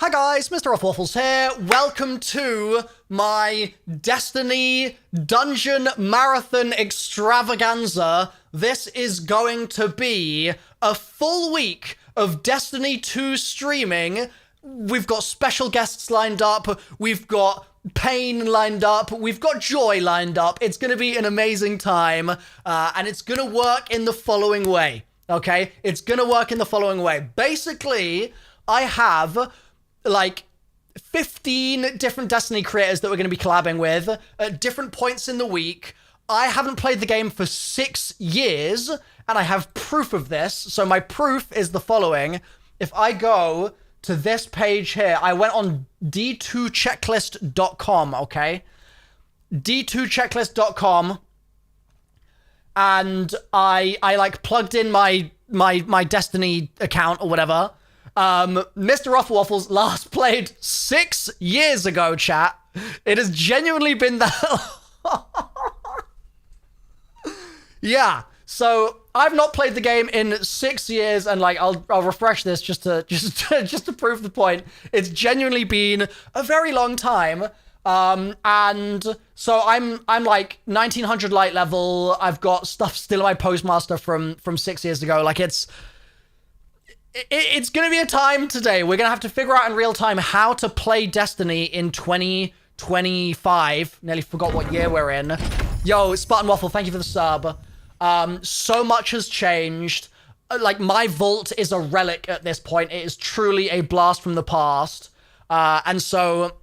Hi guys, MrRoflWaffles here. Welcome to my Destiny Dungeon Marathon Extravaganza. This is going to be a full week of Destiny 2 streaming. We've got special guests lined up. We've got pain lined up. We've got joy lined up. It's going to be an amazing time. And it's going to work in the following way. Okay? It's going to work in the following way. Basically, I have like 15 different Destiny creators that we're going to be collabing with at different points in the week. I haven't played the game for 6 years, and I have proof of this. So my proof is the following. If I go to this page here, I went on d2checklist.com, okay? d2checklist.com, and I like plugged in my Destiny account or whatever. MrRoflWaffles last played 6 years ago, chat. It has genuinely been that Yeah, so I've not played the game in 6 years, and like I'll refresh this just to prove the point. It's genuinely been a very long time. And so I'm like 1900 light level. I've got stuff still in my Postmaster from 6 years ago. Like it's going to be a time today. We're going to have to figure out in real time how to play Destiny in 2025. Nearly forgot what year we're in. Yo, Spartan Waffle, thank you for the sub. So much has changed. Like, my vault is a relic at this point. It is truly a blast from the past. And so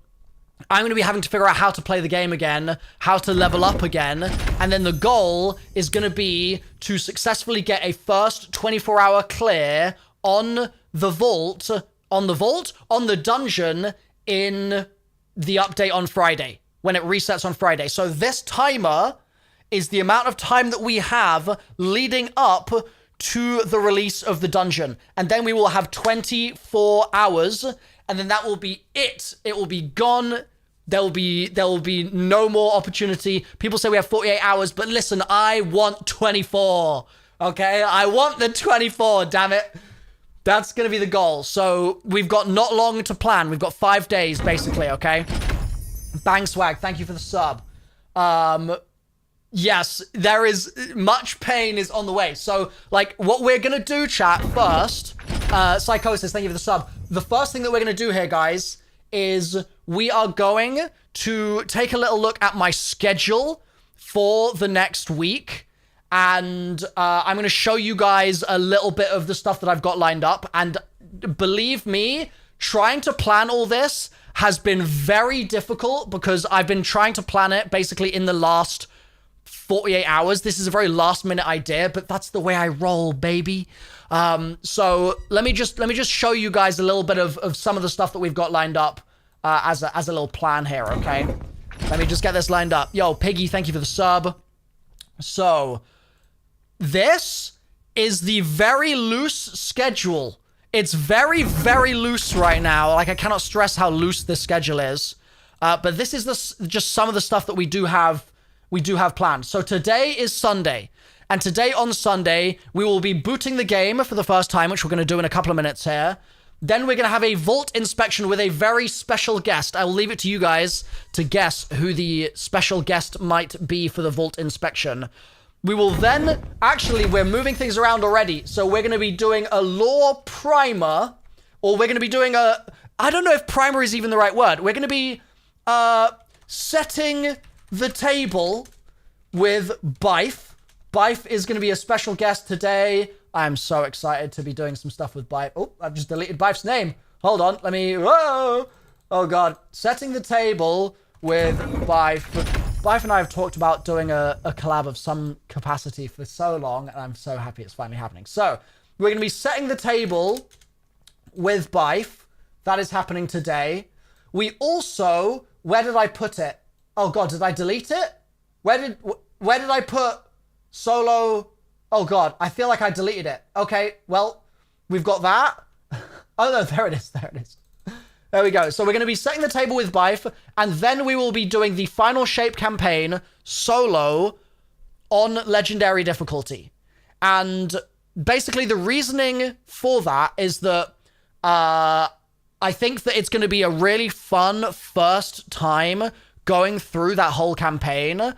I'm going to be having to figure out how to play the game again, how to level up again, and then the goal is going to be to successfully get a first 24-hour clear on the vault, on the dungeon in the update on Friday, when it resets on Friday. So this timer is the amount of time that we have leading up to the release of the dungeon. And then we will have 24 hours, and then that will be it. It will be gone. There will be no more opportunity. People say we have 48 hours, but listen, I want 24. Okay? I want the 24, damn it. That's going to be the goal. So we've got not long to plan. We've got 5 days, basically, okay? Bang Swag, thank you for the sub. Yes, there is much pain is on the way. So, like, what we're going to do, chat, first, Psychosis, thank you for the sub. The first thing that we're going to do here, guys, is we are going to take a little look at my schedule for the next week. And I'm going to show you guys a little bit of the stuff that I've got lined up. And believe me, trying to plan all this has been very difficult because I've been trying to plan it basically in the last 48 hours. This is a very last minute idea, but that's the way I roll, baby. So let me just show you guys a little bit of some of the stuff that we've got lined up as a little plan here, okay? Let me just get this lined up. Yo, Piggy, thank you for the sub. So this is the very loose schedule. It's very, very loose right now. Like, I cannot stress how loose this schedule is. But this is just some of the stuff that we do have planned. So today is Sunday. And today on Sunday, we will be booting the game for the first time, which we're going to do in a couple of minutes here. Then we're going to have a vault inspection with a very special guest. I will leave it to you guys to guess who the special guest might be for the vault inspection. We will then, actually, we're moving things around already. So we're going to be doing a lore primer, or we're going to be doing a, I don't know if primer is even the right word. We're going to be setting the table with Bife. Bife is going to be a special guest today. I'm so excited to be doing some stuff with Bife. Oh, I've just deleted Bife's name. Hold on, let me, whoa. Oh God, setting the table with Bife. Bife and I have talked about doing a collab of some capacity for so long, and I'm so happy it's finally happening. So, we're going to be setting the table with Bife. That is happening today. We also, where did I put it? Oh God, did I delete it? Where did I put solo? Oh God, I feel like I deleted it. Okay, well, we've got that. Oh no, there it is, there it is. There we go. So we're going to be setting the table with Bife, and then we will be doing the final shape campaign solo on legendary difficulty. And basically the reasoning for that is that I think that it's going to be a really fun first time going through that whole campaign,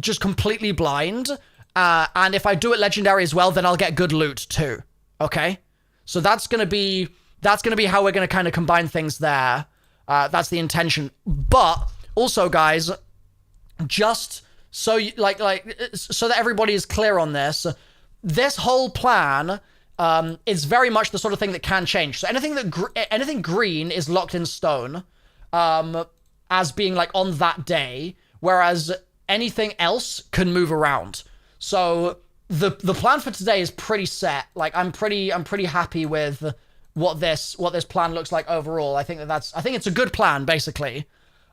just completely blind. And if I do it legendary as well, then I'll get good loot too. Okay, so that's gonna be how we're gonna kind of combine things there. That's the intention. But also, guys, just so you, so that everybody is clear on this, this whole plan is very much the sort of thing that can change. So anything green is locked in stone, as being like on that day, whereas anything else can move around. So the plan for today is pretty set. Like I'm pretty happy with what this plan looks like overall. I think it's a good plan basically.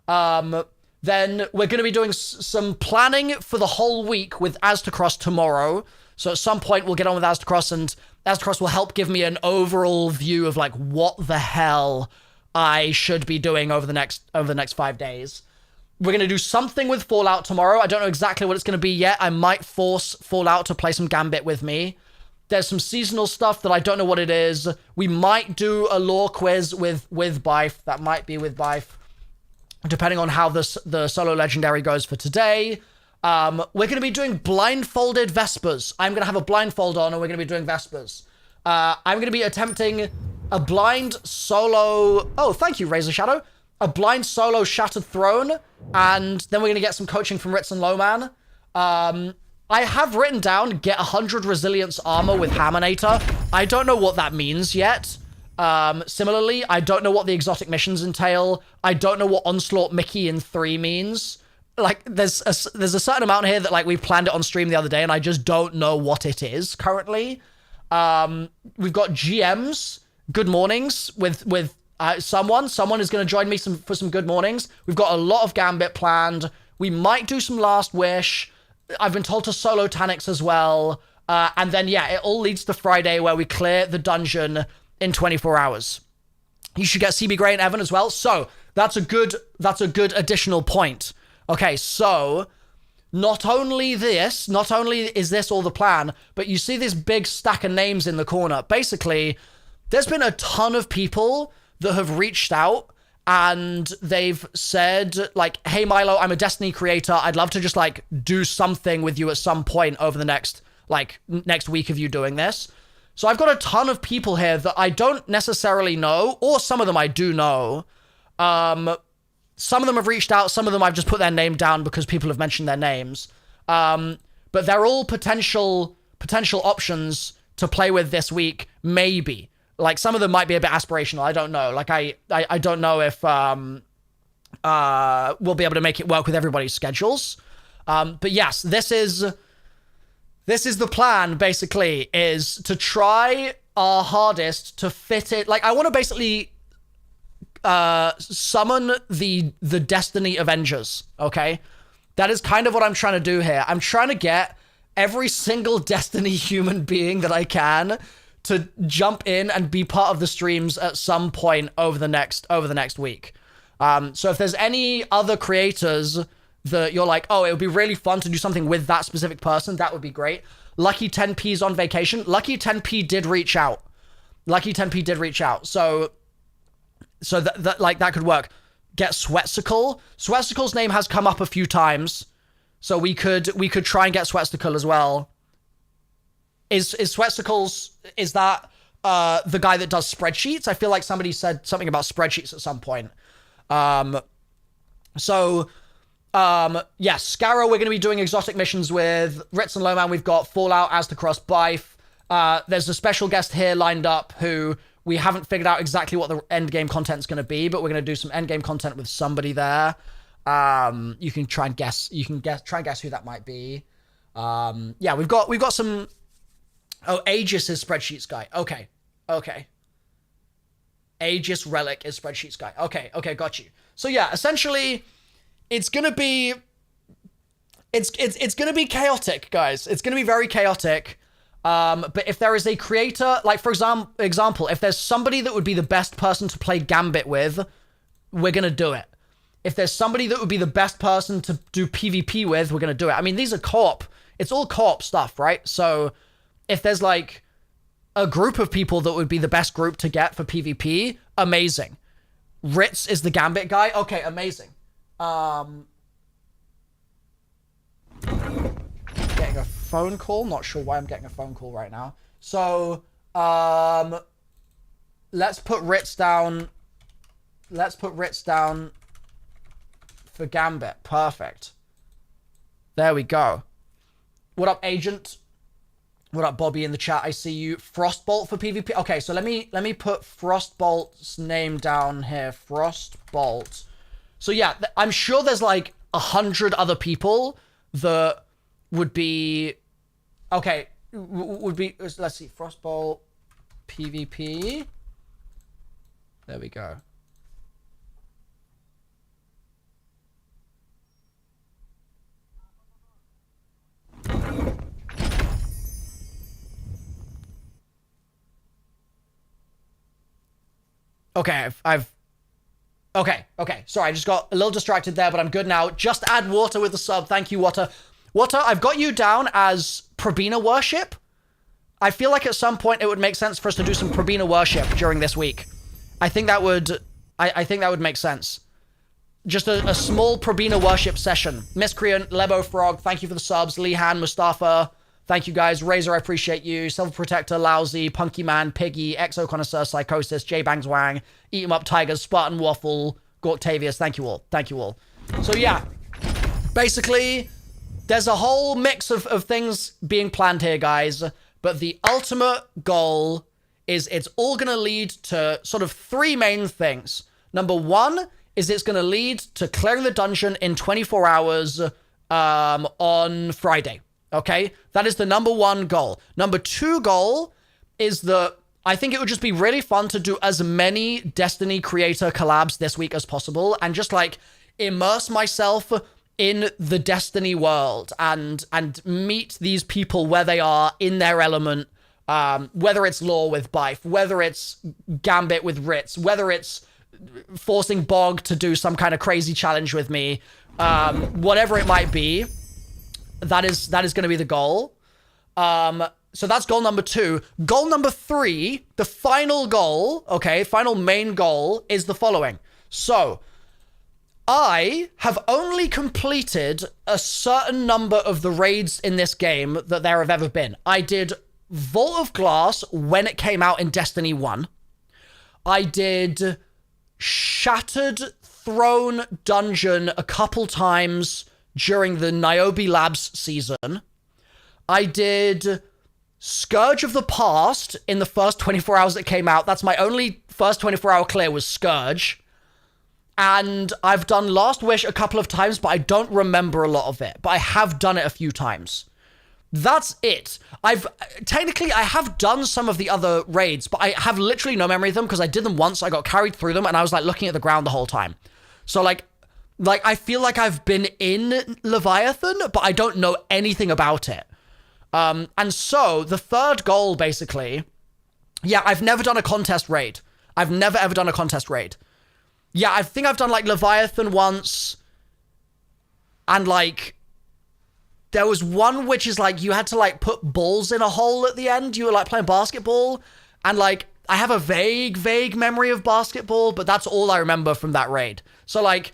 Then we're going to be doing some planning for the whole week with Aztecross tomorrow. So at some point we'll get on with Aztecross, and Aztecross will help give me an overall view of like what the hell I should be doing over the next 5 days. We're going to do something with Fallout tomorrow. I don't know exactly what it's going to be yet. I might force Fallout to play some Gambit with me. There's some seasonal stuff that I don't know what it is. We might do a lore quiz with Bife. That might be with Bife, depending on how the solo legendary goes for today. We're going to be doing blindfolded Vespers. I'm going to have a blindfold on, and we're going to be doing Vespers. I'm going to be attempting a blind solo... Oh, thank you, Razor Shadow. A blind solo Shattered Throne, and then we're going to get some coaching from Ritz and Lowman. I have written down get 100 resilience armor with Hammanator. I don't know what that means yet. Similarly, I don't know what the exotic missions entail. I don't know what Onslaught Mickey in 3 means. Like, there's a certain amount here that, like, we planned it on stream the other day, and I just don't know what it is currently. We've got GMs, good mornings, with someone is going to join me for some good mornings. We've got a lot of Gambit planned. We might do some Last Wish. I've been told to solo Taniks as well. And then, yeah, it all leads to Friday, where we clear the dungeon in 24 hours. You should get CB Gray and Evan as well. So that's a good additional point. Okay, so not only is this all the plan, but you see this big stack of names in the corner. Basically, there's been a ton of people that have reached out, and they've said, like, hey, Milo, I'm a Destiny creator. I'd love to just, like, do something with you at some point over the next week of you doing this. So I've got a ton of people here that I don't necessarily know, or some of them I do know. Some of them have reached out. Some of them I've just put their name down because people have mentioned their names. But they're all potential options to play with this week, maybe. Like, some of them might be a bit aspirational. I don't know. Like, I don't know if we'll be able to make it work with everybody's schedules. But yes, this is the plan, basically, is to try our hardest to fit it. Like, I want to basically summon the Destiny Avengers, okay? That is kind of what I'm trying to do here. I'm trying to get every single Destiny human being that I can to jump in and be part of the streams at some point over the next week. So if there's any other creators that you're like, oh, it would be really fun to do something with that specific person, that would be great. Lucky 10P's on vacation. Lucky 10P did reach out. So that could work. Get Sweatsicle. Sweatsicle's name has come up a few times, so we could try and get Sweatsicle as well. Is Sweatsicle's, is that the guy that does spreadsheets? I feel like somebody said something about spreadsheets at some point. Yes, Scarrow we're going to be doing exotic missions with. Ritz and Lowman, we've got Fallout, Aztecross, Bife. There's a special guest here lined up who we haven't figured out exactly what the end game content's going to be, but we're going to do some end game content with somebody there. You can try and guess. Try and guess who that might be. Yeah, we've got some. Oh, Aegis is Spreadsheets guy. Okay. Aegis Relic is Spreadsheets guy. Okay, got you. So yeah, essentially, it's gonna be chaotic, guys. It's gonna be very chaotic. But if there is a creator, like for example, if there's somebody that would be the best person to play Gambit with, we're gonna do it. If there's somebody that would be the best person to do PvP with, we're gonna do it. I mean, these are co-op. It's all co-op stuff, right? So if there's like a group of people that would be the best group to get for PvP, amazing. Ritz is the Gambit guy. Okay, amazing. Getting a phone call. Not sure why I'm getting a phone call right now. So, let's put Ritz down. Let's put Ritz down for Gambit. Perfect. There we go. What up, Agent? What up, Bobby, in the chat? I see you. Frostbolt for PvP. Okay, so let me put Frostbolt's name down here. Frostbolt. So yeah, I'm sure there's like 100 other people that would be... Okay, would be... Let's see. Frostbolt PvP. There we go. Okay, Okay. Sorry, I just got a little distracted there, but I'm good now. Just add Water with the sub. Thank you, Water. Water, I've got you down as Probina worship. I feel like at some point it would make sense for us to do some Probina worship during this week. I think that would... I think that would make sense. Just a small Probina worship session. Miscreant, Lebo Frog, thank you for the subs. Lehan, Mustafa, thank you guys. Razor, I appreciate you. Self Protector, Lousy, Punky Man, Piggy, Exo Connoisseur, Psychosis, J Bangs Wang, Eat 'em Up Tigers, Spartan Waffle, Gorktavius. Thank you all. Thank you all. So yeah, basically, there's a whole mix of things being planned here, guys. But the ultimate goal is it's all going to lead to sort of three main things. Number one is it's going to lead to clearing the dungeon in 24 hours on Friday. Okay? That is the number one goal. Number two goal is that I think it would just be really fun to do as many Destiny creator collabs this week as possible and just like immerse myself in the Destiny world and meet these people where they are in their element, whether it's Lore with Bife, whether it's Gambit with Ritz, whether it's forcing Bog to do some kind of crazy challenge with me, whatever it might be, that is going to be the goal. So that's goal number two. Goal number three, the final goal, okay, final main goal is the following. So, I have only completed a certain number of the raids in this game that there have ever been. I did Vault of Glass when it came out in Destiny 1. I did Shattered Throne Dungeon a couple times during the Niobe Labs season. I did Scourge of the Past in the first 24 hours it came out. That's my only first 24-hour clear was Scourge. And I've done Last Wish a couple of times, but I don't remember a lot of it. But I have done it a few times. That's it. I have done some of the other raids, but I have literally no memory of them because I did them once, I got carried through them, and I was like looking at the ground the whole time. So like I feel like I've been in Leviathan, but I don't know anything about it. And so the third goal, basically, yeah, I've never done a contest raid. I've never ever done a contest raid. Yeah, I think I've done, like, Leviathan once, and, like, there was one which is, like, you had to, like, put balls in a hole at the end. You were, like, playing basketball, and, like, I have a vague memory of basketball, but that's all I remember from that raid. So, like,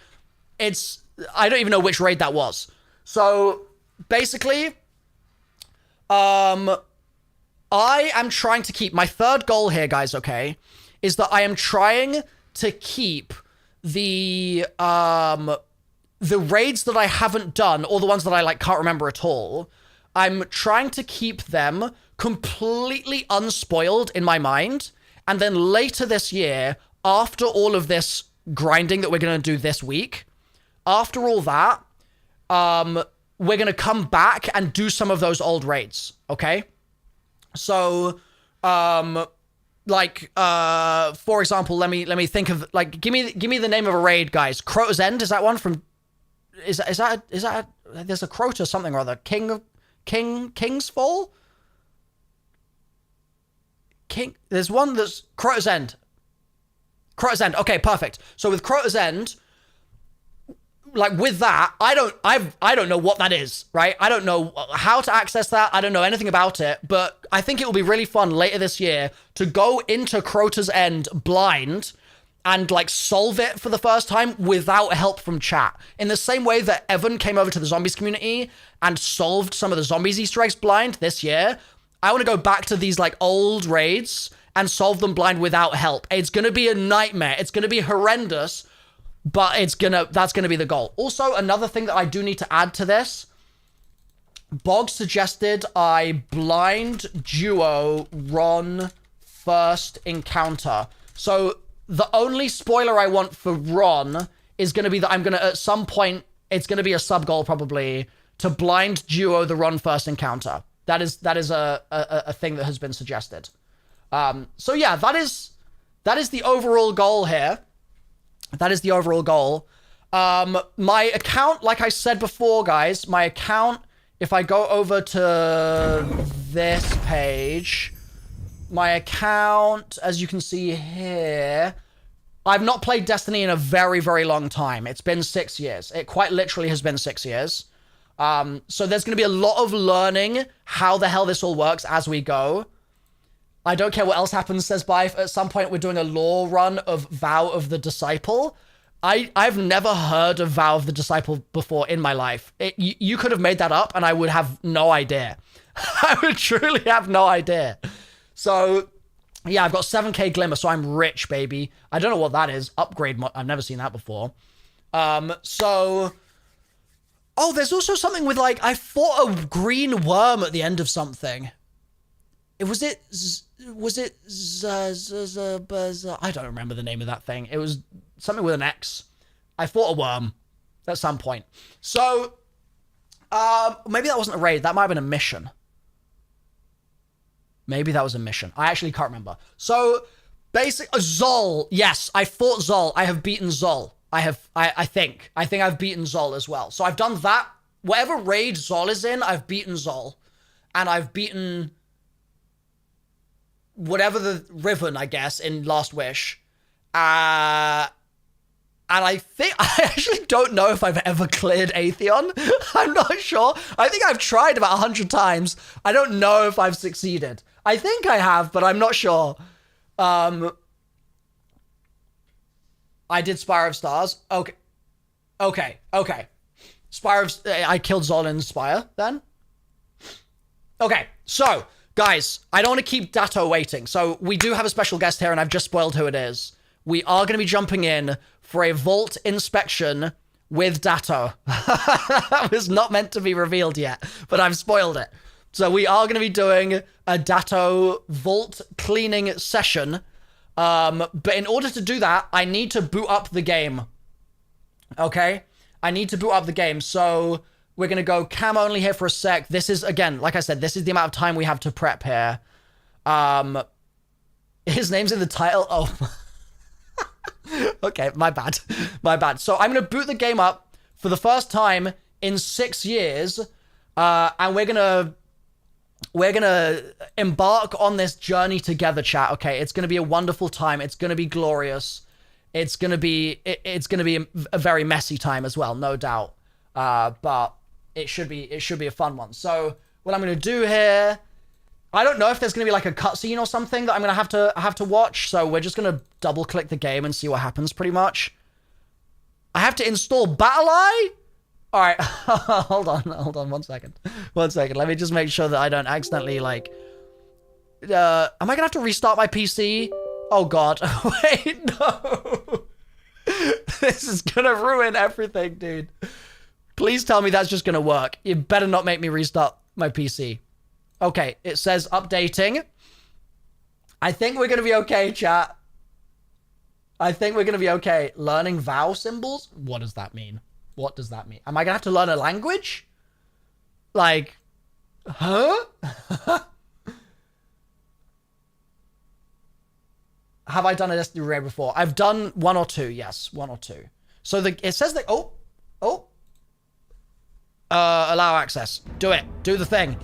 I don't even know which raid that was. So, basically, I am trying to keep, my third goal here, guys, okay, is that I am trying to keep the raids that I haven't done, or the ones that I like can't remember at all, I'm trying to keep them completely unspoiled in my mind, and then later this year, after all of this grinding that we're going to do this week, after all that, we're going to come back and do some of those old raids, okay? So, like, for example, let me think of, like, give me the name of a raid, guys. Crota's End, is that one from, is that, there's a Crota something or other. King's Fall? There's one that's Crota's End. Crota's End, okay, perfect. So with Crota's End, like with that, I don't know what that is, right? I don't know how to access that. I don't know anything about it, but I think it will be really fun later this year to go into Crota's End blind and like solve it for the first time without help from chat. In the same way that Evan came over to the zombies community and solved some of the zombies Easter eggs blind this year, I want to go back to these like old raids and solve them blind without help. It's going to be a nightmare. It's going to be horrendous, but that's going to be the goal. Also, another thing that I do need to add to this, Bog suggested I blind duo Ron first encounter. So the only spoiler I want for Ron is going to be that I'm going to, at some point, it's going to be a sub goal probably, to blind duo the Ron first encounter. That is a thing that has been suggested. So yeah, that is the overall goal here. That is the overall goal. My account, like I said before, guys, my account, if I go over to this page, my account, as you can see here, I've not played Destiny in a very, very long time. It's been 6 years. It quite literally has been 6 years. So there's going to be a lot of learning how the hell this all works as we go. I don't care what else happens, says Bife. At some point, we're doing a lore run of Vow of the Disciple. I've never heard of Vow of the Disciple before in my life. You could have made that up, and I would have no idea. I would truly have no idea. So, yeah, I've got 7k Glimmer, so I'm rich, baby. I don't know what that is. Upgrade. I've never seen that before. So... Oh, there's also something with, like, I fought a green worm at the end of something. Was it I don't remember the name of that thing. It was something with an X. I fought a worm at some point. So, maybe that wasn't a raid. That might have been a mission. Maybe that was a mission. I actually can't remember. So, Zol. Yes, I fought Zol. I have beaten Zol. I think I've beaten Zol as well. So I've done that. Whatever raid Zol is in, I've beaten Zol. And I've beaten whatever the Riven, I guess, in Last Wish. And I actually don't know if I've ever cleared Atheon. I'm not sure. I think I've tried about 100 times. I don't know if I've succeeded. I think I have, but I'm not sure. I did Spire of Stars. Okay. Spire of... I killed Zol in Spire, then. Okay, so, guys, I don't want to keep Datto waiting. So, we do have a special guest here, and I've just spoiled who it is. We are going to be jumping in for a vault inspection with Datto. That was not meant to be revealed yet, but I've spoiled it. So, we are going to be doing a Datto vault cleaning session. But in order to do that, I need to boot up the game. Okay? I need to boot up the game. So we're going to go cam only here for a sec. This is, again, like I said, this is the amount of time we have to prep here. His name's in the title. Oh. Okay, my bad. So I'm going to boot the game up for the first time in 6 years. And we're going to embark on this journey together, chat, okay? It's going to be a wonderful time. It's going to be glorious. It's going to be a very messy time as well, no doubt. But it should be a fun one. So what I'm going to do here, I don't know if there's going to be like a cutscene or something that I'm going to have to watch. So we're just going to double click the game and see what happens pretty much. I have to install BattlEye? All right, hold on 1 second. 1 second, let me just make sure that I don't accidentally, like... am I gonna have to restart my PC? Oh god, wait, no! This is gonna ruin everything, dude. Please tell me that's just gonna work. You better not make me restart my PC. Okay, it says updating. I think we're gonna be okay, chat. I think we're gonna be okay. Learning vow symbols? What does that mean? What does that mean? Am I gonna have to learn a language? Like, huh? Have I done a Destiny raid before? I've done 1 or 2, yes, 1 or 2. So it says that, allow access. Do it. Do the thing.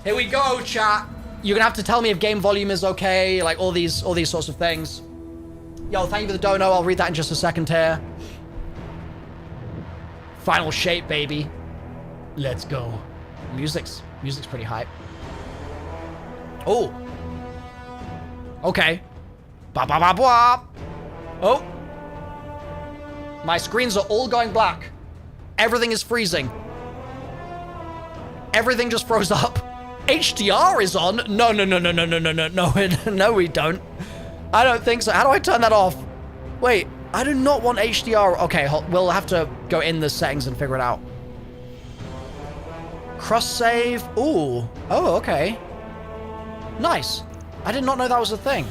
Here we go, chat. You're gonna have to tell me if game volume is okay, like all these sorts of things. Yo, thank you for the dono. I'll read that in just a second here. Final shape, baby. Let's go. Music's pretty hype. Oh. Okay. Ba ba ba ba. Oh. My screens are all going black. Everything is freezing. Everything just froze up. HDR is on. No, no, no, no, no, no, no, no, no, no, we don't. I don't think so. How do I turn that off? Wait, I do not want HDR. Okay, we'll have to go in the settings and figure it out. Cross save. Ooh. Oh, okay. Nice. I did not know that was a thing.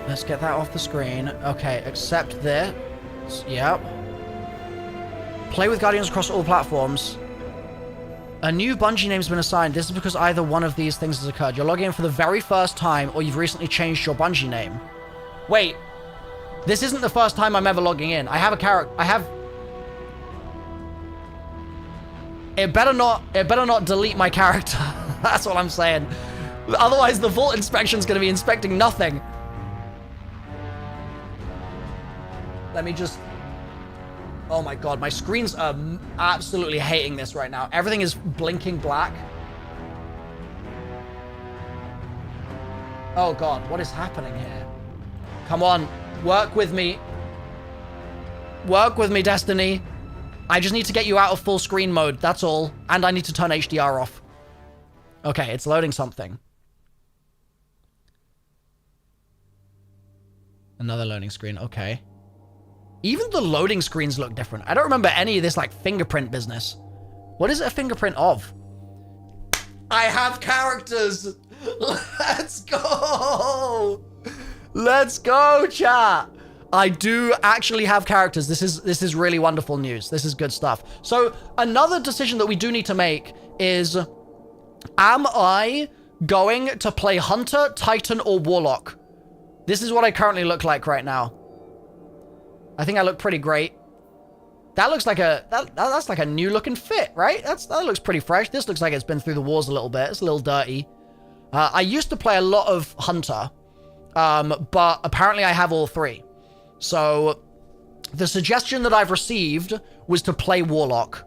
Let's get that off the screen. Okay, accept this. Yep. Play with Guardians across all platforms. A new Bungie name's been assigned. This is because either one of these things has occurred. You're logging in for the very first time, or you've recently changed your Bungie name. Wait. This isn't the first time I'm ever logging in. I have a character. It better not delete my character. That's what I'm saying. Otherwise, the vault inspection's going to be inspecting nothing. Let me just... Oh my god, my screens are absolutely hating this right now. Everything is blinking black. Oh god, what is happening here? Come on, work with me. Work with me, Destiny. I just need to get you out of full screen mode, that's all. And I need to turn HDR off. Okay, it's loading something. Another loading screen, okay. Even the loading screens look different. I don't remember any of this, like, fingerprint business. What is it a fingerprint of? I have characters! Let's go! Let's go, chat! I do actually have characters. This is really wonderful news. This is good stuff. So, another decision that we do need to make is, am I going to play Hunter, Titan, or Warlock? This is what I currently look like right now. I think I look pretty great. That looks like that's like a new looking fit, right? That looks pretty fresh. This looks like it's been through the wars a little bit. It's a little dirty. I used to play a lot of Hunter, but apparently I have all three. So the suggestion that I've received was to play Warlock.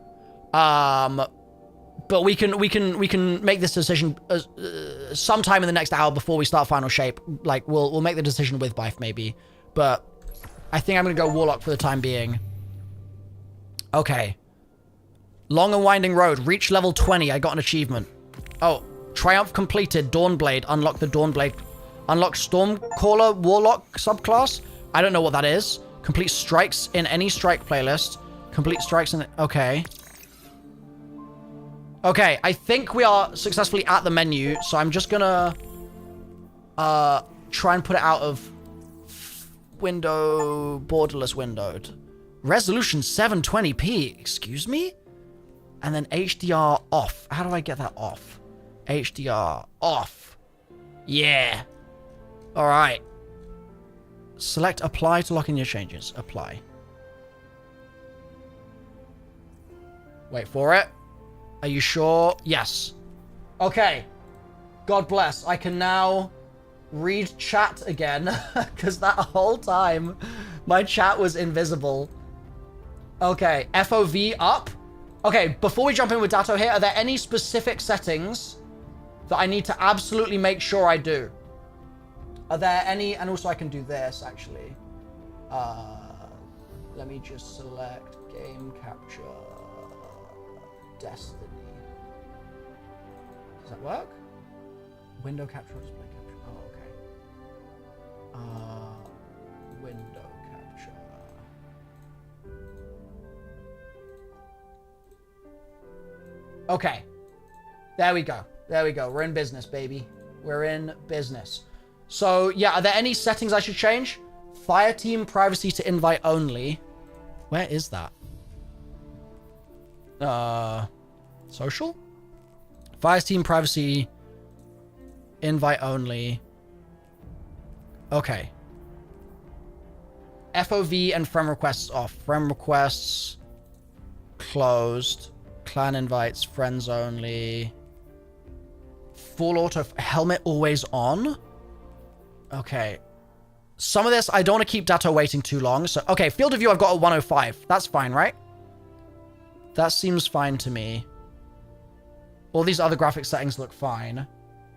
But we can make this decision sometime in the next hour before we start Final Shape. Like we'll make the decision with Bife maybe, but I think I'm gonna go Warlock for the time being. Okay. Long and winding road. Reach level 20. I got an achievement. Oh, Triumph completed. Dawnblade. Unlock the Dawnblade. Unlock Stormcaller Warlock subclass. I don't know what that is. Complete strikes in any strike playlist. Complete strikes in... Okay. Okay, I think we are successfully at the menu, so I'm just gonna... try and put it out of... window... borderless windowed. Resolution 720p. Excuse me? And then HDR off. How do I get that off? HDR off. Yeah. All right. Select apply to lock in your changes. Apply. Wait for it. Are you sure? Yes. Okay. God bless. I can now read chat again because that whole time my chat was invisible. Okay. FOV up. Okay. Before we jump in with Datto here, are there any specific settings that I need to absolutely make sure I do? Are there any, and also I can do this actually. Let me just select game capture, Destiny. Does that work? Window capture or display capture? Oh, okay. Window capture. Okay. There we go. There we go. We're in business, baby. We're in business. So, yeah, are there any settings I should change? Fireteam privacy to invite only. Where is that? Social? Fireteam privacy, invite only. Okay. FOV and friend requests off. Friend requests closed. Clan invites, friends only. Full auto, helmet always on? Okay. some of this, I don't want to keep Datto waiting too long. So, okay, field of view, I've got a 105. That's fine, right? That seems fine to me. All these other graphic settings look fine.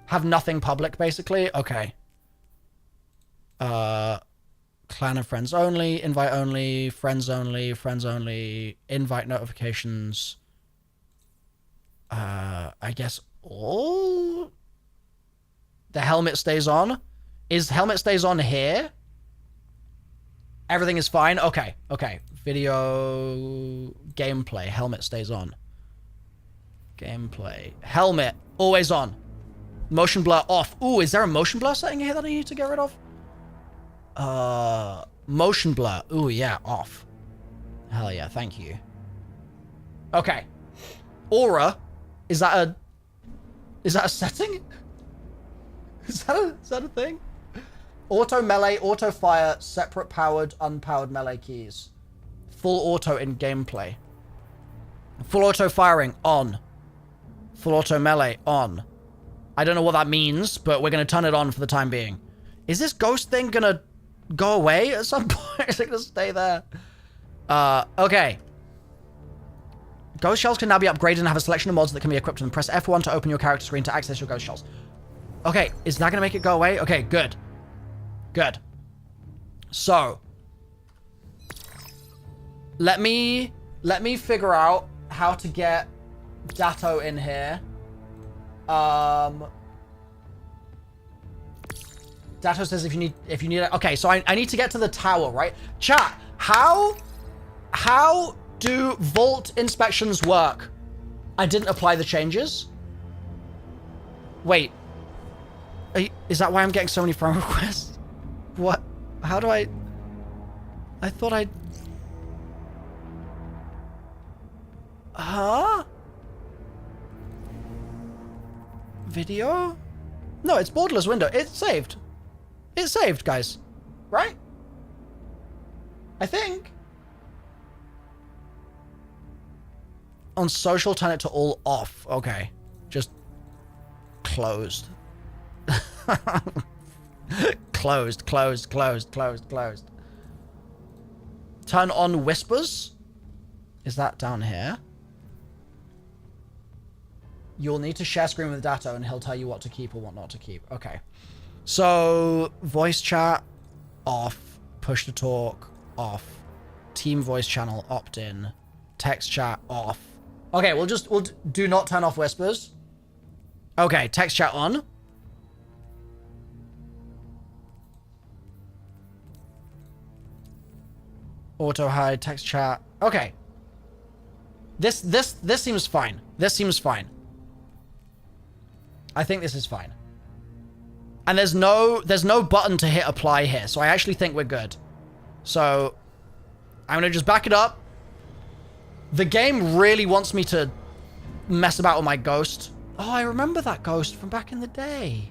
Have nothing public, basically. Okay. Clan and friends only, invite only, friends only, invite notifications. I guess all? The helmet stays on? Is helmet stays on here? Everything is fine? Okay, okay. Video gameplay, helmet stays on. Gameplay. Helmet, always on. Motion blur off. Ooh, is there a motion blur setting here that I need to get rid of? Motion blur. Ooh, yeah, off. Hell yeah, thank you. Okay. Aura. Is that a setting? Is that a thing? Auto melee, auto fire, separate powered, unpowered melee keys. Full auto in gameplay. Full auto firing, on. Full auto melee, on. I don't know what that means, but we're going to turn it on for the time being. Is this ghost thing going to go away at some point? Is it going to stay there? Okay. Ghost shells can now be upgraded and have a selection of mods that can be equipped with them. Press F1 to open your character screen to access your ghost shells. Okay, is that going to make it go away? Okay, good. Good. So, let me figure out how to get Datto in here. Datto says if you need it. Okay, so I need to get to the tower, right? Chat, how do vault inspections work? I didn't apply the changes. Wait. Is that why I'm getting so many friend requests? What? How do I thought I... Huh? Video? No, it's borderless window. It's saved. It's saved, guys. Right? I think. On social, turn it to all off. Okay. Just closed. Closed. Turn on whispers. Is that down here? You'll need to share screen with Datto and he'll tell you what to keep or what not to keep. Okay. So, voice chat, off. Push to talk, off. Team voice channel, opt in. Text chat, off. Okay, we'll do not turn off whispers. Okay, text chat on. Auto hide, text chat. Okay. This seems fine. This seems fine. I think this is fine. And there's no button to hit apply here, so I actually think we're good. So I'm gonna just back it up. The game really wants me to mess about with my ghost. Oh, I remember that ghost from back in the day.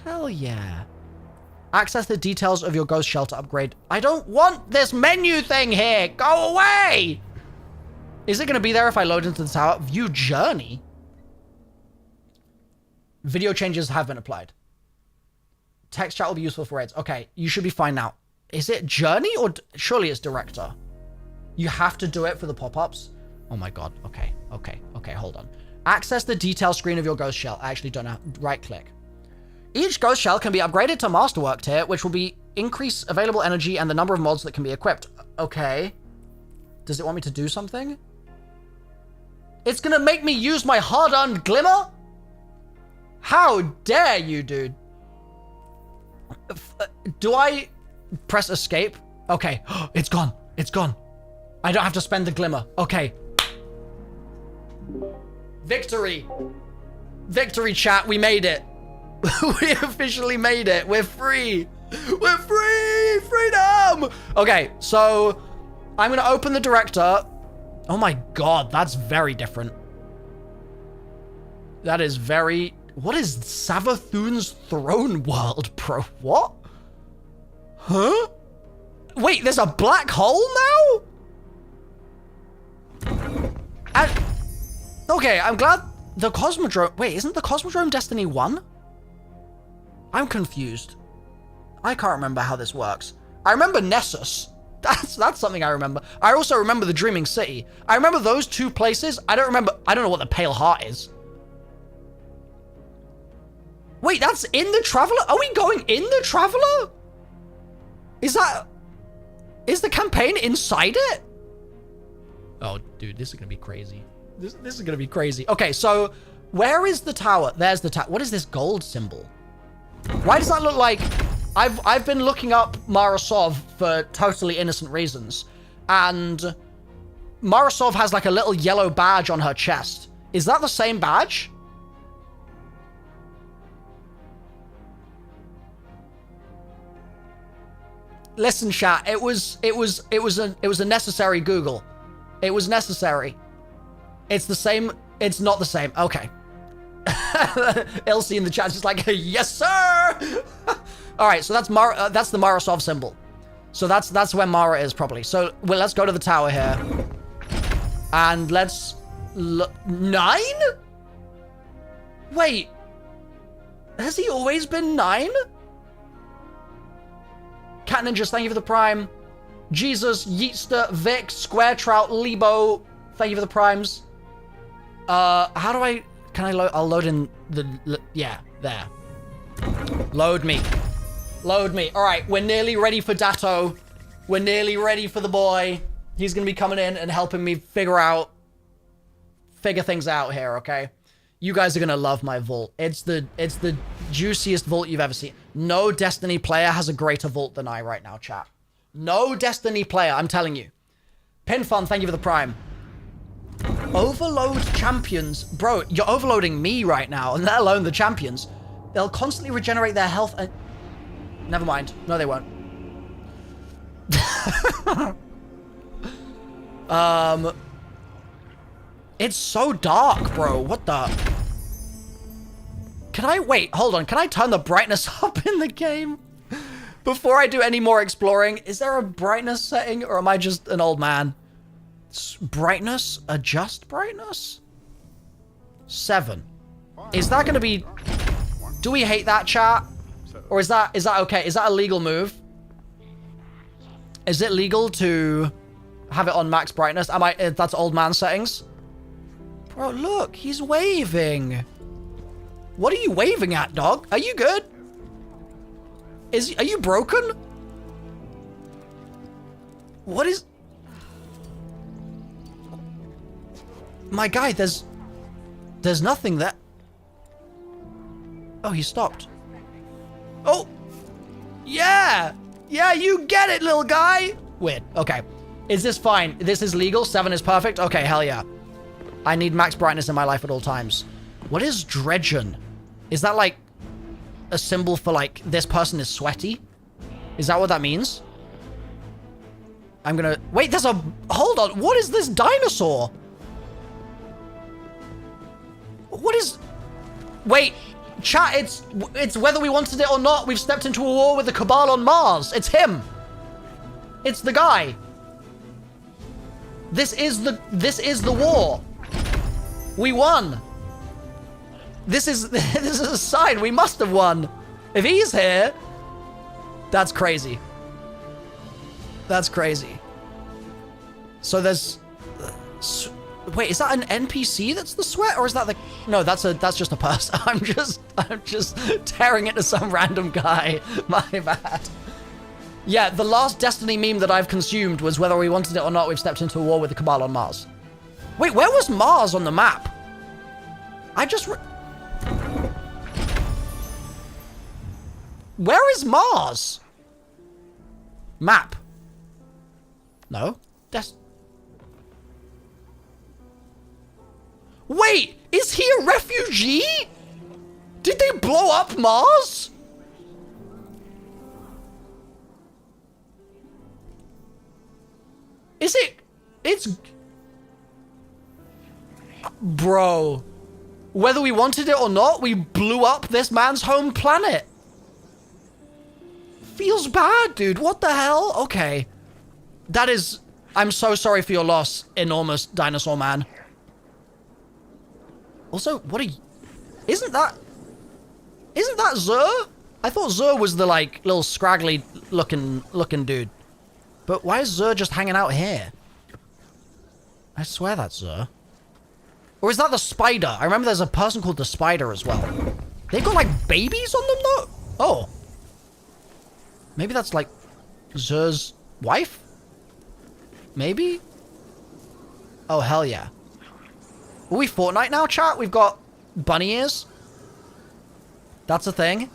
Hell yeah. Access the details of your ghost shelter upgrade. I don't want this menu thing here. Go away. Is it going to be there if I load into the tower? View journey. Video changes have been applied. Text chat will be useful for raids. Okay, you should be fine now. Is it journey or surely it's director? You have to do it for the pop-ups. Oh my god. Okay. Hold on. Access the detail screen of your ghost shell. I actually don't know. Right click. Each ghost shell can be upgraded to Masterwork tier, which will be increase available energy and the number of mods that can be equipped. Okay. Does it want me to do something? It's gonna make me use my hard-earned glimmer? How dare you, dude? Do I press escape? Okay. It's gone. It's gone. I don't have to spend the glimmer. Okay. Victory. Victory, chat. We made it. We officially made it. We're free. We're free. Freedom. Okay, so I'm going to open the director. Oh my god, that's very different. That is very... What is Savathun's throne world, bro? What? Huh? Wait, there's a black hole now? Okay, I'm glad the Cosmodrome... Wait, isn't the Cosmodrome Destiny 1? I'm confused. I can't remember how this works. I remember Nessus. That's something I remember. I also remember the Dreaming City. I remember those two places. I don't know what the Pale Heart is. Wait, that's in the Traveler? Are we going in the Traveler? Is the campaign inside it? Oh, dude, this is gonna be crazy. This is gonna be crazy. Okay, so where is the tower? There's the tower. What is this gold symbol? Why does that look like... I've been looking up Marasov for totally innocent reasons, and Marasov has like a little yellow badge on her chest. Is that the same badge? Listen, chat. It was a necessary Google. It was necessary. It's the same. It's not the same. Okay. Elsie in the chat is just like, yes, sir. All right, so that's the Marasov symbol. So that's where Mara is probably. So well, let's go to the tower here, and let's look. 9? Wait, has he always been 9? Cat Ninjas, thank you for the Prime. Jesus, Yeetster, Vic, Square Trout, Lebo, thank you for the Primes. How do I? Can I load? I'll load in the. Yeah, there. Load me. Load me. All right, we're nearly ready for Datto. We're nearly ready for the boy. He's gonna be coming in and helping me figure things out here, okay? You guys are gonna love my vault. It's the juiciest vault you've ever seen. No Destiny player has a greater vault than I right now, chat. No Destiny player, I'm telling you. Pinfun, thank you for the Prime. Overload champions. Bro, you're overloading me right now, and let alone the champions. They'll constantly regenerate their health and... Never mind. No, they won't. It's so dark, bro. What the... Can I... Wait, hold on. Can I turn the brightness up in the game? Before I do any more exploring, is there a brightness setting, or am I just an old man? Brightness? Adjust brightness? 7. Is that gonna be... Do we hate that, chat? Or is that okay? Is that a legal move? Is it legal to have it on max brightness? That's old man settings? Bro, look, he's waving. What are you waving at, dog? Are you good? Are you broken? What is... My guy, there's nothing there. Oh, he stopped. Oh! Yeah! Yeah, you get it, little guy! Weird. Okay. Is this fine? This is legal? 7 is perfect? Okay, hell yeah. I need max brightness in my life at all times. What is Dredgen? Is that like a symbol for like, this person is sweaty? Is that what that means? I'm gonna... Wait, there's a... Hold on. What is this dinosaur? What is... Wait... Chat, it's whether we wanted it or not, we've stepped into a war with the Cabal on Mars. It's him. It's the guy. This is the war. We won. This is a sign. We must have won. If he's here, that's crazy. That's crazy. So there's... Wait, is that an NPC that's the sweat, or is that the... No, that's just a person. I'm just tearing into some random guy. My bad. Yeah, the last Destiny meme that I've consumed was whether we wanted it or not, we've stepped into a war with the Cabal on Mars. Wait, where was Mars on the map? Where is Mars? Map. No? Wait, is he a refugee? Did they blow up Mars? Is it? It's... Bro. Whether we wanted it or not, we blew up this man's home planet. Feels bad, dude. What the hell? Okay. That is... I'm so sorry for your loss, enormous dinosaur man. Also, what are you... Isn't that Zur? I thought Zur was the, like, little scraggly looking dude. But why is Zur just hanging out here? I swear that's Zur. Or is that the spider? I remember there's a person called the spider as well. They've got, like, babies on them, though? Oh. Maybe that's, like, Zur's wife? Maybe? Oh, hell yeah. Are we Fortnite now, chat? We've got bunny ears? That's a thing?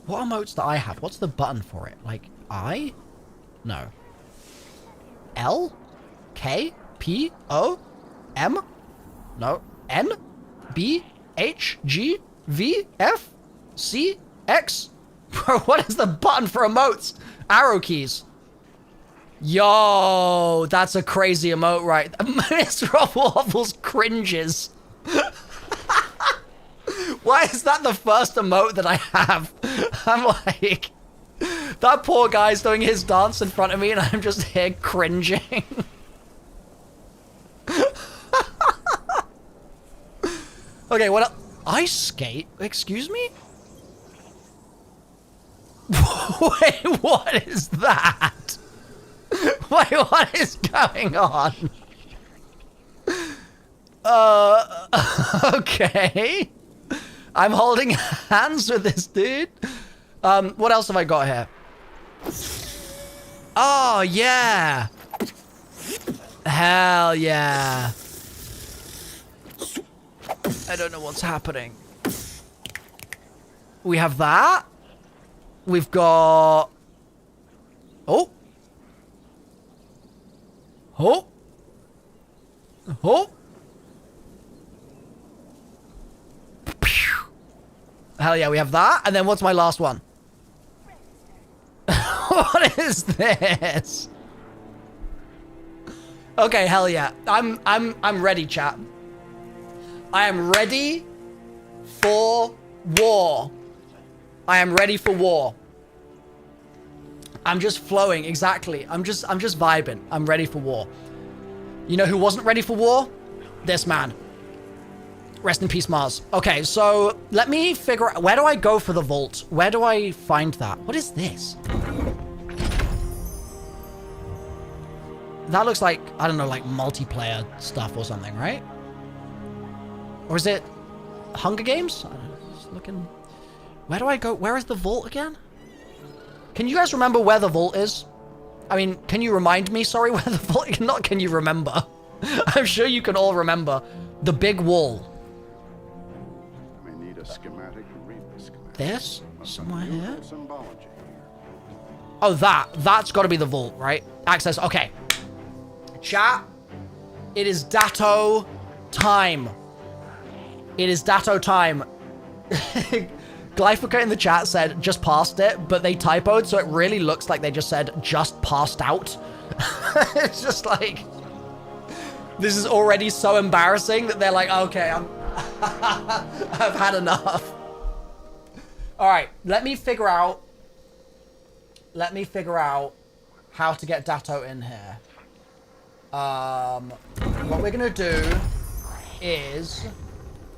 What emotes do I have? What's the button for it? Like, I? No. L? K? P? O? M? No. N? B? H? G? V? F? C? X? Bro, what is the button for emotes? Arrow keys. Yo, that's a crazy emote, right? MrRoflWaffles cringes. Why is that the first emote that I have? I'm like, that poor guy's doing his dance in front of me and I'm just here cringing. Okay, what else? Ice skate? Excuse me? Wait, what is that? Wait, what is going on? Okay. I'm holding hands with this dude. What else have I got here? Oh, yeah. Hell yeah. I don't know what's happening. We have that. We've got... Oh. Oh. Oh. Hell yeah, we have that. And then what's my last one? What is this? Okay, hell yeah. I'm ready, chat. I am ready for war. I am ready for war. I'm just flowing, exactly. I'm just vibing. I'm ready for war. You know who wasn't ready for war? This man. Rest in peace, Mars. Okay, so let me figure out, where do I go for the vault? Where do I find that? What is this? That looks like, I don't know, like multiplayer stuff or something, right? Or is it Hunger Games? I don't know, just looking. Where do I go? Where is the vault again? Can you guys remember where the vault is? I mean, can you remind me, sorry, where the vault... Not can you remember. I'm sure you can all remember. The big wall. I need a schematic to read the schematic. This? Somewhere here? Oh, that's got to be the vault, right? Access, okay. Chat, it is Datto time. It is Datto time. Glyphocate in the chat said just passed it, but they typoed, so it really looks like they just said just passed out. It's just like, this is already so embarrassing that they're like, okay, I've had enough. All right, let me figure out how to get Datto in here. What we're gonna do is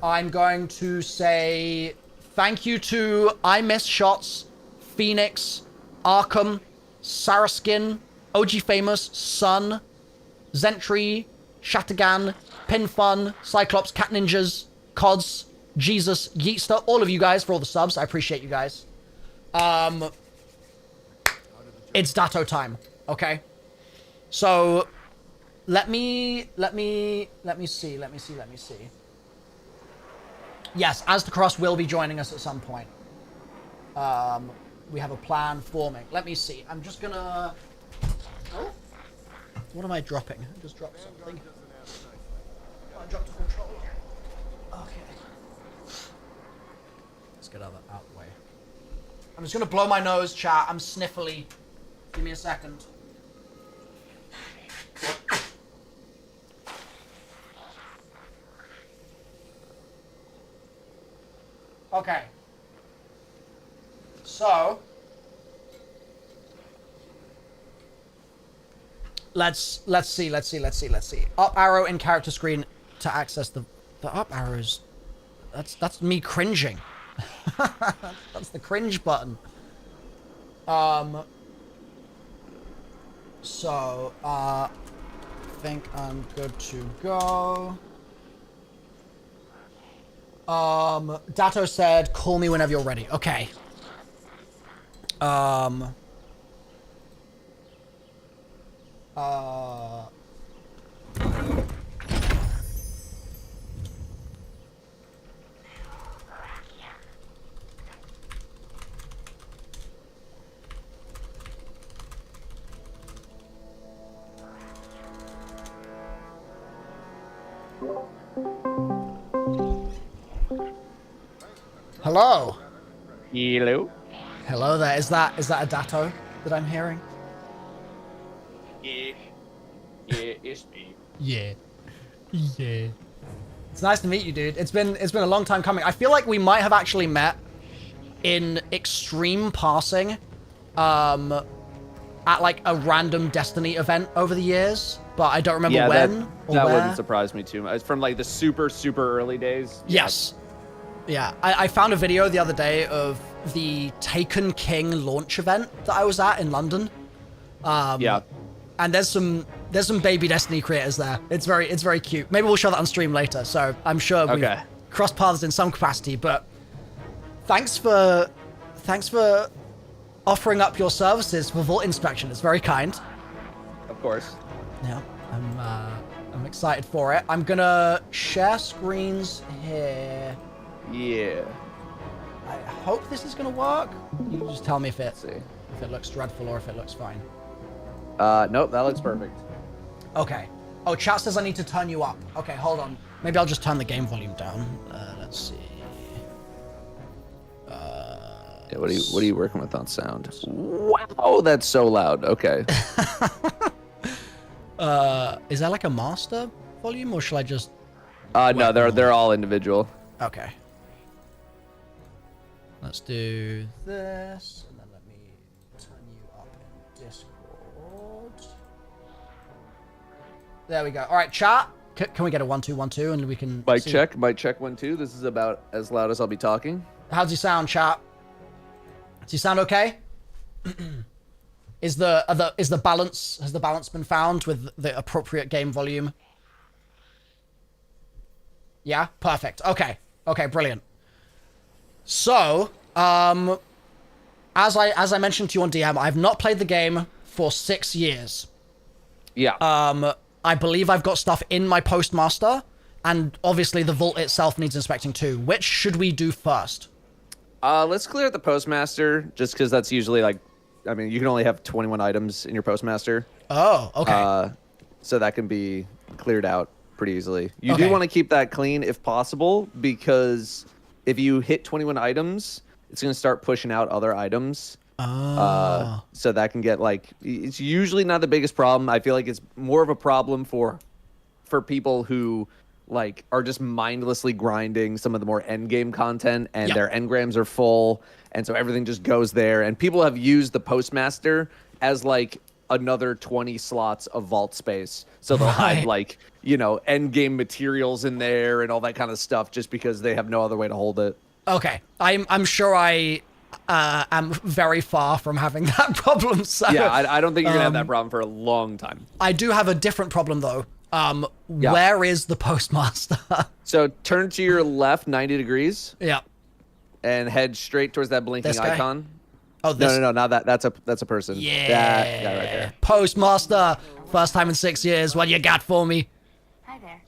I'm going to say thank you to I Miss Shots, Phoenix, Arkham, Saraskin, OG Famous, Sun, Zentry, Shatagan, Pinfun, Cyclops, Cat Ninjas, Cods, Jesus, Yeetster, all of you guys for all the subs. I appreciate you guys. It's Datto time, okay? So let me see. Yes, As the Cross will be joining us at some point. We have a plan forming. Let me see. I'm just gonna... Oh? What am I dropping? I just dropped something. I dropped a controller. Okay. Let's get out of the way. I'm just gonna blow my nose, chat. I'm sniffly. Give me a second. Okay. So let's see. Up arrow in character screen to access the up arrows. That's me cringing. That's the cringe button. So, think I'm good to go. Datto said, call me whenever you're ready. Okay. Hello. Hello. Hello there. Is that a Datto that I'm hearing? Yeah. Yeah, it's me. Yeah. Yeah. It's nice to meet you, dude. It's been a long time coming. I feel like we might have actually met in extreme passing, at like a random Destiny event over the years, but I don't remember when or that where. wouldn't surprise me too much. It's from like the super early days. Yes. Yeah, I found a video the other day of the Taken King launch event that I was at in London. Yeah. And there's some baby Destiny creators there. It's very cute. Maybe we'll show that on stream later. So I'm sure we've crossed paths in some capacity. But thanks for offering up your services for vault inspection. It's very kind. Of course. Yeah, I'm excited for it. I'm gonna share screens here. Yeah. I hope this is gonna work. You just tell me if Let's see. if it looks dreadful or if it looks fine. Nope, that looks perfect. Okay. Oh, chat says I need to turn you up. Okay, hold on. Maybe I'll just turn the game volume down. Let's see. Yeah, what are you working with on sound? Wow, that's so loud. Okay. Is that like a master volume or should I just? No, they're all individual. Okay. Let's do this, and then let me turn you up in Discord. There we go. All right, chat. Can we get a 1 2 1 2 and we can Mic see? check, mic check 1 2. This is about as loud as I'll be talking. How's he sound, chat? Does he sound okay? Has the balance been found with the appropriate game volume? Yeah, perfect. Okay, brilliant. So, as I mentioned to you on DM, I've not played the game for 6 years. Yeah. I believe I've got stuff in my Postmaster, and obviously the vault itself needs inspecting too. Which should we do first? Let's clear out the Postmaster, just because that's usually like, I mean, you can only have 21 items in your Postmaster. Oh, okay. So that can be cleared out pretty easily. You Okay. do want to keep that clean if possible, because if you hit 21 items, it's going to start pushing out other items. So that can get like, it's usually not the biggest problem. I feel like it's more of a problem for people who like are just mindlessly grinding some of the more end game content, and their engrams are full, and so everything just goes there. And people have used the Postmaster as like another 20 slots of vault space, so they'll hide like, you know, end game materials in there and all that kind of stuff, just because they have no other way to hold it. Okay, I'm sure I am very far from having that problem. So Yeah, I don't think you're gonna have that problem for a long time. I do have a different problem though. Where is the Postmaster? So turn to your left 90 degrees Yeah. and head straight towards that blinking This guy? icon. Oh, this. No, not that. That's a person. Yeah. That guy right there. Postmaster. First time in 6 years. What you got for me? Hi there.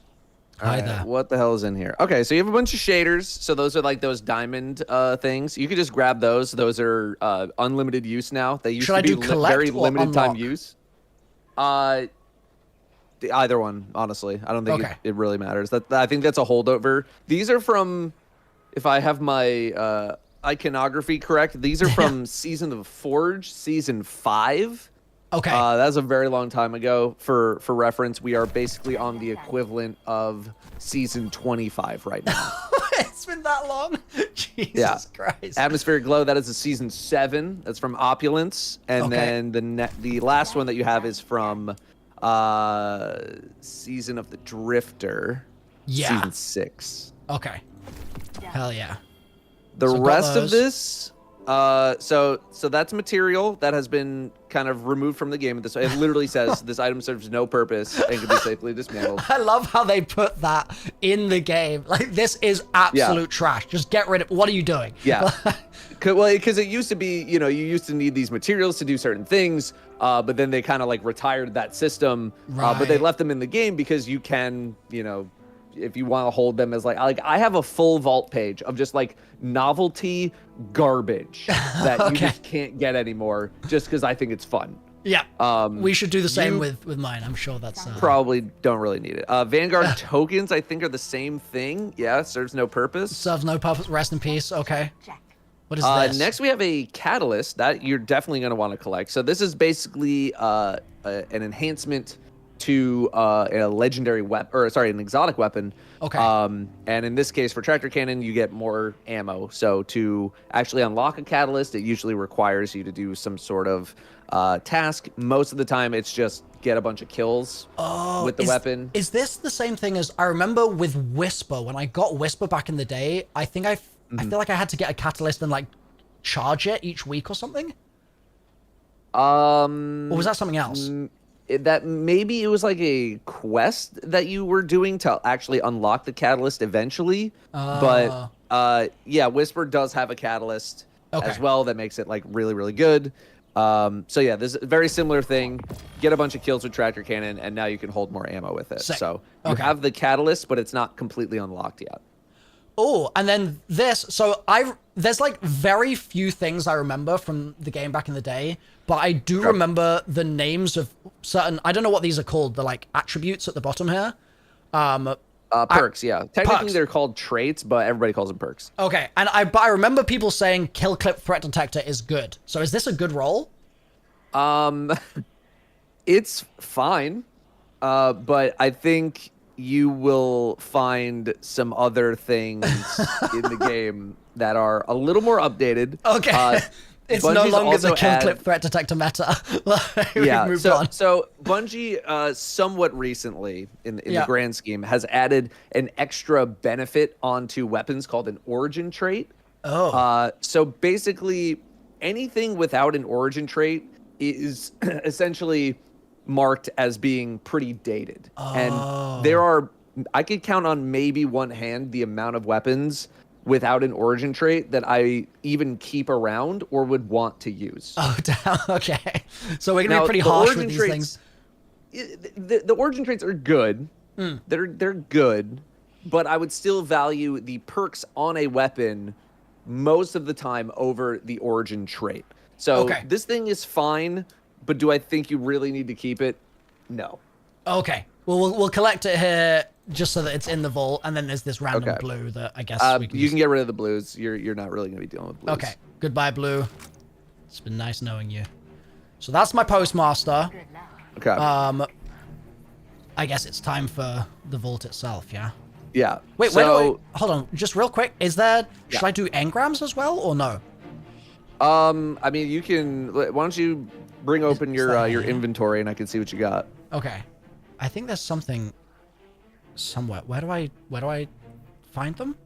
Hi Alright, there. What the hell is in here? Okay, so you have a bunch of shaders. So those are like those diamond things. You could just grab those. Those are unlimited use now. They used Should to I be do collect very or limited time unlock? use. Either one, honestly. I don't think Okay. it really matters. I think that's a holdover. These are from, if I have my iconography correct, these are from Season of Forge, Season 5. Okay. That was a very long time ago. For reference, we are basically on the equivalent of Season 25 right now. It's been that long? Jesus Christ. Atmospheric Glow, that is a Season 7. That's from Opulence. And Okay. then the last one that you have is from Season of the Drifter. Yeah. Season 6. Okay. Hell yeah. The So got rest of those. this, so that's material that has been kind of removed from the game. It literally says this item serves no purpose and can be safely dismantled. I love how they put that in the game. Like, this is absolute trash. Just get rid of. What are you doing? Yeah. Well, because it used to be, you used to need these materials to do certain things, but then they kind of like retired that system. But they Right. left them in the game because you can, if you want to hold them as like I have a full vault page of just like novelty garbage that you just can't get anymore just because I think it's fun. Yeah. We should do the same with mine. I'm sure that's Probably don't really need it. Vanguard tokens, I think, are the same thing. Yeah, serves no purpose. serves no purpose. Rest in peace. Okay. What is this? Next, we have a catalyst that you're definitely going to want to collect. So this is basically an enhancement to a legendary weapon, or sorry, an exotic weapon. Okay. And in this case, for tractor cannon, you get more ammo. So to actually unlock a catalyst, it usually requires you to do some sort of task. Most of the time, it's just get a bunch of kills with the weapon. Is this the same thing as I remember with Whisper? When I got Whisper back in the day, I think I feel like I had to get a catalyst and like charge it each week or something. Or was that something else? That maybe it was like a quest that you were doing to actually unlock the catalyst eventually. But yeah, Whisper does have a catalyst as well that makes it like really, really good. So yeah, this is a very similar thing. Get a bunch of kills with tractor cannon, and now you can hold more ammo with it. Sick. So you have the catalyst, but it's not completely unlocked yet. Oh, and then this. So there's like very few things I remember from the game back in the day, but I do remember the names of certain. I don't know what these are called. The like attributes at the bottom here. Perks, yeah. Technically, perks. they're called traits, but everybody calls them perks. Okay, and I remember people saying kill clip threat detector is good. So is this a good roll? It's fine, but I think you will find some other things in the game that are a little more updated. Okay. It's no Bungie's longer the also kill clip threat detector meta. Yeah, moved on. so Bungie, somewhat recently, in the grand scheme, has added an extra benefit onto weapons called an origin trait. So basically, anything without an origin trait is essentially marked as being pretty dated. And I could count on maybe one hand the amount of weapons without an origin trait that I even keep around or would want to use. Oh, damn. Okay. So we're gonna be pretty harsh with these things. The origin traits are good. They're good, but I would still value the perks on a weapon most of the time over the origin trait. So this thing is fine, but do I think you really need to keep it? No. Okay. Well, we'll collect it here just so that it's in the vault, and then there's this random blue that I guess we can you can get rid of the blues. You're not really gonna be dealing with blues. Okay. Goodbye, blue. It's been nice knowing you. So that's my Postmaster. Okay. I guess it's time for the vault itself, yeah? Yeah. Wait, hold on, just real quick. Is there, should I do engrams as well, or no? I mean, you can, why don't you bring open your inventory and I can see what you got. Okay. I think there's something somewhere. Where do I find them?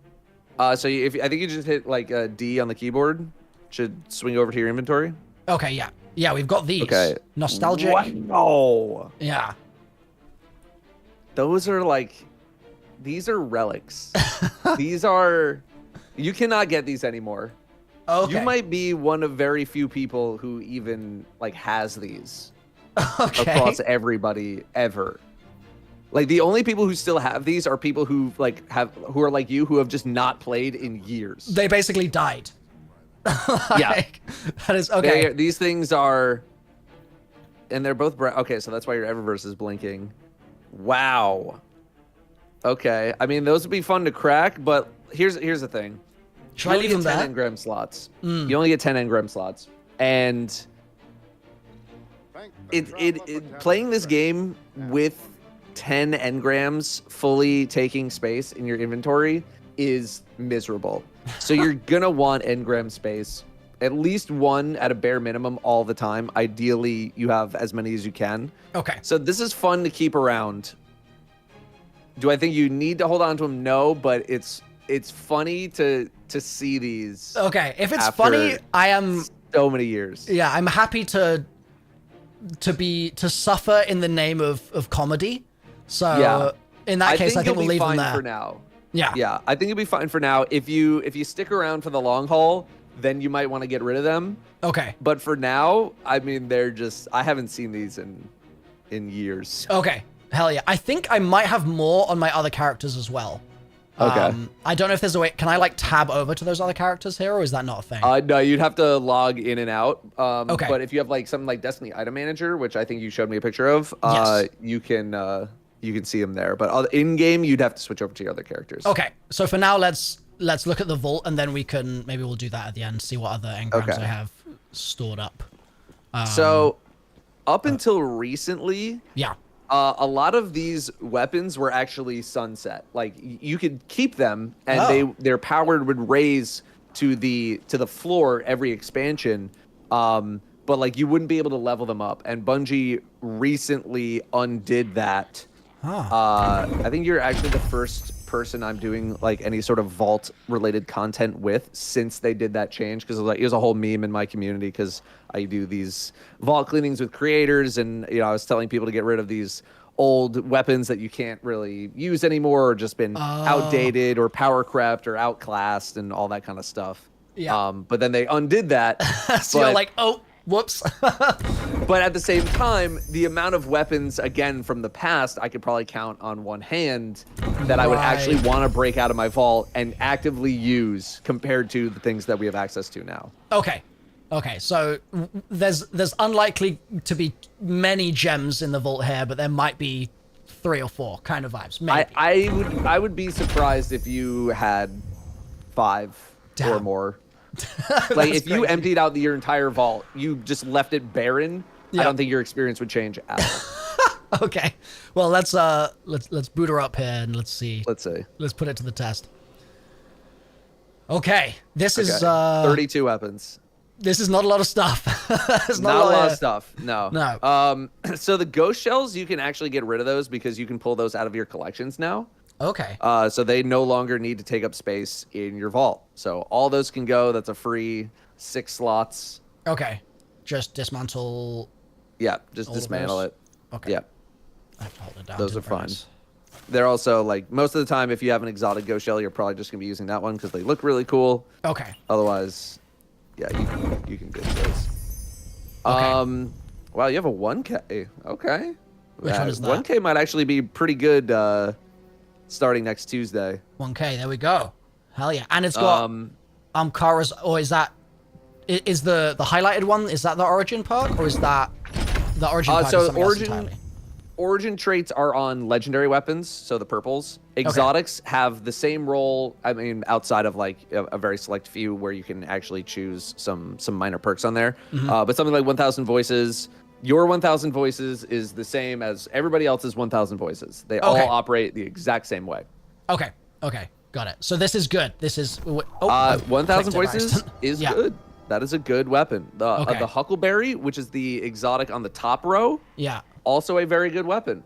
So I think you just hit like D on the keyboard. Should swing over to your inventory. Okay, yeah. Yeah, we've got these. Okay. Nostalgic. Wow. Yeah. Those are like, these are relics. You cannot get these anymore. Okay. You might be one of very few people who even like has these across everybody ever. Like the only people who still have these are people who who are like you, who have just not played in years. They basically died. Yeah. That is okay. These things are, and they're both okay. So that's why your Eververse is blinking. Wow. Okay. I mean, those would be fun to crack, but here's the thing. Should I leave them there? 10 engram slots. You only get 10 engram slots, and playing this game with 10 engrams fully taking space in your inventory is miserable. So you're gonna want engram space, at least one at a bare minimum all the time. Ideally, you have as many as you can. Okay. So this is fun to keep around. Do I think you need to hold on to them? No, but it's it's funny to see these. Okay, if it's after funny, I am so many years. Yeah, I'm happy to suffer in the name of comedy. So Yeah. in that case, I think we'll leave them fine there. for now. Yeah. Yeah, I think you'll be fine for now. If you stick around for the long haul, then you might want to get rid of them. Okay. But for now, I mean, they're just, I haven't seen these in years. Okay. Hell yeah. I think I might have more on my other characters as well. Okay. I don't know if there's a way. Can I like tab over to those other characters here, or is that not a thing? No, you'd have to log in and out. Okay. But if you have like something like Destiny Item Manager, which I think you showed me a picture of, Yes. you can see them there. But in game, you'd have to switch over to your other characters. Okay. So for now, let's look at the vault, and then maybe we'll do that at the end. See what other engrams Okay. I have stored up. So, up until recently, Yeah. a lot of these weapons were actually sunset. Like you could keep them, and their power would raise to the floor every expansion. But like you wouldn't be able to level them up. And Bungie recently undid that. I think you're actually the first person I'm doing like any sort of vault related content with since they did that change, because like it was a whole meme in my community because I do these vault cleanings with creators, and I was telling people to get rid of these old weapons that you can't really use anymore, or just been outdated or power crept or outclassed and all that kind of stuff. Yeah. But then they undid that. So you're like, oh, whoops. But at the same time, the amount of weapons, again, from the past, I could probably count on one hand that I would actually want to break out of my vault and actively use compared to the things that we have access to now. Okay. So there's unlikely to be many gems in the vault here, but there might be 3 or 4 kind of vibes. Maybe. I would be surprised if you had 5 or more. Like if you emptied out your entire vault, you just left it barren. Yeah. I don't think your experience would change at all. Okay. Well, let's boot her up here and let's see. Let's see. Let's put it to the test. Okay. This is 32 weapons. This is not a lot of stuff. It's Not a lot of stuff. No. No. So the ghost shells, you can actually get rid of those because you can pull those out of your collections now. Okay. So they no longer need to take up space in your vault. So all those can go. That's a free 6 slots. Okay. Just dismantle. Yeah, just all of dismantle those? it. Okay. Yeah, I have to hold it down. those to are fine. press. They're also like most of the time, if you have an exotic ghost shell, you're probably just gonna be using that one because they look really cool. Okay. Otherwise, yeah, you can ditch those. Okay. Wow, you have a 1K. Okay. Which one is that? 1K might actually be pretty good starting next Tuesday. 1K. There we go. Hell yeah. And it's got Kara's, or is that the highlighted one? Is that the origin perk, or is that the origin perk? So is something else entirely? Origin traits are on legendary weapons, so the purples. Exotics have the same role, I mean, outside of like a very select few where you can actually choose some minor perks on there. But something like 1,000 Voices, your 1,000 Voices is the same as everybody else's 1,000 Voices. They all operate the exact same way. Okay. Got it. So this is good. This is... 1,000 Voices is Yeah. good. That is a good weapon. The Huckleberry, which is the exotic on the top row, Yeah. also a very good weapon.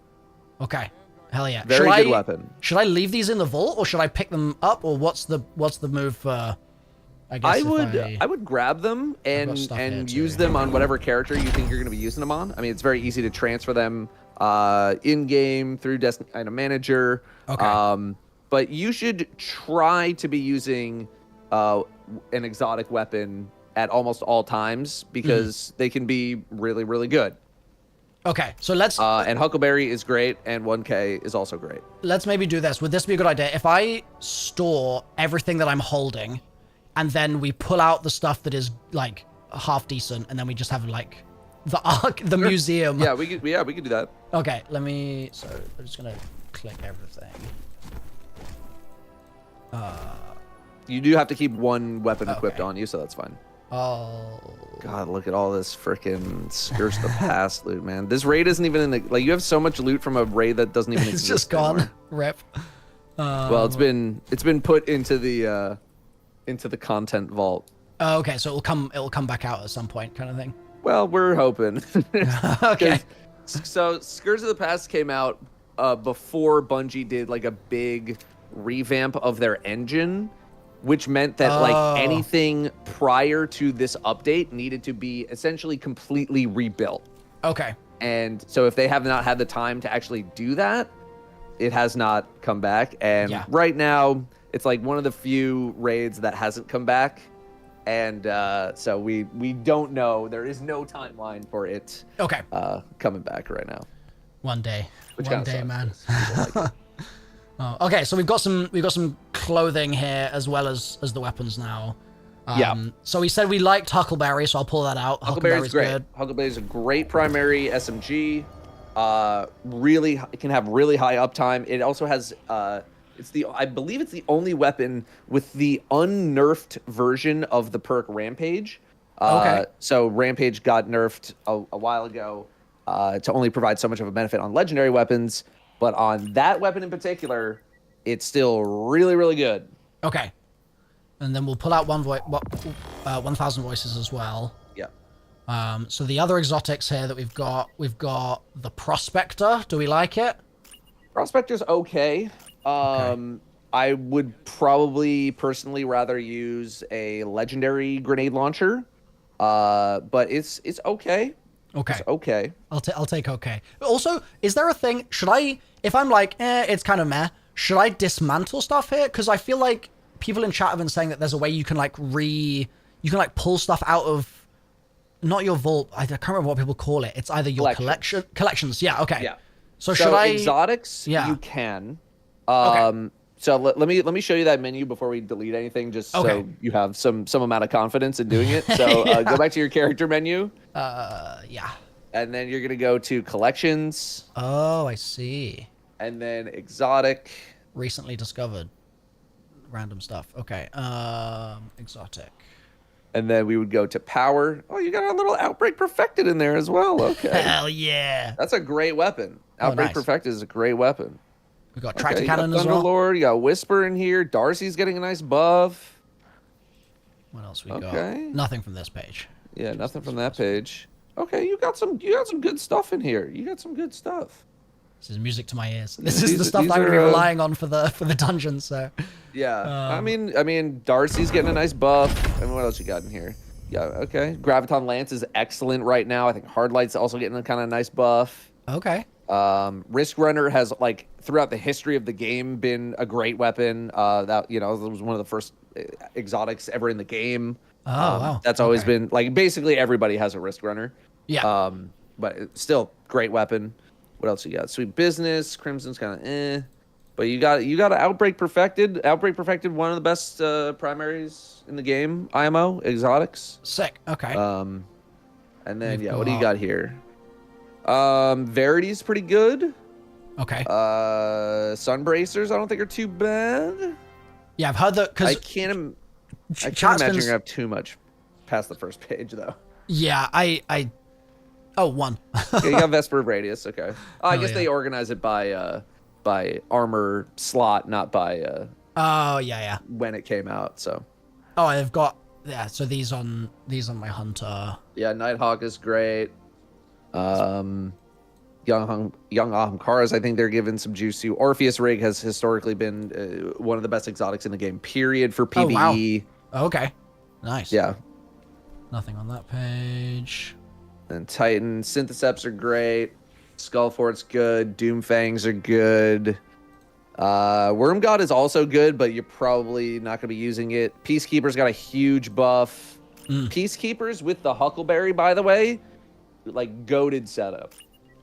Okay. Hell yeah. Very good weapon. Should I leave these in the vault, or should I pick them up, or what's the move for? I guess I would grab them and stuff here use too. them on whatever character you think you're going to be using them on. I mean, it's very easy to transfer them in game through Destiny Item Manager. Okay. But you should try to be using an exotic weapon at almost all times because they can be really, really good. Okay, so let's And Huckleberry is great, and 1K is also great. let's maybe do this. Would this be a good idea if I store everything that I'm holding, and then we pull out the stuff that is like half decent, and then we just have like the museum? Yeah, we could do that. Okay, so I'm just gonna click everything. You do have to keep one weapon equipped on you, so that's fine. Oh. God, look at all this freaking Scourge of the Past loot, man. This raid isn't even in the... Like, you have so much loot from a raid that doesn't even It's exist just gone. anymore. Rip. Well, it's been put into the content vault. Oh, okay, so it'll come back out at some point, kind of thing. Well, we're hoping. Okay. So, Scourge of the Past came out before Bungie did, like, a big revamp of their engine, which meant that like anything prior to this update needed to be essentially completely rebuilt. Okay. And so if they have not had the time to actually do that, it has not come back. And right now, it's like one of the few raids that hasn't come back. And so we don't know. There is no timeline for it coming back right now. One day. Which One day, sucks, man. like Okay, so we've got some clothing here as well as the weapons now. So we said we liked Huckleberry, so I'll pull that out. Huckleberry's great. good. Huckleberry's a great primary SMG. It can have really high uptime. It also has I believe it's the only weapon with the unnerfed version of the perk Rampage. So Rampage got nerfed a while ago to only provide so much of a benefit on legendary weapons, but on that weapon in particular, it's still really, really good. Okay. And then we'll pull out 1,000 voices as well. Yeah. So the other exotics here that we've got the Prospector. Do we like it? Prospector's okay. I would probably personally rather use a legendary grenade launcher, but it's okay. Okay. It's okay. I'll take okay. Also, is there a thing? Should I, if I'm like, it's kind of meh, should I dismantle stuff here? Because I feel like people in chat have been saying that there's a way you can like pull stuff out of, not your vault. I can't remember what people call it. It's either your collections. Yeah. Okay. Yeah. So should I? Exotics? Yeah. You can. So let me show you that menu before we delete anything, just so you have some amount of confidence in doing it. So go back to your character menu. Yeah. And then you're gonna go to collections. Oh, I see. And then exotic. Recently discovered. Random stuff. Okay. Exotic. And then we would go to power. Oh, you got a little Outbreak Perfected in there as well. Okay. Hell yeah. That's a great weapon. Outbreak Perfected is a great weapon. We got Tractor Cannon as well. Thunderlord, you got Whisper in here. Darcy's getting a nice buff. What else we got? Nothing from this page. Yeah, nothing from that page. Okay, you got some good stuff in here. You got some good stuff. This is music to my ears. This is the stuff I'm gonna be relying on for the dungeon. So. Yeah, I mean, Darcy's getting a nice buff. And what else you got in here? Yeah, okay. Graviton Lance is excellent right now. I think Hardlight's also getting a kind of nice buff. Okay. Risk Runner has, like, throughout the history of the game been a great weapon. That was one of the first exotics ever in the game. Oh, wow. That's always been, like, basically everybody has a Risk Runner. Yeah. But it's still great weapon. What else you got? Sweet Business. Crimson's kind of eh. But you got an Outbreak Perfected. Outbreak Perfected, one of the best primaries in the game. IMO, exotics. Sick. Okay. And then, what do you got here? Verity's pretty good. Okay. Sunbracers, I don't think are too bad. Yeah, I've heard that because I can't imagine you're gonna have too much past the first page though. Yeah, one. Okay, you got Vesper of Radius. Okay. I guess they organize it by armor slot, not by when it came out. So. Oh, I've got So these on my hunter. Yeah, Nighthawk is great. Young Ahamkaras, I think they're giving some juice to. Orpheus Rig has historically been one of the best exotics in the game, period, for PvE. Oh, wow. Okay. Nice. Yeah. Nothing on that page. And Titan. Syntheseps are great. Skullfort's good. Doomfangs are good. Worm God is also good, but you're probably not going to be using it. Peacekeeper's got a huge buff. Peacekeepers with the Huckleberry, by the way, like goated setup.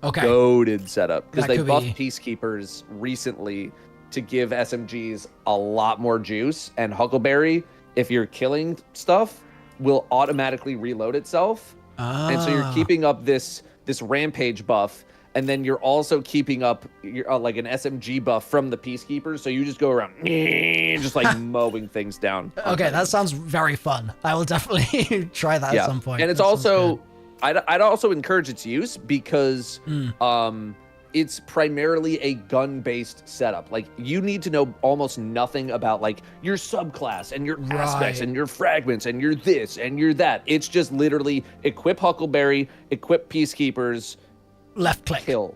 Okay. Goated setup. Because they buffed be... Peacekeepers recently to give SMGs a lot more juice. And Huckleberry, if you're killing stuff, will automatically reload itself. And so you're keeping up this Rampage buff. And then you're also keeping up like an SMG buff from the Peacekeepers. So you just go around just like mowing things down. Okay, that sounds very fun. I will definitely try that at some point. And it's also... I'd also encourage its use because it's primarily a gun-based setup. Like, you need to know almost nothing about, like, your subclass and your aspects and your fragments and your this and your that. It's just literally equip Huckleberry, equip Peacekeepers, left click. kill.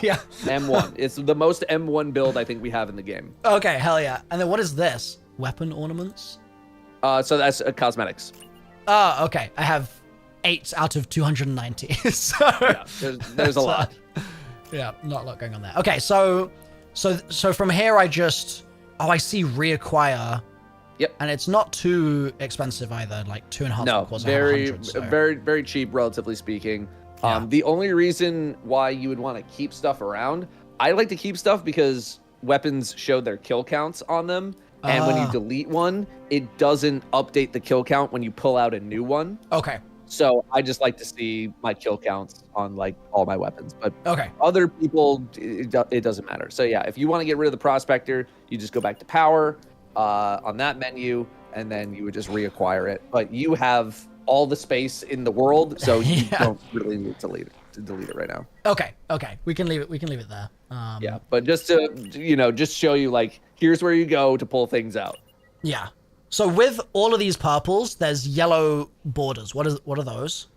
Yeah. M1. It's the most M1 build I think we have in the game. Okay, hell yeah. And then what is this? Weapon ornaments? So that's cosmetics. Oh, okay. I have 8 out of 290. So Yeah, there's a lot. Yeah, not a lot going on there. Okay, so from here I just I see reacquire. Yep. And it's not too expensive either, like 2.5 No, equals very 100, so. very cheap, relatively speaking. Yeah. The only reason why you would want to keep stuff around, I like to keep stuff because weapons show their kill counts on them. And when you delete one, it doesn't update the kill count when you pull out a new one. Okay. So I just like to see my kill counts on like all my weapons. But Okay. other people, it doesn't matter. So yeah, if you want to get rid of the prospector, you just go back to power on that menu, and then you would just reacquire it. But you have all the space in the world, so you don't really need to delete it right now. Okay. We can leave it there. Yeah, but just to just show you like here's where you go to pull things out. Yeah. So with all of these purples, there's yellow borders. What are those?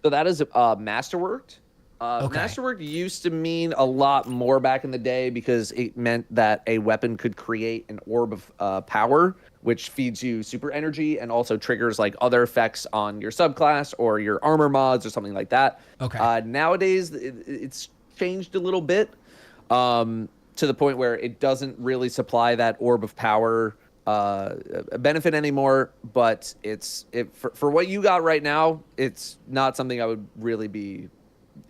So that is masterworked. Okay. Masterwork used to mean a lot more back in the day because it meant that a weapon could create an orb of power, which feeds you super energy and also triggers like other effects on your subclass or your armor mods or something like that. Okay. Nowadays, it's changed a little bit to the point where it doesn't really supply that orb of power benefit anymore, but for what you got right now, it's not something I would really be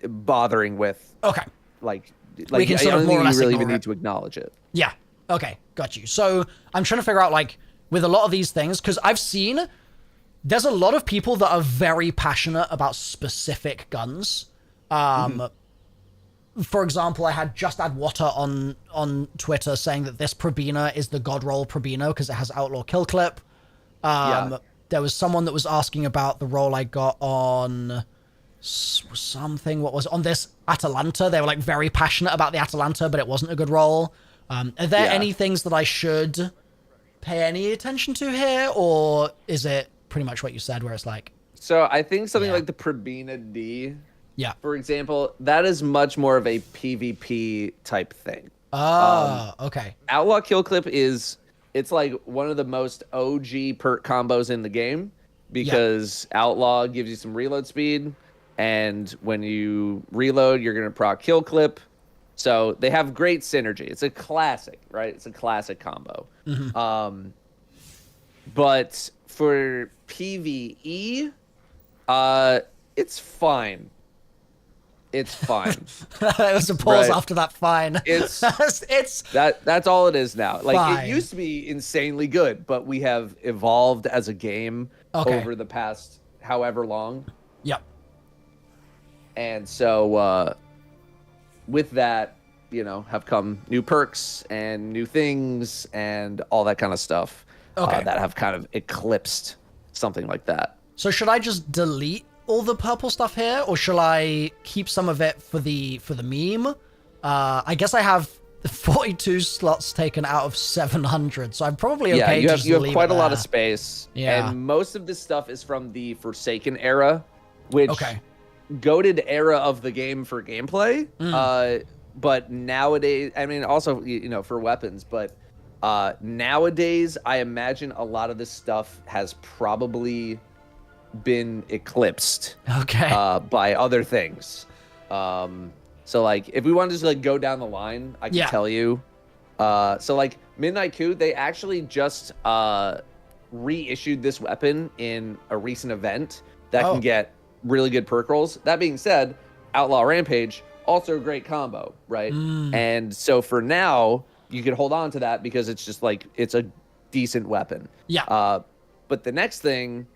bothering with. Okay. Like We can I sort of don't more or think less you really ignore even it. need to acknowledge it. Yeah. Okay. Got you. So I'm trying to figure out like with a lot of these things, because I've seen there's a lot of people that are very passionate about specific guns. For example, I had Just Add Water on Twitter saying that this Probina is the God Roll Probina because it has Outlaw Kill Clip. There was someone that was asking about the roll I got on something. What was it? On this Atalanta? They were like very passionate about the Atalanta, but it wasn't a good roll. Are there any things that I should pay any attention to here, or is it pretty much what you said, where it's like? So I think something like the Probina D, for example, that is much more of a PvP type thing. Okay. Outlaw Kill Clip it's like one of the most OG perk combos in the game because Outlaw gives you some reload speed, and when you reload, you're going to proc Kill Clip. So they have great synergy. It's a classic, right? It's a classic combo. But for PvE, it's fine. It's fine. There was a pause after that. Fine. It's it's that's all it is now. Like fine. It used to be insanely good, but we have evolved as a game over the past however long. Yep. And so with that, have come new perks and new things and all that kind of stuff that have kind of eclipsed something like that. So should I just delete all the purple stuff here, or shall I keep some of it for the meme? I guess I have 42 slots taken out of 700, so I'm probably okay. You have leave quite it a lot there. of space. Yeah. And most of this stuff is from the Forsaken era, which goated era of the game for gameplay. But nowadays, I mean, also for weapons, but nowadays I imagine a lot of this stuff has probably been eclipsed by other things. So like if we want to just like go down the line, I can tell you. So like Midnight Coup, they actually just reissued this weapon in a recent event that can get really good perk rolls. That being said, Outlaw Rampage, also a great combo, right? And so for now, you can hold on to that because it's just like it's a decent weapon. But the next thing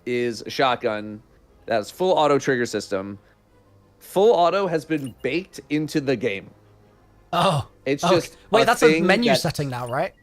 is a shotgun that has full auto trigger system. Full auto has been baked into the game. It's just wait, that's a menu that, setting now, right?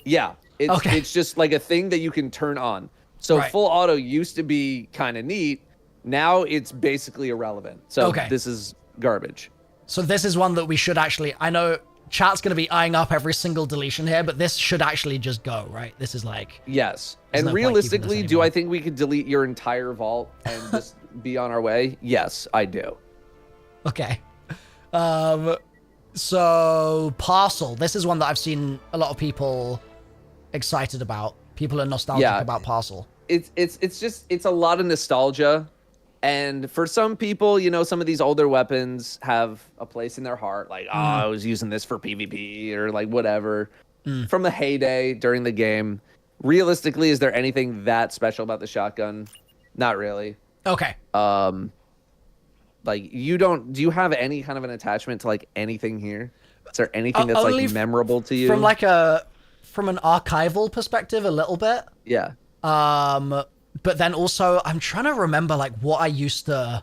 Yeah, it's just like a thing that you can turn on. So full auto used to be kind of neat. Now it's basically irrelevant. So this is garbage. So this is one that we should actually, I know chat's going to be eyeing up every single deletion here, but this should actually just go, right? This is like... Yes. And no realistically, do I think we could delete your entire vault and just be on our way? Yes, I do. Okay. So parcel. This is one that I've seen a lot of people excited about. People are nostalgic about parcel. It's a lot of nostalgia. And for some people, you know, some of these older weapons have a place in their heart. Like, oh, I was using this for PvP or like whatever. From the heyday during the game. Realistically, is there anything that special about the shotgun? Not really. Okay. Like, do you have any kind of an attachment to like anything here? Is there anything that's like memorable to you? From an archival perspective, a little bit. Yeah. But then also I'm trying to remember like what I used to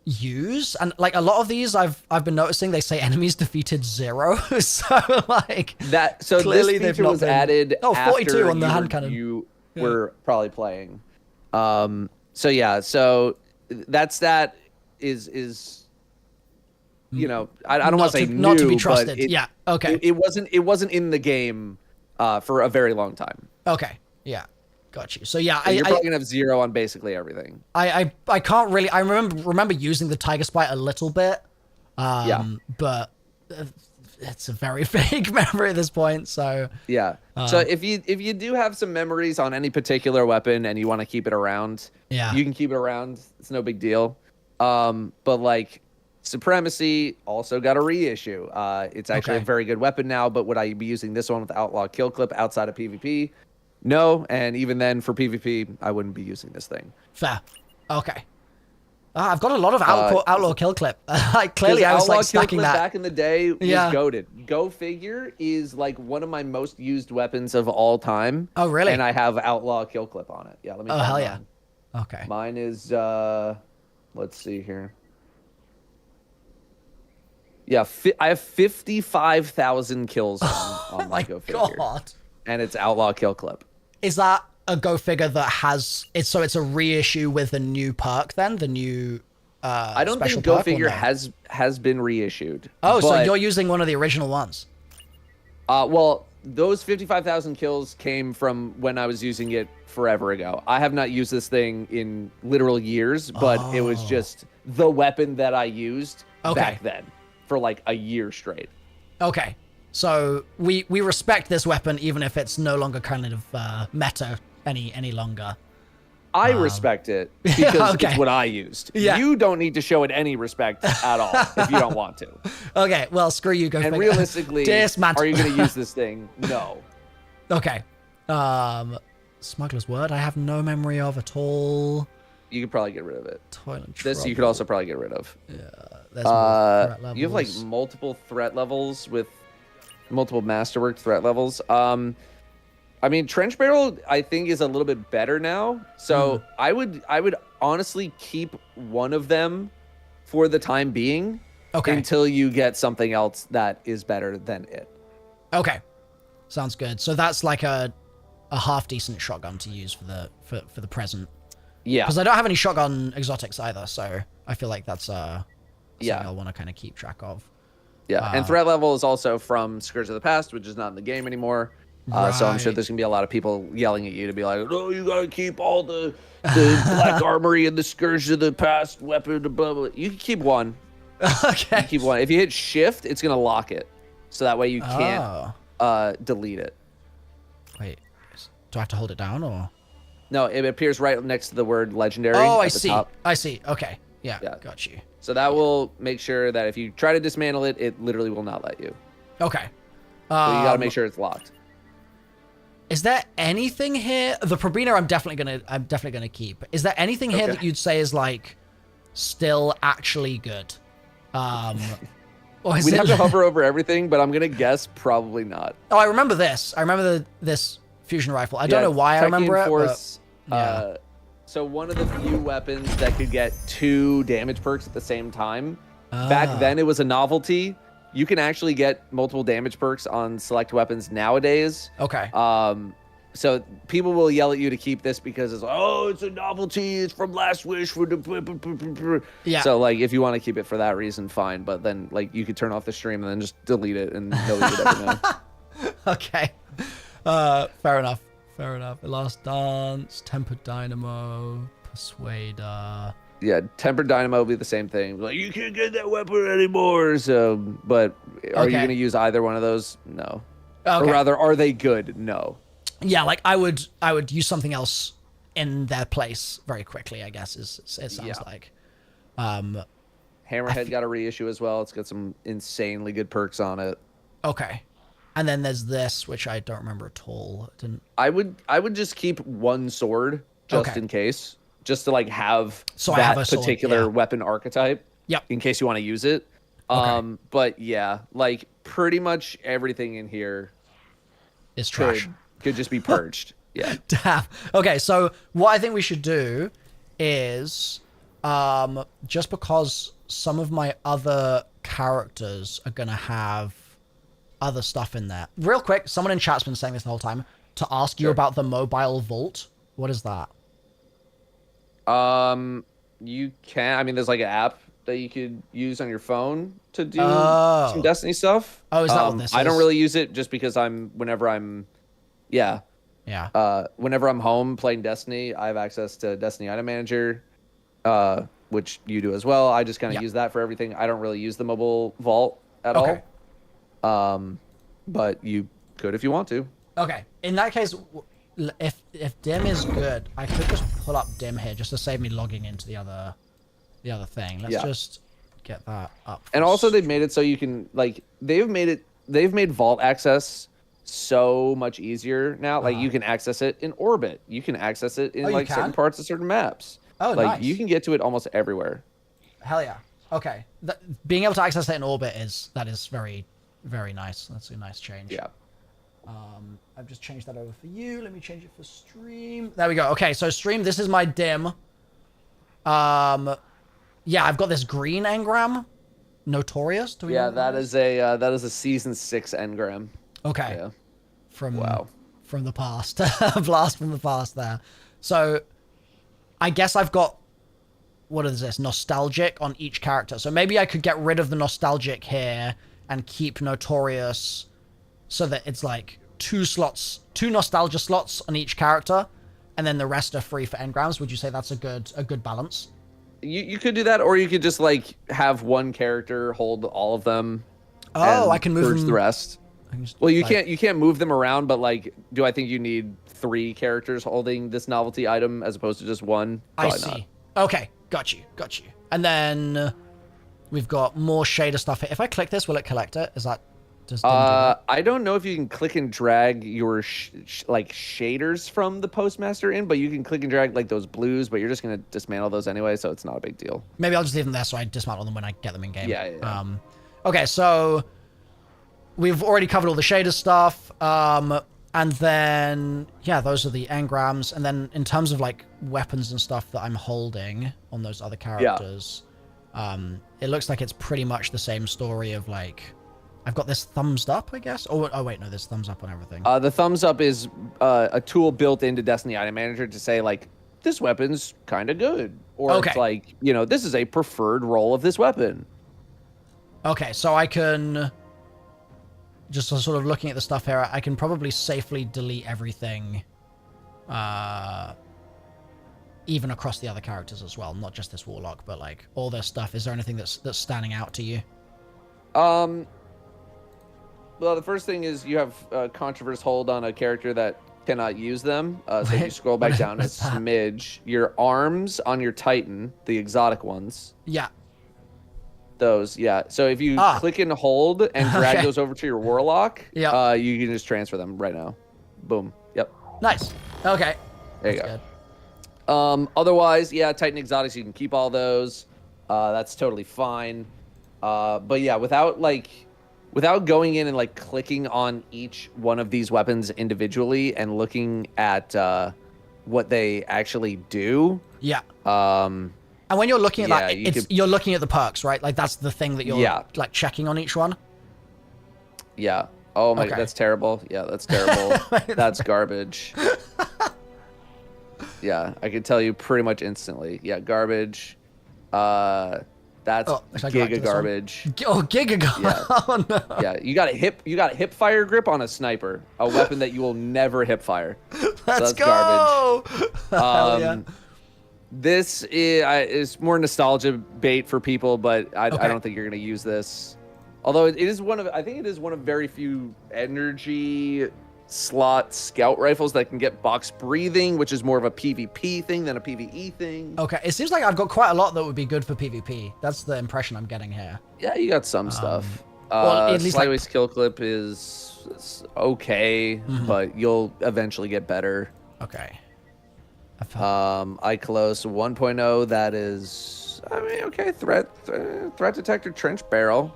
use, and like a lot of these I've been noticing they say enemies defeated 0. So like that. So clearly this feature was added. 42 on the after hand cannon. You were probably playing. So yeah. So that is you know, I don't want to say not to be new, trusted. But Yeah. Okay. It wasn't in the game for a very long time. Okay. Yeah. Got you. So yeah, You're probably gonna have 0 on basically everything. I can't really. I remember using the Tiger Spite a little bit. But it's a very vague memory at this point. So yeah. So if you do have some memories on any particular weapon and you want to keep it around, you can keep it around. It's no big deal. But like Supremacy also got a reissue. It's actually a very good weapon now. But would I be using this one with Outlaw Kill Clip outside of PvP? No, and even then for PvP, I wouldn't be using this thing. Fair. Okay. I've got a lot of Outlaw Kill Clip. Like clearly I was like stacking that. Back in the day was goated. Go Figure is like one of my most used weapons of all time. Oh, really? And I have Outlaw Kill Clip on it. Yeah, let me Oh, hell yeah. Okay. Mine is, let's see here. Yeah, I have 55,000 kills on my Go Figure. God. And it's Outlaw Kill Clip. Is that a Go Figure that has it's a reissue with a new perk then? The new I don't think Go Figure has been reissued. Oh, so you're using one of the original ones. Well, those 55,000 kills came from when I was using it forever ago. I have not used this thing in literal years, but it was just the weapon that I used back then for like a year straight. Okay. So we respect this weapon even if it's no longer kind of meta any longer. I respect it because it's what I used. Yeah. You don't need to show it any respect at all if you don't want to. Okay, well, screw you, Go Figure. And realistically, are you going to use this thing? No. Okay. Smuggler's Word, I have no memory of at all. You could probably get rid of it. Toilet This trouble. you could also probably get rid of. Yeah, there's more threat levels. You have like multiple threat levels with multiple masterwork threat levels. I mean, Trench Barrel, I think, is a little bit better now. So I would honestly keep one of them for the time being until you get something else that is better than it. Okay. Sounds good. So that's like a half decent shotgun to use for the present. Yeah. Because I don't have any shotgun exotics either, so I feel like that's something I'll want to kind of keep track of. Yeah, and threat level is also from Scourge of the Past, which is not in the game anymore. So I'm sure there's going to be a lot of people yelling at you to be like, oh, you got to keep all the Black Armory and the Scourge of the Past weapon, blah, blah. You can keep one. Okay. You keep one. If you hit shift, it's going to lock it. So that way you can't delete it. Wait, do I have to hold it down or? No, it appears right next to the word legendary. Oh, I at the see. top. I see. Okay. Yeah, got you. So that will make sure that if you try to dismantle it, it literally will not let you. Okay. So you got to make sure it's locked. Is there anything here? The Probina, I'm definitely gonna keep. Is there anything here that you'd say is like still actually good? Or is We'd have to hover over everything, but I'm gonna guess probably not. Oh, I remember this. I remember this fusion rifle. I don't know why I remember it. But, so one of the few weapons that could get 2 damage perks at the same time. Back then, it was a novelty. You can actually get multiple damage perks on select weapons nowadays. Okay. So people will yell at you to keep this because it's like, oh, it's a novelty. It's from Last Wish. For the yeah. So like, if you want to keep it for that reason, fine. But then like, you could turn off the stream and then just delete it, and nobody would ever know. Okay. Fair enough. Fair enough. The Last Dance, Tempered Dynamo, Persuader. Yeah, tempered dynamo will be the same thing. Like, you can't get that weapon anymore. So, but are you Okay. going to use either one of those? No. Okay. Or rather, are they good? No. Yeah, like I would use something else in their place very quickly, I guess, it sounds like. Hammerhead got a reissue as well. It's got some insanely good perks on it. Okay. And then there's this, which I don't remember at all. I would just keep one sword just in case, just to like have So I that have a sword, particular yeah. weapon archetype. Yep. In case you want to use it. Okay. But yeah, like pretty much everything in here It's trash. could just be purged. Yeah. Damn. Okay, so what I think we should do is just because some of my other characters are gonna have other stuff in there. Real quick, someone in chat's been saying this the whole time to ask you about the mobile vault. What is that? You can. I mean, there's like an app that you could use on your phone to do some Destiny stuff. Oh, is that what this is? I don't really use it just because whenever I'm home playing Destiny, I have access to Destiny Item Manager, which you do as well. I just kind of use that for everything. I don't really use the mobile vault at all. But you could if you want to. Okay. In that case, if dim is good, I could just pull up dim here just to save me logging into the other thing. Let's just get that up. And also they've made it so you can like they've made vault access so much easier now. Like you can access it in orbit. You can access it in like certain parts of certain maps. Oh, like nice. you can get to it almost everywhere. Hell yeah. Okay. Being able to access it in orbit is very, very nice. That's a nice change. Yeah. I've just changed that over for you. Let me change it for stream. There we go. Okay, so stream, this is my dim. Yeah, I've got this green engram. Notorious? Do we know that is a season 6 engram. Okay. Yeah. From the past. Blast from the past there. So I guess I've got, what is this? Nostalgic on each character. So maybe I could get rid of the nostalgic here and keep Notorious so that it's like two nostalgia slots on each character, and then the rest are free for engrams. Would you say that's a good balance? You could do that, or you could just like have one character hold all of them. Oh, I can move them. The rest. Well, you can't move them around, but like, do I think you need 3 characters holding this novelty item as opposed to just one? Probably I see. Not. Okay, got you. And then we've got more shader stuff here. If I click this, will it collect it? Is that just? I don't know if you can click and drag your like shaders from the Postmaster in, but you can click and drag like those blues. But you're just gonna dismantle those anyway, so it's not a big deal. Maybe I'll just leave them there so I dismantle them when I get them in game. Yeah. Okay, so we've already covered all the shader stuff. And then, yeah, those are the engrams. And then in terms of like weapons and stuff that I'm holding on those other characters, it looks like it's pretty much the same story of like, I've got this thumbs up, I guess. Oh wait, no, there's thumbs up on everything. The thumbs up is a tool built into Destiny Item Manager to say like, this weapon's kind of good. Or it's like, this is a preferred role of this weapon. Okay, so I can, just sort of looking at the stuff here, I can probably safely delete everything, even across the other characters as well, not just this Warlock, but like all their stuff. Is there anything that's standing out to you? Well, the first thing is you have Controverse hold on a character that cannot use them. So if you scroll back down a smidge, your arms on your Titan, the exotic ones. Yeah. Those, yeah. So if you click and hold and drag those over to your Warlock, you can just transfer them right now. Boom. Yep. Nice. Okay. There you go. Otherwise, Titan exotics, you can keep all those. That's totally fine. But yeah, without going in and like clicking on each one of these weapons individually and looking at what they actually do. Yeah. And when you're looking at that, you're looking at the perks, right? Like that's the thing that you're like checking on each one. Yeah. Oh my, that's terrible. Yeah, that's terrible. That's garbage. Yeah, I can tell you pretty much instantly. Yeah, garbage. That's giga garbage. Giga garbage. Yeah. Oh no. Yeah, you got a hip fire grip on a sniper, a weapon that you will never hip fire. Let's go. Garbage. is more nostalgia bait for people, but I don't think you're gonna use this. Although I think it is one of very few energy slot scout rifles that can get box breathing, which is more of a PvP thing than a PvE thing. Okay, it seems like I've got quite a lot that would be good for PvP. That's the impression I'm getting here. Yeah, you got some stuff. Well, at least Sideways kill clip is okay, but you'll eventually get better. Okay. Eye close 1.0. That is, I mean, okay. Threat detector trench barrel.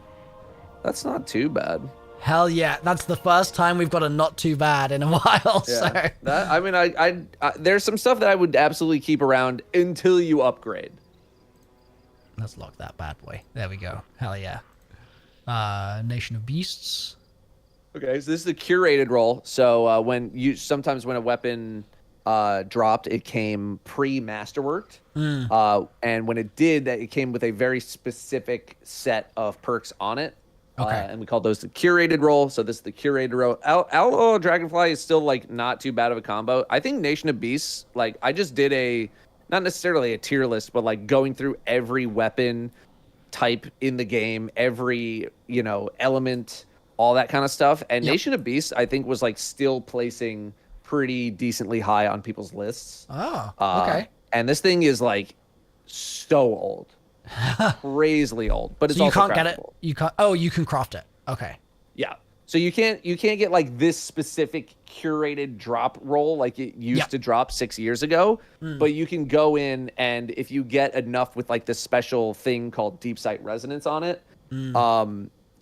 That's not too bad. Hell yeah, that's the first time we've got a not too bad in a while. Yeah. So I mean, I there's some stuff that I would absolutely keep around until you upgrade. let's lock that bad boy. There we go. Hell yeah. Nation of Beasts. Okay, so this is the curated roll. So sometimes when a weapon dropped, it came pre-masterworked. And when it did, it came with a very specific set of perks on it. Okay. And we call those the curated roll. So this is the curated roll. Outlaw Dragonfly is still like not too bad of a combo. I think Nation of Beasts, like I just did not necessarily a tier list, but like going through every weapon type in the game, every, element, all that kind of stuff. And Nation of Beasts, I think, was like still placing pretty decently high on people's lists. Oh, okay. And this thing is like so old. Crazily old, but it's So you also can't get it. craftable. You can't. Oh, you can craft it. Okay. Yeah. So you can't get like this specific curated drop roll like it used to drop 6 years ago, but you can go in and if you get enough with like this special thing called deep sight resonance on it,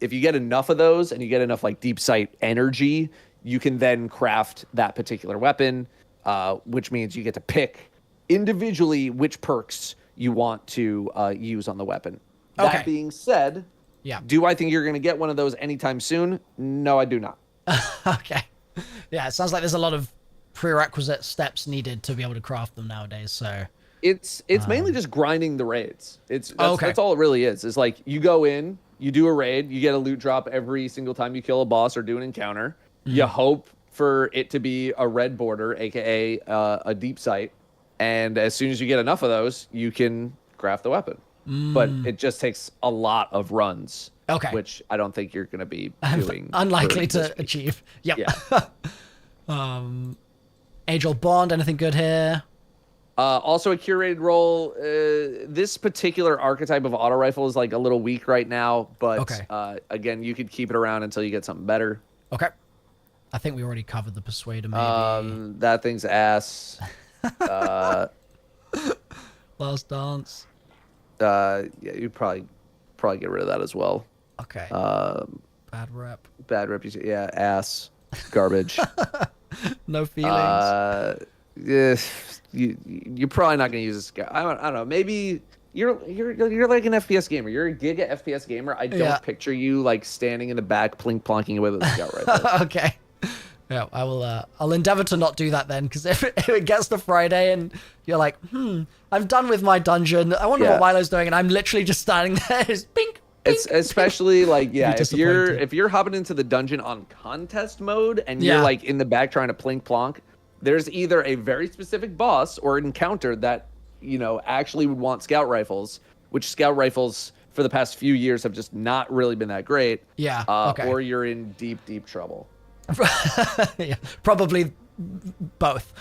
if you get enough of those and you get enough like deep sight energy, you can then craft that particular weapon, which means you get to pick individually which perks you want to use on the weapon. Okay. That being said, do I think you're going to get one of those anytime soon? No, I do not. Okay. Yeah, it sounds like there's a lot of prerequisite steps needed to be able to craft them nowadays. So it's mainly just grinding the raids. That's all it really is. It's like you go in, you do a raid, you get a loot drop every single time you kill a boss or do an encounter. You hope for it to be a red border, aka a deep sight. And as soon as you get enough of those, you can craft the weapon. But it just takes a lot of runs. Okay. Which I don't think you're going to be doing. Unlikely to achieve. Yep. Yeah. Age-old Bond, anything good here? Also a curated roll. This particular archetype of auto rifle is like a little weak right now. But again, you could keep it around until you get something better. Okay. I think we already covered the Persuader, maybe. That thing's ass. Last Dance. Yeah, you'd probably get rid of that as well. Okay. Bad rep. Bad reputation. Yeah, ass. Garbage. No feelings. Yeah, you're probably not gonna use this guy. I don't know. Maybe you're like an FPS gamer. You're a giga FPS gamer. I don't picture you like standing in the back plink plonking away with a scout rifle. Okay. Yeah, I will. I'll endeavor to not do that then, because if it gets to Friday and you're like, I'm done with my dungeon. I wonder what Milo's doing, and I'm literally just standing there, just bink. It's especially like if disappointed. you're hopping into the dungeon on contest mode and you're like in the back trying to plink plonk, there's either a very specific boss or an encounter that actually would want scout rifles, which scout rifles for the past few years have just not really been that great. Yeah. Okay. Or you're in deep trouble. Yeah, probably both.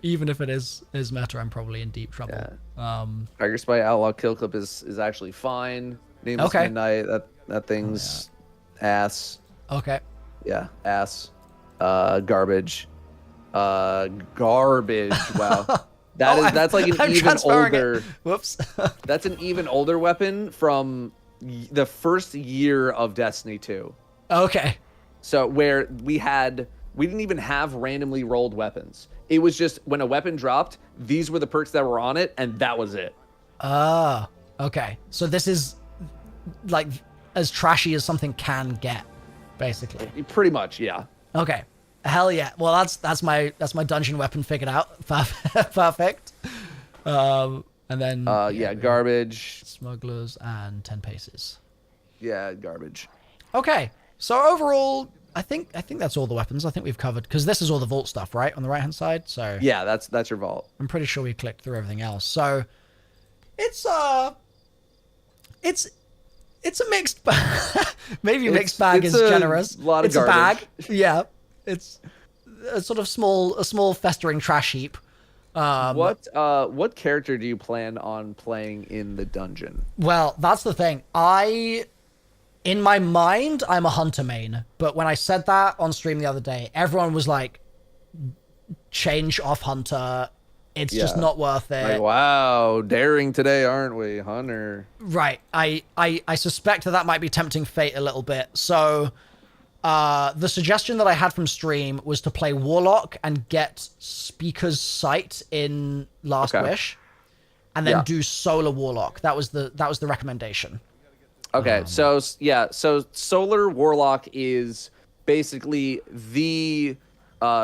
Even if it is meta, I'm probably in deep trouble. Yeah. Tiger Spy Outlaw Kill Clip is actually fine. Nameless Midnight, that thing's ass. Okay. Yeah, ass. Garbage. Garbage. Wow. That's like an even older. Whoops. That's an even older weapon from the first year of Destiny 2. Okay. So where we didn't even have randomly rolled weapons. It was just when a weapon dropped, these were the perks that were on it, and that was it. Okay. So this is like as trashy as something can get, basically. Pretty much, yeah. Okay. Hell yeah. Well, that's my dungeon weapon figured out. Perfect. And then garbage. Smugglers and 10 paces. Yeah, garbage. Okay. So overall, I think that's all the weapons. I think we've covered, because this is all the vault stuff, right, on the right hand side. So Yeah, that's your vault. I'm pretty sure we clicked through everything else. So it's a mixed bag. Maybe mixed bag is generous. Lot of it's garbage. a bag. Yeah, it's a sort of small festering trash heap. What character do you plan on playing in the dungeon? Well, that's the thing. In my mind, I'm a hunter main, but when I said that on stream the other day, everyone was like, change off hunter. It's just not worth it. Like, wow, daring today, aren't we, hunter? Right. I suspect that might be tempting fate a little bit. So the suggestion that I had from stream was to play Warlock and get Speaker's Sight in Last Wish, and then do Solar Warlock. That was the recommendation. Okay, so Solar Warlock is basically the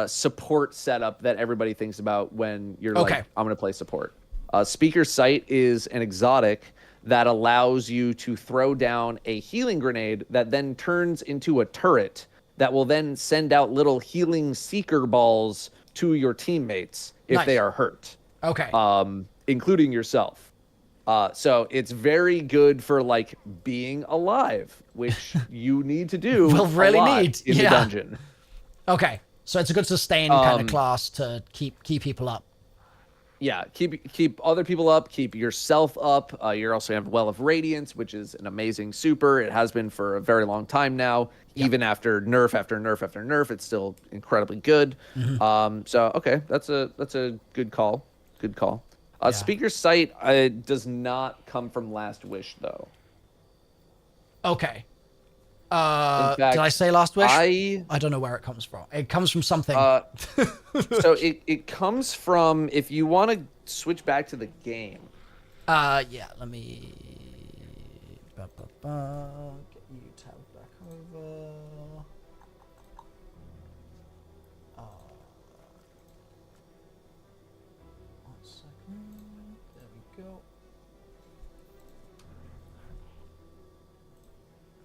support setup that everybody thinks about when you're like, I'm going to play support. Speaker's Sight is an exotic that allows you to throw down a healing grenade that then turns into a turret that will then send out little healing seeker balls to your teammates if they are hurt. Okay. Including yourself. So it's very good for like being alive, which you need to do we'll really need in the dungeon. Okay. So it's a good sustain kind of class to keep people up. Yeah, keep other people up, keep yourself up. You also have Well of Radiance, which is an amazing super. It has been for a very long time now. Even after nerf after nerf after nerf, it's still incredibly good. So okay, that's a good call. Good call. Speaker's Sight does not come from Last Wish though. Okay. In fact, did I say Last Wish? I don't know where it comes from. It comes from something. So it comes from, if you want to switch back to the game. Yeah, let me get you tabbed back over. One second. There we go.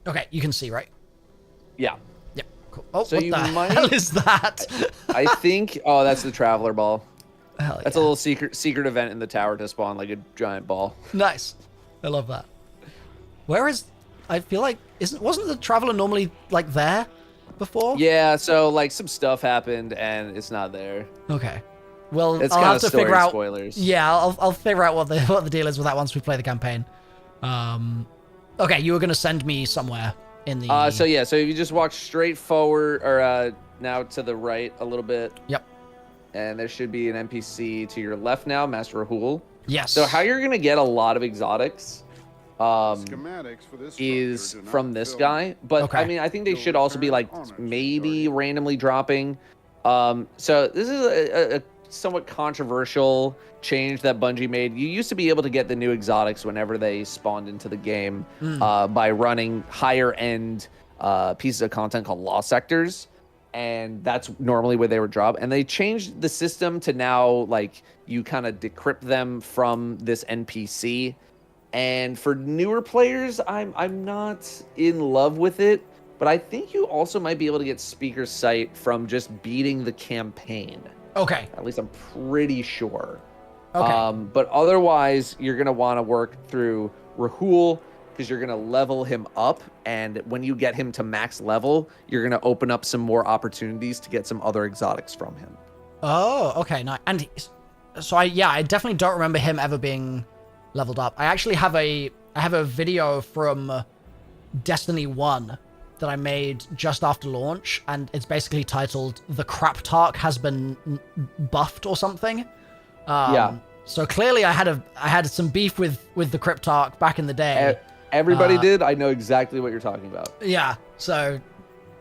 Okay, you can see, right? Yeah. Yep. Cool. Oh, So what you the hell is that? I think. Oh, that's the Traveler Ball. Hell That's a little secret event in the tower to spawn like a giant ball. Nice. I love that. Where is? I feel like wasn't the Traveler normally like there before? Yeah. So like some stuff happened and it's not there. Okay. Well, It's I'll kind have of to figure out. spoilers. Yeah, I'll figure out what the deal is with that once we play the campaign. Okay, you were gonna send me somewhere in the. So if you just walk straight forward or now to the right a little bit. Yep. And there should be an NPC to your left now, MrRoflWaffles. Yes. So how you're gonna get a lot of exotics Schematics for this is structure do not from this fill- guy, but Okay. I mean I think they You'll should also be return like homage maybe starting. randomly dropping. So this is a somewhat controversial change that Bungie made. You used to be able to get the new exotics whenever they spawned into the game by running higher end pieces of content called Lost Sectors, and that's normally where they would drop. And they changed the system to now like you kind of decrypt them from this NPC. And for newer players, I'm not in love with it, but I think you also might be able to get Speaker's Sight from just beating the campaign. Okay. At least I'm pretty sure. Okay. But otherwise, you're going to want to work through Rahul because you're going to level him up. And when you get him to max level, you're going to open up some more opportunities to get some other exotics from him. Oh, okay. Nice. And so I definitely don't remember him ever being leveled up. I actually have I have a video from Destiny 1 that I made just after launch, and it's basically titled "The Crap Tark has been buffed" or something. Yeah. So clearly, I had some beef with the Cryptarch back in the day. Everybody did. I know exactly what you're talking about. Yeah. So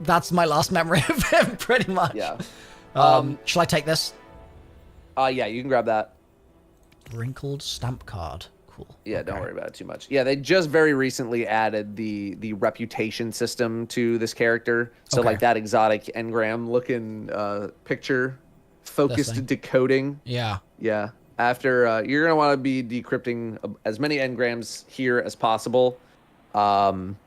that's my last memory of him, pretty much. Yeah. Shall I take this? Yeah, you can grab that. Wrinkled stamp card. Cool. Yeah, don't worry about it too much. Yeah, they just very recently added the reputation system to this character. So like that exotic engram looking picture, focused decoding. Yeah. Yeah. After you're gonna want to be decrypting as many engrams here as possible, and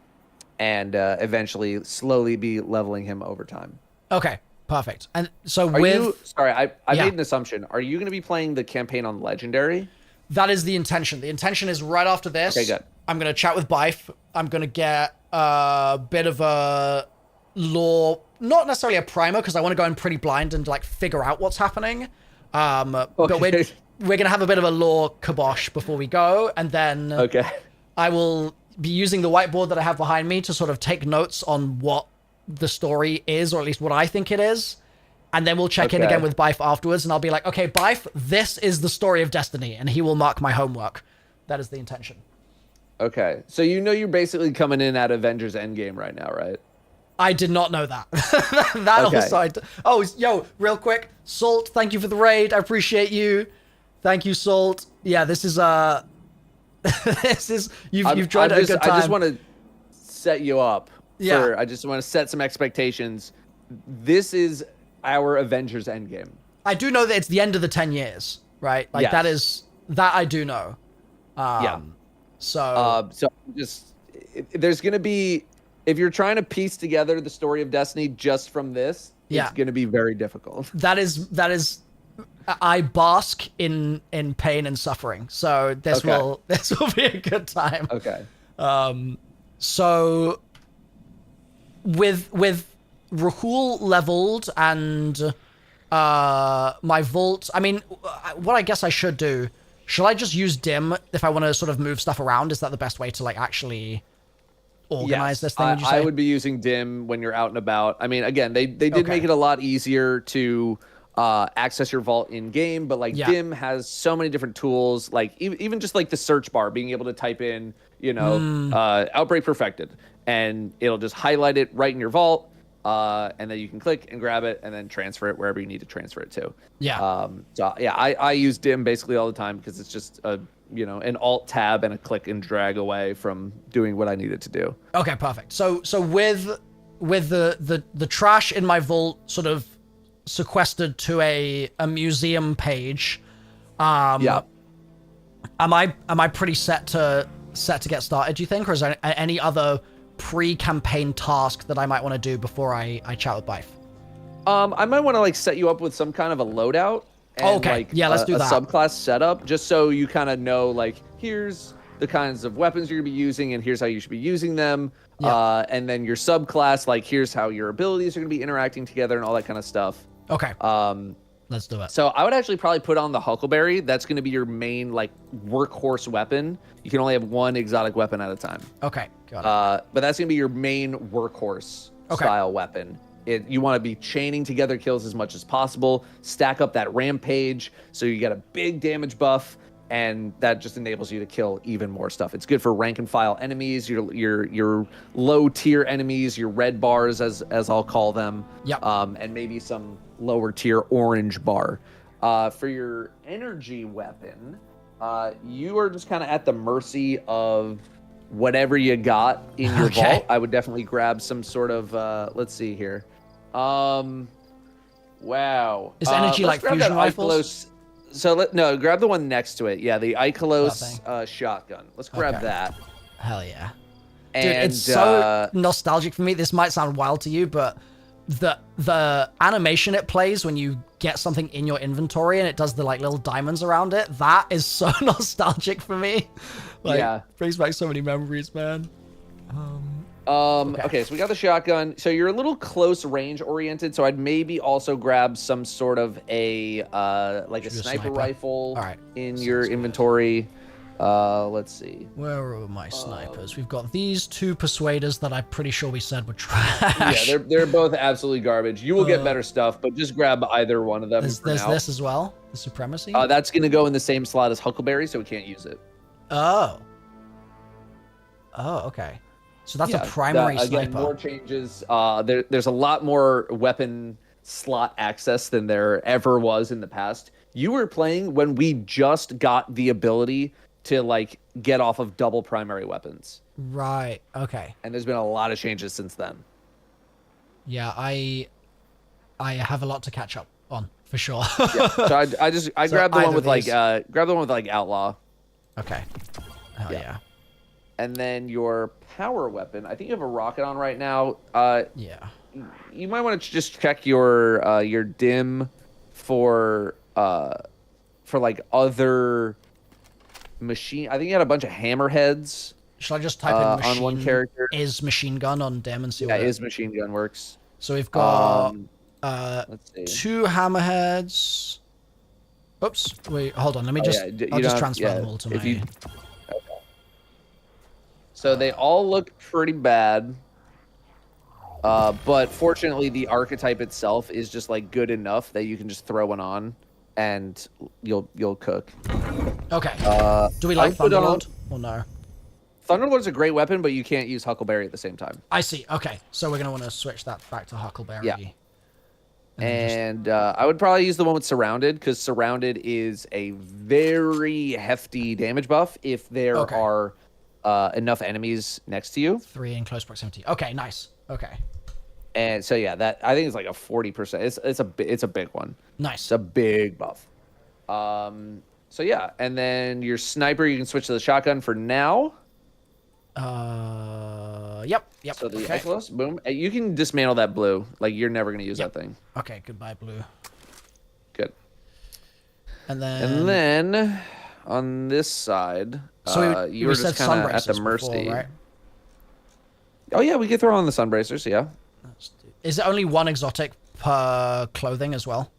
and eventually slowly be leveling him over time. Okay, perfect. And so Are with you, sorry, I Yeah. made an assumption. Are you going to be playing the campaign on Legendary? that is the intention. The intention is right after this. Okay, good. I'm gonna chat with Bife. I'm gonna get a bit of a lore, not necessarily a primer, because I want to go in pretty blind and like figure out what's happening. But Okay. we're gonna have a bit of a lore kibosh before we go, and then Okay. I will be using the whiteboard that I have behind me to sort of take notes on what the story is, or at least what I think it is. And then we'll check in Okay. again with Bife afterwards, and I'll be like, okay, Bife, this is the story of Destiny, and he will mark my homework. That is the intention. Okay. So you know you're basically coming in at Avengers Endgame right now, right? I did not know that. That Okay. also, oh, yo, real quick, Salt, thank you for the raid. I appreciate you. Thank you, Salt. Yeah, this is, this is, you've joined at a good time. I just want to set you up. Yeah. I just want to set some expectations. This is our Avengers Endgame. I do know that it's the end of the 10 years, right? Like, Yes. that I do know. Yeah. So, There's going to be, if you're trying to piece together the story of Destiny just from this, Yeah. it's going to be very difficult. that is, I bask in pain and suffering. So this Okay. this will be a good time. Okay. So with Rahul leveled and my vault, I mean, what I guess I should do, should I just use dim if I want to sort of move stuff around? Is that the best way to like actually organize this thing? Would you say? I would be using dim when you're out and about. I mean, again, they did Okay. make it a lot easier to access your vault in game, but like Yeah. dim has so many different tools, like even just like the search bar, being able to type in, outbreak perfected, and it'll just highlight it right in your vault, and then you can click and grab it and then transfer it wherever you need to transfer it to. Yeah. I use dim basically all the time because it's just an alt tab and a click and drag away from doing what I needed to do. Okay, perfect. So with the trash in my vault sort of sequestered to a museum page, Yeah. am I pretty set to get started, do you think, or is there any other pre-campaign task that I might want to do before I chat with Bife? I might want to like set you up with some kind of a loadout. And, Okay. Like, Yeah, let's do a that. subclass setup, just so you kind of know, like, here's the kinds of weapons you're gonna be using, and here's how you should be using them. Yeah. And then your subclass, like, here's how your abilities are gonna be interacting together and all that kind of stuff. Okay. Let's do it. So I would actually probably put on the Huckleberry. That's gonna be your main like workhorse weapon. You can only have one exotic weapon at a time. Okay. Got it. But that's gonna be your main workhorse Okay. style weapon. You want to be chaining together kills as much as possible. Stack up that rampage so you get a big damage buff, and that just enables you to kill even more stuff. It's good for rank and file enemies, your low tier enemies, your red bars as I'll call them. Yep. And maybe some lower tier orange bar. For your energy weapon, you are just kind of at the mercy of whatever you got in your Okay. vault. I would definitely grab some sort of let's see here. Wow. Is energy Let's like grab fusion that rifles? Icolos- So no, grab the one next to it. Yeah, the That Icolos shotgun. Let's grab Okay. that. Hell yeah. And Dude, it's so nostalgic for me. This might sound wild to you, but the animation it plays when you get something in your inventory and it does the like little diamonds around it, that is so nostalgic for me. Like, Yeah. brings back so many memories, man. Okay, so we got the shotgun. So you're a little close range oriented, so I'd maybe also grab some sort of a like a Shoot a sniper sniper. rifle All right. in Sounds your good. inventory. Let's see. Where are my snipers? We've got these two persuaders that I'm pretty sure we said were trash. Yeah, they're both absolutely garbage. You will get better stuff, but just grab either one of them. There's for now. this as well. The supremacy. That's gonna go in the same slot as Huckleberry, so we can't use it. Oh, okay. So that's Yeah, a primary again, sniper. more changes. There's a lot more weapon slot access than there ever was in the past. You were playing when we just got the ability to like get off of double primary weapons, Right. Okay. and there's been a lot of changes since then. Yeah, I have a lot to catch up on for sure. Yeah. So I So grabbed the either one with these. outlaw. Okay. Hell Yeah. yeah. And then your power weapon, I think you have a rocket on right now. Yeah. You might want to just check your dim for like other machine. I think you had a bunch of hammerheads. Should I just type in machine on one character? Is machine gun on dim and see Yeah, what is machine gun works. So we've got Let's see. 2 hammerheads. Oops. Wait, hold on. Let me just I'll just transfer them all to my Okay. So they all look pretty bad. But fortunately the archetype itself is just like good enough that you can just throw one on and you'll cook. Okay. Do we like Thunderlord or no? Thunderlord's a great weapon, but you can't use Huckleberry at the same time. I see. Okay. So we're going to want to switch that back to Huckleberry. Yeah. And I would probably use the one with Surrounded, because Surrounded is a very hefty damage buff if there are enough enemies next to you. 3 in close proximity. Okay, nice. Okay. And so yeah, that I think it's like a 40%. It's a big one. Nice. It's a big buff. So yeah, and then your sniper, you can switch to the shotgun for now. Yep. So the Echelus, boom. You can dismantle that blue. Like, you're never gonna use that thing. Okay, goodbye, blue. Good. And then on this side, so you were just kind of at the mercy. Before, right? Oh yeah, we could throw on the sun bracers. Yeah. Is it only 1 exotic per clothing as well?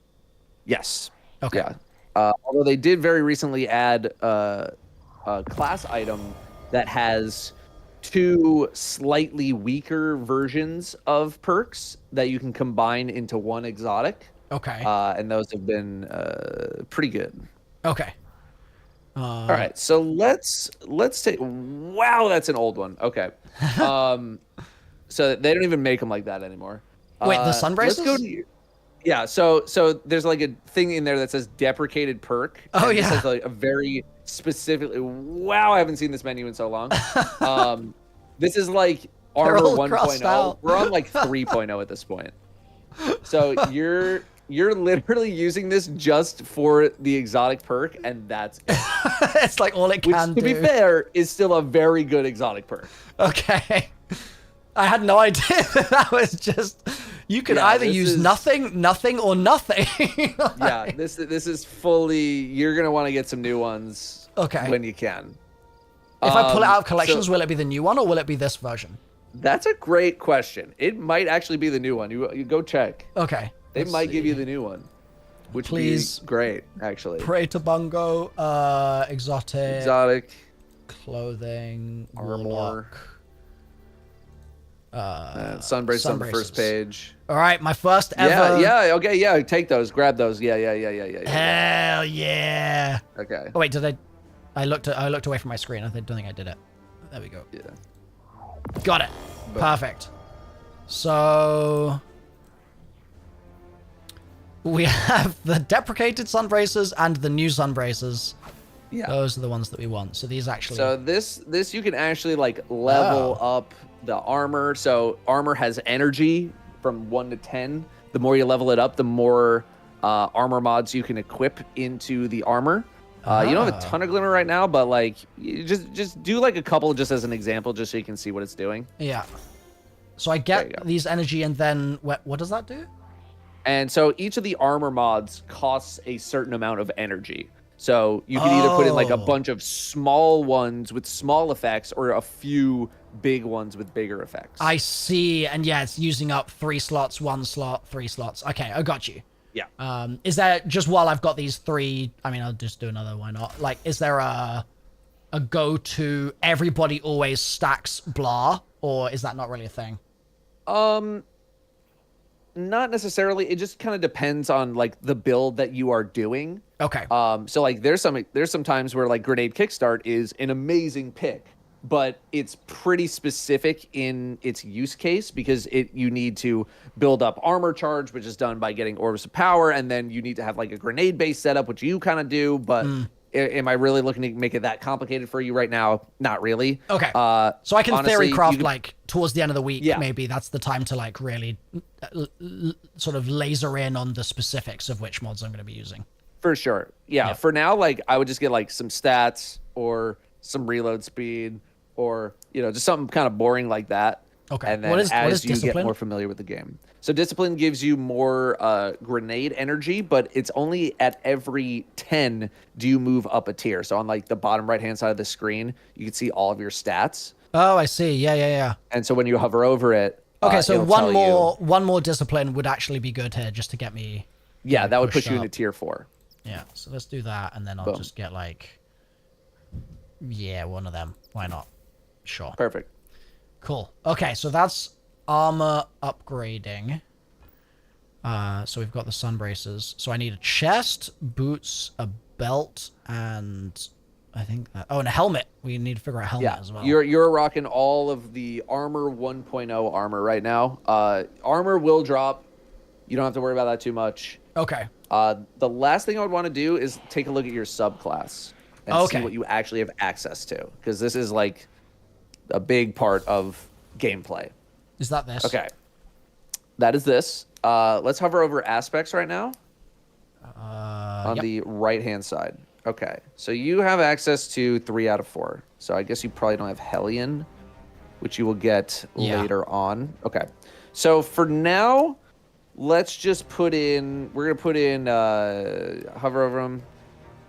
Yes. Okay. Yeah. Although they did very recently add a class item that has 2 slightly weaker versions of perks that you can combine into 1 exotic. Okay. And those have been pretty good. Okay. All right, so let's take. Wow, that's an old one. Okay. So they don't even make them like that anymore. Wait, the sun bracers? Let's go to. Yeah, so there's like a thing in there that says deprecated perk. Oh yeah. This has like a very specifically. Wow, I haven't seen this menu in so long. This is like armor 1.0. We're on like 3.0 at this point. So you're literally using this just for the exotic perk, and that's it. It's like all it can do. To be fair, is still a very good exotic perk. Okay. I had no idea that was just... You could either use nothing, or nothing. Like... Yeah, this is fully... You're going to want to get some new ones when you can. If I pull it out of collections, will it be the new one, or will it be this version? That's a great question. It might actually be the new one. You go check. Okay. They might give you the new one, which would be great, actually. Pray to Bungo, exotic, clothing, armor, sunbrace on the first page. All right, my first ever. Yeah. Okay. Yeah. Take those. Grab those. Yeah. Hell yeah. Okay. Oh wait, did I? I looked away from my screen. I don't think I did it. There we go. Yeah. Got it. Perfect. So we have the deprecated sun bracers and the new sun bracers. Yeah. Those are the ones that we want. So these actually. So this you can actually like level up the armor. So armor has energy from 1 to 10. The more you level it up, the more armor mods you can equip into the armor. You don't have a ton of glimmer right now, but like you just do like a couple just as an example, just so you can see what it's doing. Yeah. So I get these energy, and then what does that do? And so each of the armor mods costs a certain amount of energy. So you can either put in like a bunch of small ones with small effects, or a few big ones with bigger effects. I see. And yeah, it's using up 3 slots, 1 slot, 3 slots. Okay, I got you. Yeah. Is there, just while I've got these 3, I mean, I'll just do another, why not? Like, is there a go-to, everybody always stacks blah, or is that not really a thing? Not necessarily. It just kind of depends on like the build that you are doing. Okay. So like there's some times where like Grenade Kickstart is an amazing pick, but it's pretty specific in its use case, because you need to build up armor charge, which is done by getting orbs of power, and then you need to have like a grenade base setup, which you kind of do, but am I really looking to make it that complicated for you right now? Not really. Okay. So I can theory craft like towards the end of the week, maybe that's the time to like really sort of laser in on the specifics of which mods I'm going to be using. For sure. Yeah. For now, like I would just get like some stats or some reload speed or just something kind of boring like that. Okay. And then What is as you discipline? get more familiar with the game. So discipline gives you more grenade energy, but it's only at every 10 do you move up a tier. So on like the bottom right-hand side of the screen, you can see all of your stats. Oh, I see. Yeah. And so when you hover over it, Okay, so it'll tell you, one more discipline would actually be good here just to get me. yeah, that would pushed put you up. into tier 4. Yeah, so let's do that, and then I'll Boom. just get like, yeah, one of them. Why not? Sure. Perfect. Cool. Okay, so that's armor upgrading. So we've got the sun braces. So I need a chest, boots, a belt, and I think that. Oh, and a helmet. We need to figure out a helmet as well. You're rocking all of the armor 1.0 armor right now. Armor will drop. You don't have to worry about that too much. Okay. The last thing I would want to do is take a look at your subclass and see Okay. what you actually have access to, because this is like a big part of gameplay. Is that this? Okay. That is this. Let's hover over aspects right now. On Yep. the right-hand side. Okay. So you have access to 3 out of 4. So I guess you probably don't have Hellion, which you will get Yeah. later on. Okay. So for now, let's just put in... We're going to put in... hover over them.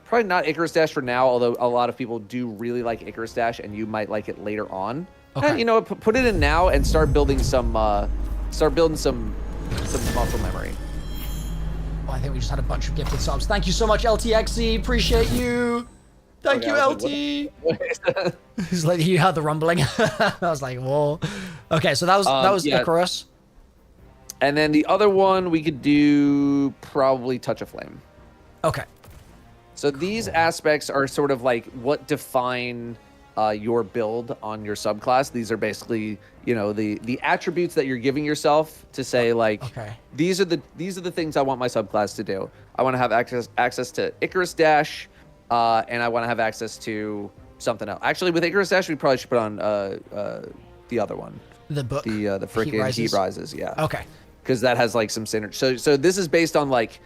Probably not Icarus Dash for now, although a lot of people do really like Icarus Dash, and you might like it later on. Okay. You know what? Put it in now and start building some... some muscle memory. Oh, I think we just had a bunch of gifted subs. Thank you so much, LTXE. Appreciate you. Thank Okay, you, I was like, LT. He's like, you heard the rumbling. I was like, whoa. Okay, so that was yeah. Icarus. And then the other one we could do probably Touch of Flame. Okay. So these aspects are sort of like what define your build on your subclass. These are basically, the attributes that you're giving yourself to say like, Okay. these are the things I want my subclass to do. I want to have access to Icarus Dash, and I want to have access to something else. Actually, with Icarus Dash, we probably should put on the other one, The book. the freaking Heat Rises. Yeah. Okay. Because that has like some synergy. So this is based on like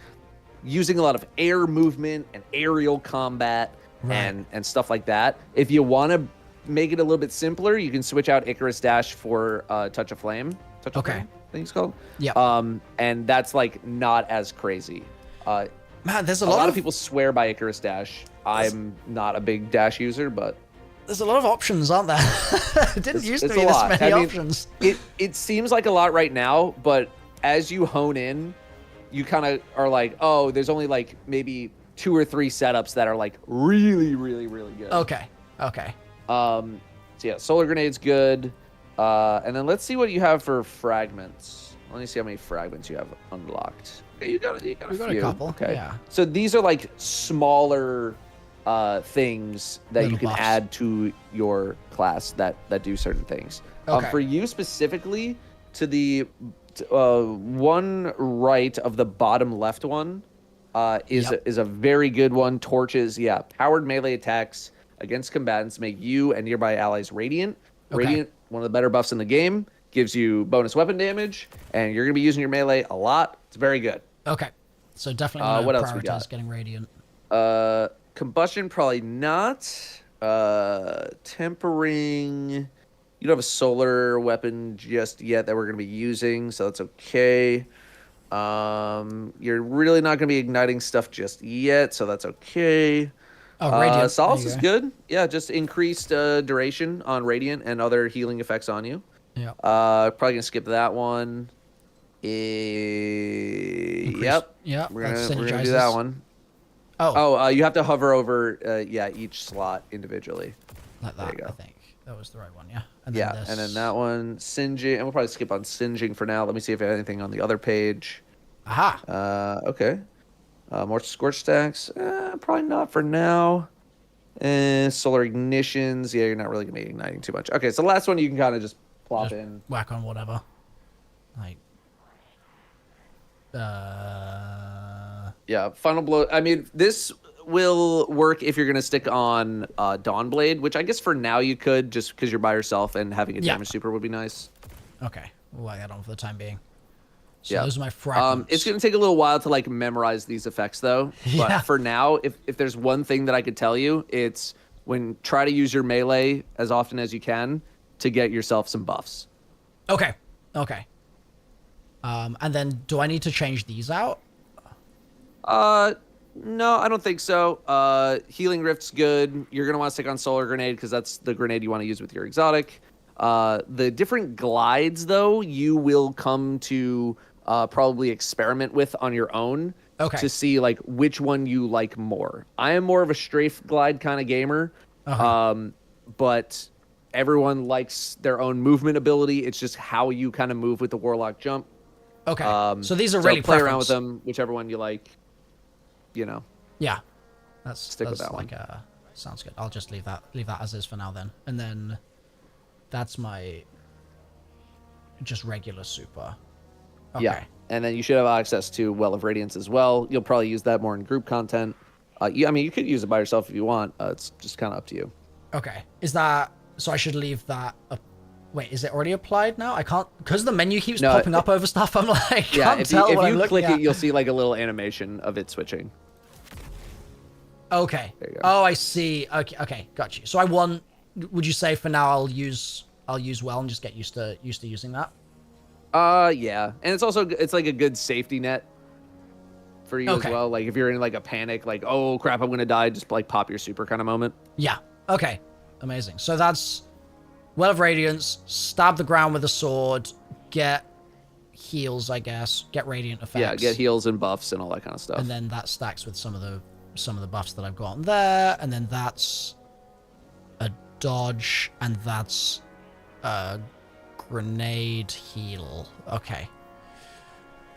using a lot of air movement and aerial combat and stuff like that. If you want to make it a little bit simpler, you can switch out Icarus Dash for Touch of Flame. Touch of Flame, I think it's called. Yeah. And that's like not as crazy. Man, there's a lot of people swear by Icarus Dash. I'm not a big Dash user, but there's a lot of options, aren't there? It didn't used to it's be a this lot. many I mean, options. It seems like a lot right now, but as you hone in, you kind of are like, oh, there's only like maybe 2 or 3 setups that are like really, really, really good. Okay. So yeah, Solar Grenade's good. And then let's see what you have for fragments. Let me see how many fragments you have unlocked. Okay, you got We got few. a couple. Okay. Yeah. So these are like smaller things that Little you can buffs. add to your class that do certain things. Okay. For you specifically, to the one right of the bottom left one is a very good one. Torches, yeah. Powered melee attacks against combatants make you and nearby allies radiant. Okay. Radiant, one of the better buffs in the game, gives you bonus weapon damage, and you're gonna be using your melee a lot. It's very good. Okay. So definitely what want else to we got? prioritize getting radiant. Combustion, probably not. Tempering. You don't have a solar weapon just yet that we're going to be using, so that's okay. You're really not going to be igniting stuff just yet, so that's okay. Oh, radiant. Solace There is you go. good. Yeah, just increased duration on Radiant and other healing effects on you. Yeah. Probably going to skip that one. Yep. Yeah. We're gonna do that one. Oh, You have to hover over each slot individually. like that. there you go. I think that was the right one. Yeah. And Yeah, this. and then that one, singeing, and we'll probably skip on singeing for now. Let me see if I have anything on the other page. Aha. Okay. More scorch stacks, probably not for now. And solar ignitions, yeah, you're not really gonna be igniting too much. Okay, so the last one you can kind of just plop Just in. whack on whatever. Like. Yeah, final blow. I mean, this will work if you're gonna stick on Dawnblade, which I guess for now you could, just because you're by yourself and having a Yeah. damage super would be nice. Okay. We'll whack that on for the time being. So Yeah. those are my fragments. It's gonna take a little while to like memorize these effects though. Yeah. But for now, if there's one thing that I could tell you, it's try to use your melee as often as you can to get yourself some buffs. Okay. Okay. And then do I need to change these out? No, I don't think so. Healing Rift's good. You're going to want to stick on Solar Grenade because that's the grenade you want to use with your exotic. The different glides, though, you will come to probably experiment with on your own to see like which one you like more. I am more of a strafe glide kind of gamer, but everyone likes their own movement ability. It's just how you kind of move with the Warlock jump. Okay. So these are really play around with them, whichever one you like. You know. Yeah. That's stick with that like one. Sounds good. I'll just leave that as is for now then. And then that's my just regular super. Okay. Yeah. And then you should have access to Well of Radiance as well. You'll probably use that more in group content. I mean, you could use it by yourself if you want. It's just kind of up to you. Okay. Is that so? I should leave that up. Wait, is it already applied now? I can't because the menu keeps popping up over stuff. I'm like, yeah. Can't tell if what you I'm click looking it, at. you'll see like a little animation of it switching. Okay. There you go. Oh, I see. Okay. Okay. Got you. So I want. Would you say for now I'll use well and just get used to using that? Yeah, and it's like a good safety net for you as well. Like if you're in like a panic, like oh crap, I'm gonna die, just like pop your super kind of moment. Yeah. Okay. Amazing. So that's Well of Radiance, stab the ground with a sword, get heals, I guess, get radiant effects. Yeah, get heals and buffs and all that kind of stuff. And then that stacks with some of the buffs that I've gotten there, and then that's a dodge, and that's a grenade heal. Okay.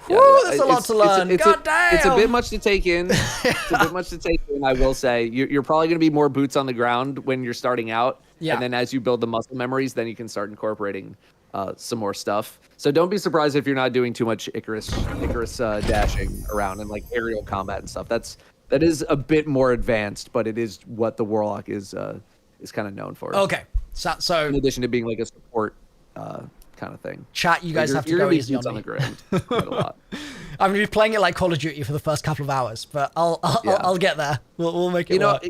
Yeah, Woo, there's a lot to learn. God damn! It's a bit much to take in. It's a bit much to take in, I will say. You're probably going to be more boots on the ground when you're starting out. Yeah. And then as you build the muscle memories, then you can start incorporating some more stuff. So don't be surprised if you're not doing too much Icarus dashing around and like aerial combat and stuff. That is a bit more advanced, but it is what the Warlock is kind of known for. Okay. So in addition to being like a support kind of thing. Chat, you guys have to go easy on me. The ground quite a lot. I'm gonna be playing it like Call of Duty for the first couple of hours, but I'll get there. We'll make it work.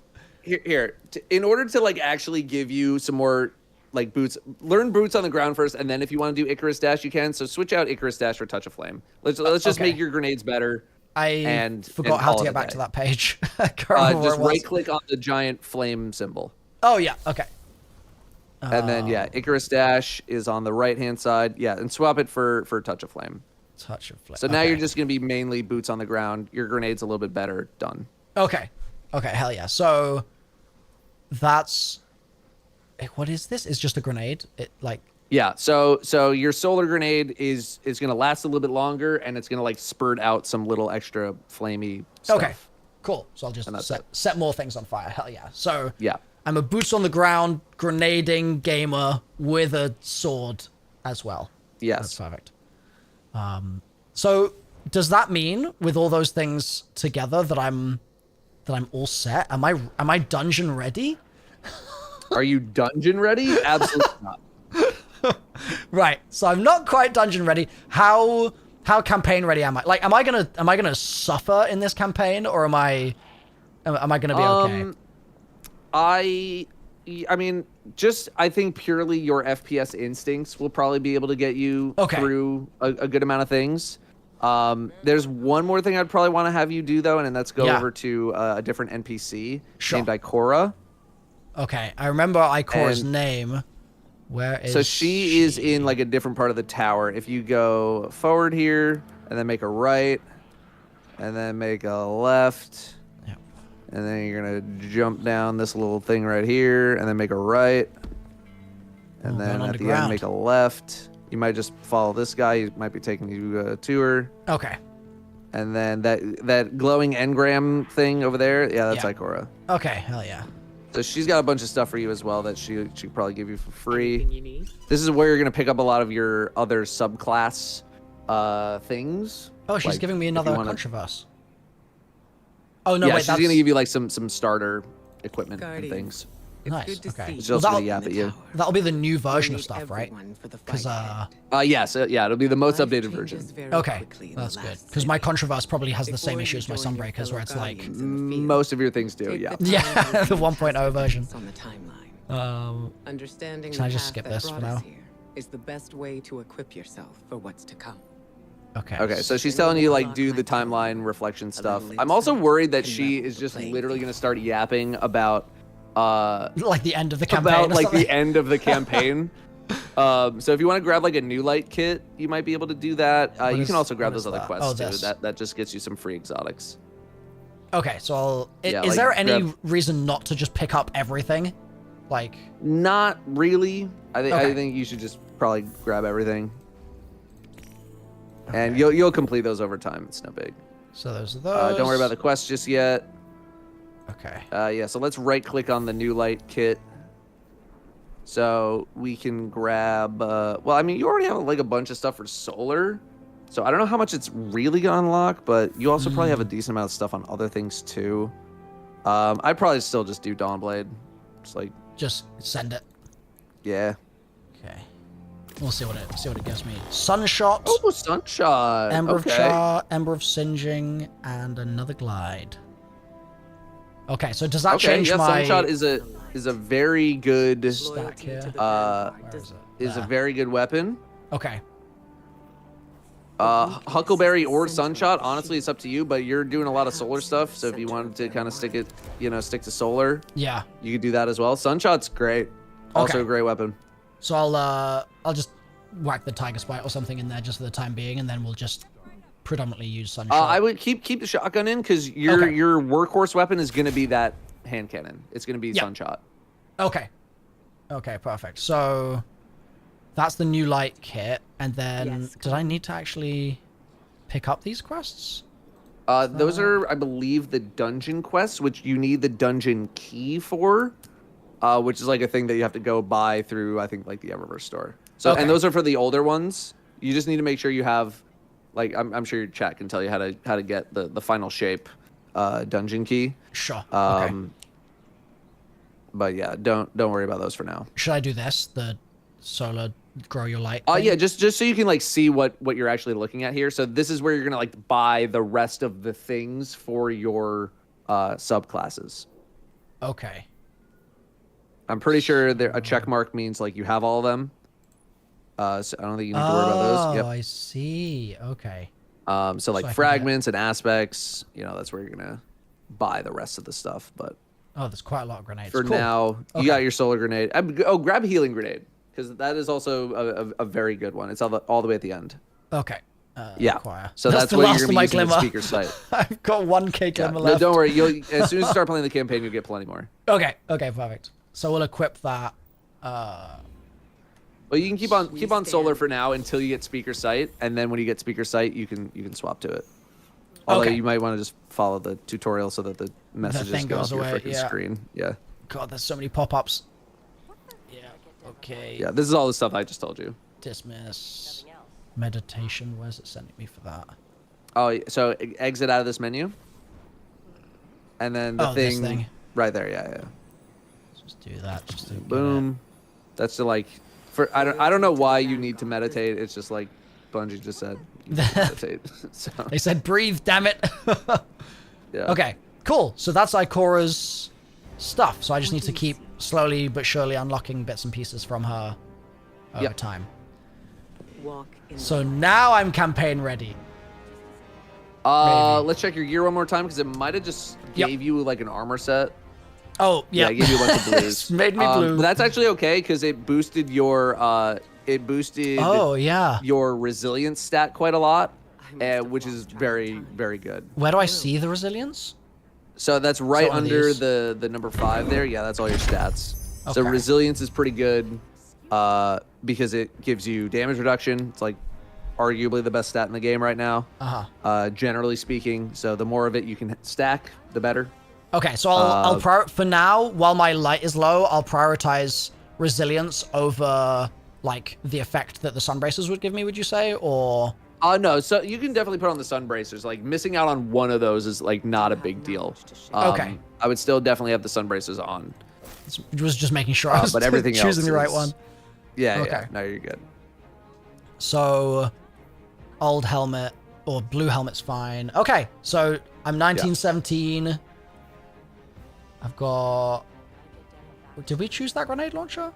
In order to like actually give you some more like boots, learn boots on the ground first, and then if you want to do Icarus dash, you can. So switch out Icarus dash for Touch of Flame. Let's just make your grenades better. I forgot how to get back to that page. Just right click on the giant flame symbol. Oh yeah, okay. And then Icarus dash is on the right hand side. Yeah, and swap it for Touch of Flame. Touch of Flame. So now you're just gonna be mainly boots on the ground. Your grenade's a little bit better. Done. Okay. Okay. Hell yeah. So that's what is this? It's just a grenade. It like. Yeah. So your solar grenade is gonna last a little bit longer, and it's gonna like spurt out some little extra flamey stuff. Okay. Cool. So I'll just set more things on fire. Hell yeah. So yeah. I'm a boots on the ground, grenading gamer with a sword as well. Yes. That's perfect. So does that mean with all those things together that I'm all set? Am I dungeon ready? Are you dungeon ready? Absolutely not. Right. So I'm not quite dungeon ready. How campaign ready am I? Like, am I gonna suffer in this campaign, or am I gonna be okay? I mean, I think purely your FPS instincts will probably be able to get you through a good amount of things. There's one more thing I'd probably want to have you do, though, and that's go over to a different NPC named Ikora. Okay, I remember Ikora's name. Where is she is in, like, a different part of the tower. If you go forward here, and then make a right, and then make a left... And then you're going to jump down this little thing right here, and then make a right. And then at the end, make a left. You might just follow this guy. He might be taking you to her. Okay. And then that glowing engram thing over there, yeah, that's Ikora. Okay, hell yeah. So she's got a bunch of stuff for you as well that she could probably give you for free. This is where you're going to pick up a lot of your other subclass things. Oh, she's giving me another controverse. Oh no! Yeah, wait, she's gonna give you like some starter equipment and things. Nice. good to Okay. see It's you also gonna that'll- yap at you. That'll be the new version of Need stuff, right? everyone for the fight Because ahead. Yes, yeah, it'll be the most Life updated changes version. very okay, quickly in the that's good. last Because my century. controverse probably has the same Before you issue as my join your Sunbreakers, where it's fellow like, guardians in the field, Most of your things do, take yeah. the yeah, time to the review 1.0 past version. events on the timeline. Understanding Can I the just path skip that this for brought us now? here is the best way to equip yourself for what's to come. Okay. Okay, so she's telling you like do the timeline reflection stuff. I'm also worried that she is just literally gonna start yapping about like the end of the campaign. about or like something. the end of the campaign. So if you want to grab like a new light kit, you might be able to do that. You is- can also grab what is those other that? quests Oh, too. this. That just gets you some free exotics. Okay, so I'll. Yeah, Is like, there any grab- reason not to just pick up everything? Like, Not really. I Okay. think you should just probably grab everything. And you'll complete those over time. It's no big. so those are those. Don't worry about the quest just yet. Okay. Yeah, so let's right click on the new light kit. So we can grab, well, I mean, you already have like a bunch of stuff for solar. So I don't know how much it's really gonna unlock, but you also probably have a decent amount of stuff on other things too. I'd probably still just do Dawnblade. Just like, Just send it. yeah. Okay. We'll see what it gives me. Sunshot, Oh, Sunshot. Ember okay. of Char, Ember of Singeing, and another glide. Okay, so does that Okay, change yeah, my Sunshot is a very good stack here? uh Where is it? is a There. very good weapon. Okay. Huckleberry or Sunshot, honestly, it's up to you, but you're doing a lot of solar stuff, so if you wanted to kind of stick to solar, Yeah. you could do that as well. Sunshot's great. Also Okay. a great weapon. So I'll just whack the Tiger Spite or something in there just for the time being, and then we'll just predominantly use Sunshot. I would keep the shotgun in, because your Okay. your workhorse weapon is going to be that hand cannon. It's going to be Yeah. Sunshot. Okay. Okay, perfect. So that's the new light kit, and then did I need to actually pick up these quests? Those are, I believe, the dungeon quests, which you need the dungeon key for, which is like a thing that you have to go buy through, I think, like the Eververse store. So, Okay. and those are for the older ones. You just need to make sure you have, like, I'm sure your chat can tell you how to get the final shape dungeon key. Sure. Okay. But yeah, don't worry about those for now. Should I do this? The solar grow your light? Oh thing? yeah, just so you can like see what you're actually looking at here. So this is where you're gonna like buy the rest of the things for your subclasses. Okay. I'm pretty sure there a check mark means like you have all of them. So I don't think you need to worry about those. Yep. I see. Okay. So like I can fragments and aspects, that's where you're gonna buy the rest of the stuff. But Oh, there's quite a lot of grenades. for Cool. now, you got your solar grenade. Oh, grab a healing grenade, because that is also a very good one. It's all the way at the end. Okay. Yeah. Acquire. So that's the what last you're of gonna my be using the glimmer. speaker sight. I've got 1k Yeah. glimmer No, left. don't worry. As soon as you start playing the campaign, you'll get plenty more. Okay. Okay. Perfect. So we'll equip that. Well, you can keep on solar for now until you get speaker sight, and then when you get speaker sight, you can swap to it. Although Okay. you might want to just follow the tutorial so that the messages thing go goes off your away, freaking yeah. screen. Yeah. God, there's so many pop-ups. Yeah. Okay. Yeah. This is all the stuff I just told you. Dismiss. Meditation. Where's it sending me for that? Oh, so exit out of this menu, and then the This thing, thing. right there. Yeah. Yeah. Just do that. Just to get Boom. That's to like. I don't know why you need to meditate. It's just like Bungie just said. You need to meditate. So it. They said breathe. Damn it. yeah. Okay. Cool. So that's Ikora's stuff. So I just need to keep slowly but surely unlocking bits and pieces from her over Yep. time. Walk in So now I'm campaign ready. Let's check your gear one more time, because it might have just Yep. gave you like an armor set. Oh, yeah. Yeah, it gave you a bunch of blues. It's made me blue. But that's actually okay, because it boosted your Oh, yeah. your resilience stat quite a lot, which is very, very good. Where do I see the resilience? So that's right So are under these- the number 5 there. Yeah, that's all your stats. So Okay. resilience is pretty good, because it gives you damage reduction. It's like arguably the best stat in the game right now. Generally speaking. So the more of it you can stack, the better. Okay, so I'll for now, while my light is low, I'll prioritize resilience over like the effect that the sun bracers would give me. Would you say, or? No, so you can definitely put on the sun bracers. Like missing out on one of those is like not a big deal. Okay. I would still definitely have the sun bracers on. Was just making sure I was but everything choosing else the right is- one. Yeah, Okay. yeah. No, you're good. So, old helmet or blue helmet's fine. Okay, so I'm 1917. I've got. Did we choose that grenade launcher?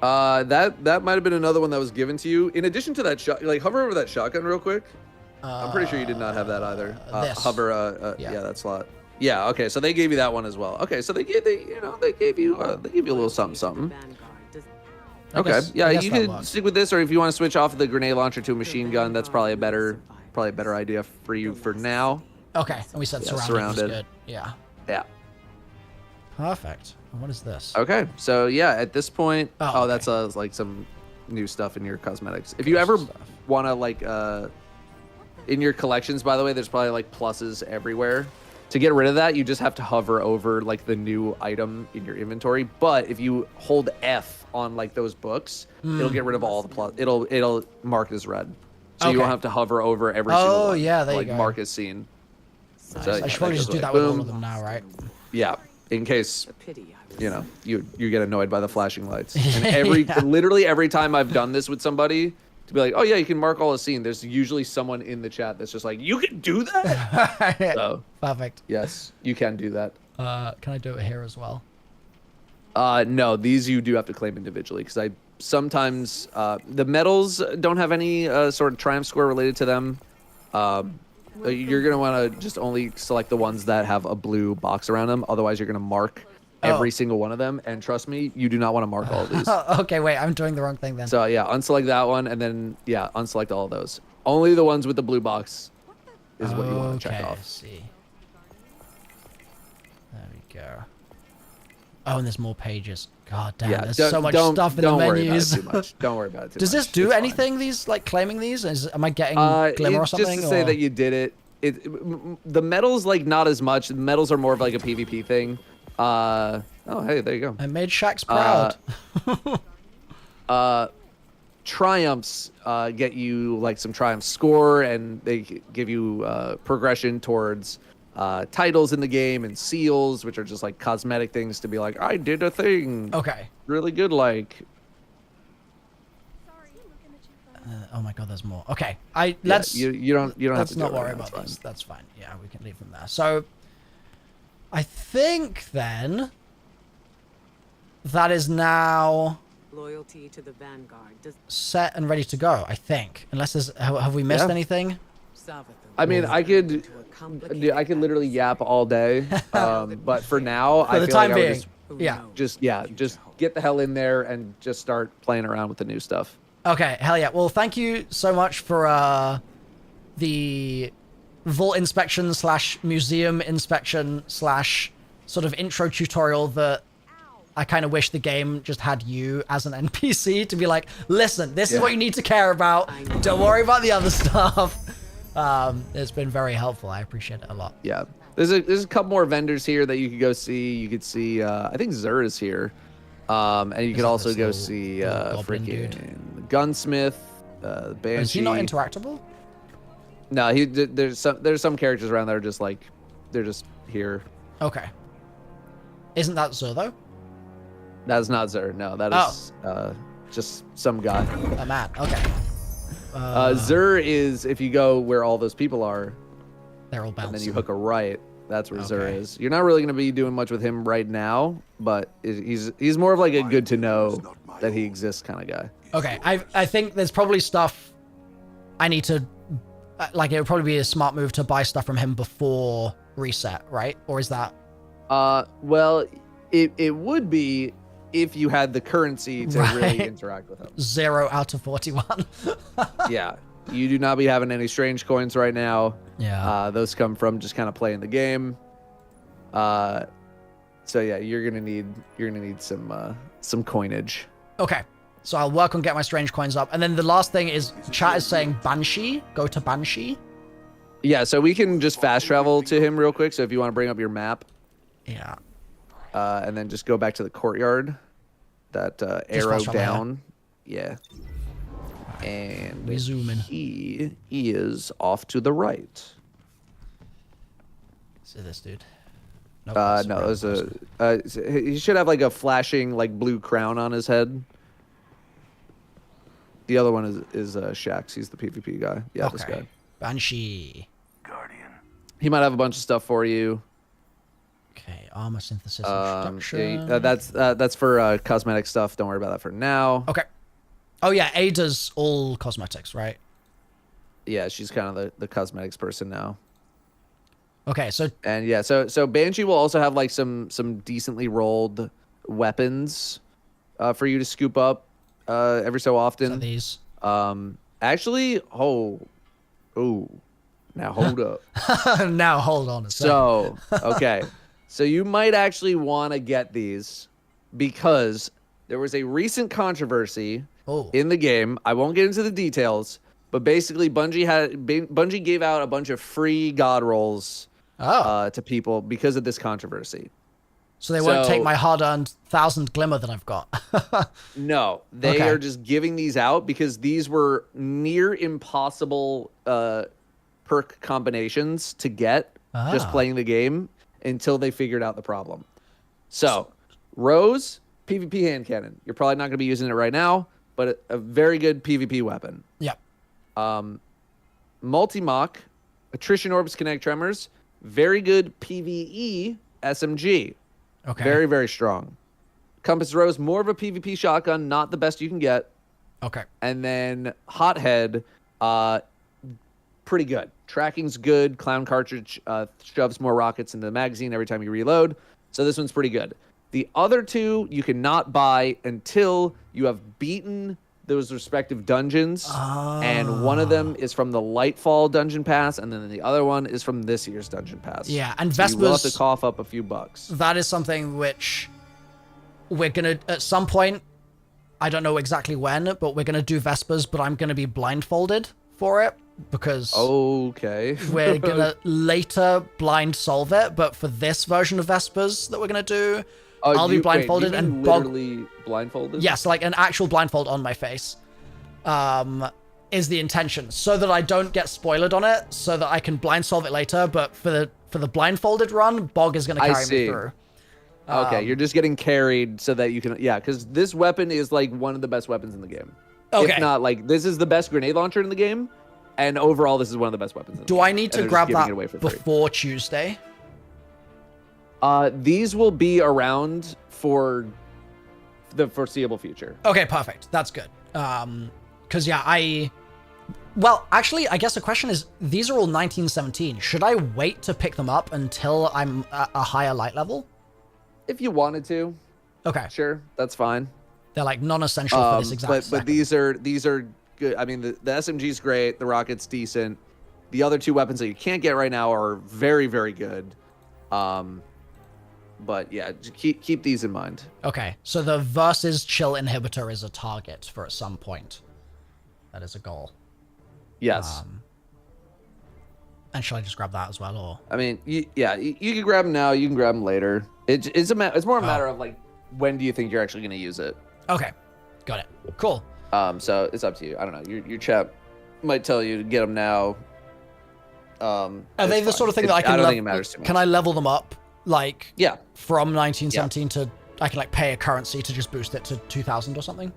That might have been another one that was given to you. In addition to that shot, like hover over that shotgun real quick. I'm pretty sure you did not have that either. This. Hover. Yeah. Yeah, that slot. Yeah. Okay. So they gave you that one as well. Okay. So they gave you a little something. Okay. guess- Yeah. I guess You that could works. stick with this, or if you want to switch off the grenade launcher to a machine gun, that's probably a better idea for you for now. Okay, and we said Yeah, surrounded, surrounded. was good. Yeah. Yeah. Perfect. What is this? Okay. So yeah, at this point, Oh, that's like some new stuff in your cosmetics. If you ever Stuff. want to like in your collections, by the way, there's probably like pluses everywhere. To get rid of that, you just have to hover over like the new item in your inventory. But if you hold F on like those books, it'll get rid of all the plus. It'll mark as red, so you Okay. won't have to hover over every single one. Oh, yeah, there you like go. mark as seen. So, I yeah, should probably goes just do away. that with all Boom. of them now, right? Yeah, in case A pity. you get annoyed by the flashing lights. And literally every time I've done this with somebody, to be like, oh yeah, you can mark all as seen, there's usually someone in the chat that's just like, you can do that. So Perfect. yes, you can do that. Can I do it here as well? No, these you do have to claim individually, because I sometimes the medals don't have any sort of triumph score related to them. You're gonna want to just only select the ones that have a blue box around them. Otherwise, you're gonna mark every single one of them. And trust me, you do not want to mark all of these. Okay, wait, I'm doing the wrong thing then. So yeah, unselect that one, and then yeah, unselect all of those. Only the ones with the blue box is what you want to check Okay, off. see. There we go. Oh, and there's more pages. God damn, Yeah, there's don't- so much don't- stuff in don't the worry about it menus. too much. Don't worry about it too Does this much. do It's fine. anything? These like claiming these? Am I getting glimmer or Just something? to say or- that you did it. The medals, like, not as much. The medals are more of like a PvP thing. Oh, hey, there you go. I made Shax proud. Triumphs get you like some triumph score, and they give you progression towards titles in the game and seals, which are just like cosmetic things to be like, I did a thing. Okay. Really good, like. Oh my god, there's more. Okay, Yeah, let's you don't have let's to do not it right worry now, about it's fine. this. That's fine. Yeah, we can leave them there. So, I think then that is now Loyalty to the Vanguard. Does set and ready to go. I think, unless there's have we missed Yeah. anything? I mean, I could literally yap all day, but for now, For I the feel like time I would being, yeah. just get the hell in there and just start playing around with the new stuff. Okay, hell yeah. Well, thank you so much for the vault inspection / museum inspection / sort of intro tutorial that I kind of wish the game just had you as an NPC to be like, listen, this is what you need to care about. Don't worry about the other stuff. It's been very helpful. I appreciate it a lot. Yeah, there's a couple more vendors here that you could go see. You could see, I think Zur is here, and you could that also this go little- see little goblin freaking dude? Gunsmith, Banshee. Is he not interactable? No, there's some characters around that are just like, they're just here. Okay. Isn't that Zur though? That's not Zur. No, that is just some guy. A man. Okay. Zur is if you go where all those people are, They're all and bouncing. then you hook a right. That's where Zur Okay. is. You're not really going to be doing much with him right now, but he's more of like a good to know that he exists kind of guy. Okay, I think there's probably stuff I need to, like, it would probably be a smart move to buy stuff from him before reset, right? Or is that... Well, it would be if you had the currency to Right. really interact with him. 0 out of 41? Yeah, you do not be having any strange coins right now. Yeah. Those come from just kind of playing the game. So yeah, you're gonna need some coinage. Okay, so I'll work on getting my strange coins up. And then the last thing is, chat is saying Banshee. Go to Banshee. Yeah, so we can just fast travel to him real quick. So if you want to bring up your map, Yeah. and then just go back to the courtyard, that arrow fast travel, yeah. down, yeah. And We zoom in. he is off to the right. See this dude. Nope, that's No, the there's wrong a. person. He should have like a flashing like blue crown on his head. The other one is Shax. He's the PvP guy. Yeah, this Okay. guy. Banshee. He might have a bunch of stuff for you. Okay, armor synthesis Yeah, introduction. that's for cosmetic stuff. Don't worry about that for now. Okay. Oh yeah, Ada's all cosmetics, right? Yeah, she's kind of the cosmetics person now. Okay, so And yeah, so Banshee will also have like some decently rolled weapons for you to scoop up every so often. these. Actually, now hold up. Now hold on a second. So, okay. So you might actually want to get these because there was a recent controversy Oh. in the game. I won't get into the details, but basically Bungie gave out a bunch of free god rolls to people because of this controversy. So they won't take so- my hard-earned 1,000 glimmer that I've got. No, they Okay. are just giving these out because these were near impossible perk combinations to get just playing the game until they figured out the problem. So, Rose, PvP hand cannon. You're probably not going to be using it right now, but a very good PvP weapon. Yep. Multi-Mock, Attrition Orbs, Kinetic Tremors, very good PvE SMG. Okay. Very, very strong. Compass Rose, more of a PvP shotgun, not the best you can get. Okay. And then Hothead, pretty good. Tracking's good. Clown cartridge shoves more rockets into the magazine every time you reload. So this one's pretty good. The other two you cannot buy until you have beaten those respective dungeons. And one of them is from the Lightfall dungeon pass, and then the other one is from this year's dungeon pass. Yeah, and So you will have Vespers- to cough up a few bucks. That is something which we're going to, at some point, I don't know exactly when, but we're going to do Vespers, but I'm going to be blindfolded for it because Okay. we're going to later blind solve it. But for this version of Vespers that we're going to do, I'll be blindfolded and literally blindfolded. Yes, like an actual blindfold on my face is the intention, so that I don't get spoiled on it, so that I can blind solve it later. But for the blindfolded run, Bog is going to carry me through. Okay, you're just getting carried so that you can, because this weapon is like one of the best weapons in the game. Okay. If not, like, this is the best grenade launcher in the game, and overall, this is one of the best weapons in the game. Do I need And to they're just grab giving that it away for free. before Tuesday? These will be around for the foreseeable future. Okay, perfect. That's good. Because yeah, well, actually, I guess the question is, these are all 1917. Should I wait to pick them up until I'm at a higher light level? If you wanted to, Okay. sure, that's fine. They're like non-essential for this exact but second. these are good. I mean, the SMG's great. The rocket's decent. The other two weapons that you can't get right now are very, very good. But yeah, just keep these in mind. Okay, so the versus chill inhibitor is a target for at some point. That is a goal. Yes. And shall I just grab that as well, or? I mean, you can grab them now. You can grab them later. It's more a matter of like, when do you think you're actually going to use it? Okay, got it. Cool. So it's up to you. I don't know. Your chat might tell you to get them now. Are they the sort of thing that I can? I don't think it matters too much. Can I level them up, like? Yeah. From 1917 to I can like pay a currency to just boost it to 2,000 or something.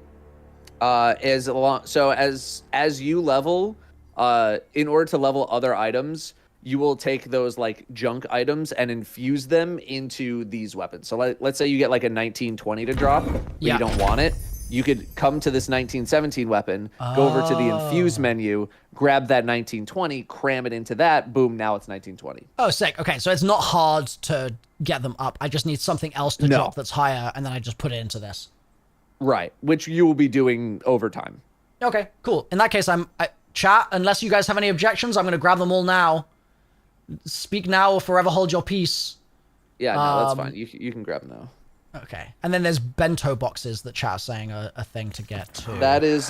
As you level, in order to level other items, you will take those like junk items and infuse them into these weapons. So let's say you get like a 1920 to drop, but you don't want it. You could come to this 1917 weapon, go over to the infuse menu, grab that 1920, cram it into that, boom, now it's 1920. Oh, sick. Okay, so it's not hard to get them up. I just need something else to drop that's higher, and then I just put it into this. Right, which you will be doing over time. Okay, cool. In that case, chat, unless you guys have any objections, I'm going to grab them all now. Speak now or forever hold your peace. Yeah, no, that's fine. You can grab them now. Okay. And then there's bento boxes that chat's saying are a thing to get too. That is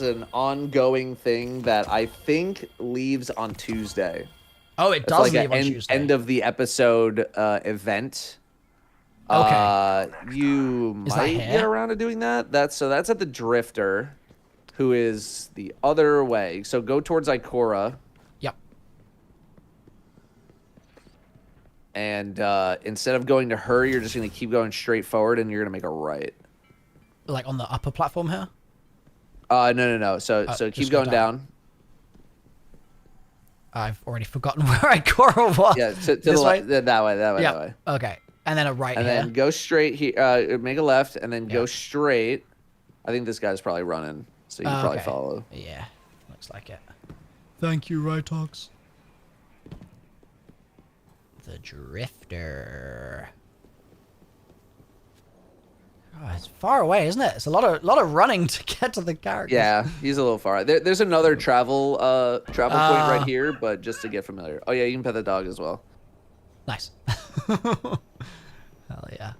an ongoing thing that I think leaves on Tuesday. Oh, it It's does like leave on an Tuesday. end of the episode event. Okay. You Is that might here? get around to doing that. That's at the Drifter, who is the other way. So go towards Ikora. Yep. and instead of going to her, you're just gonna keep going straight forward, and you're gonna make a right. Like on the upper platform here? No. So keep going down. I've already forgotten where I go or what. Yeah, to the left. That way. Okay. And then a right and here. then go straight here. Make a left, and then go straight. I think this guy's probably running, so you can probably follow. Yeah, looks like it. Thank you, Rytox. The Drifter. Oh, it's far away, isn't it? It's a lot of running to get to the character. Yeah, he's a little far. There's another travel point right here, but just to get familiar. Oh yeah, you can pet the dog as well. Nice. Hell yeah.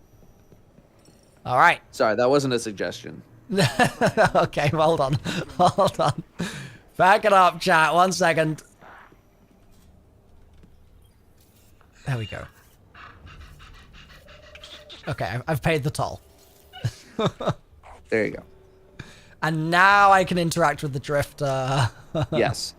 All right. Sorry, that wasn't a suggestion. Okay, hold on. Hold on. Back it up, chat. 1 second. There we go. Okay, I've paid the toll. There you go. And now I can interact with the Drifter. Yes.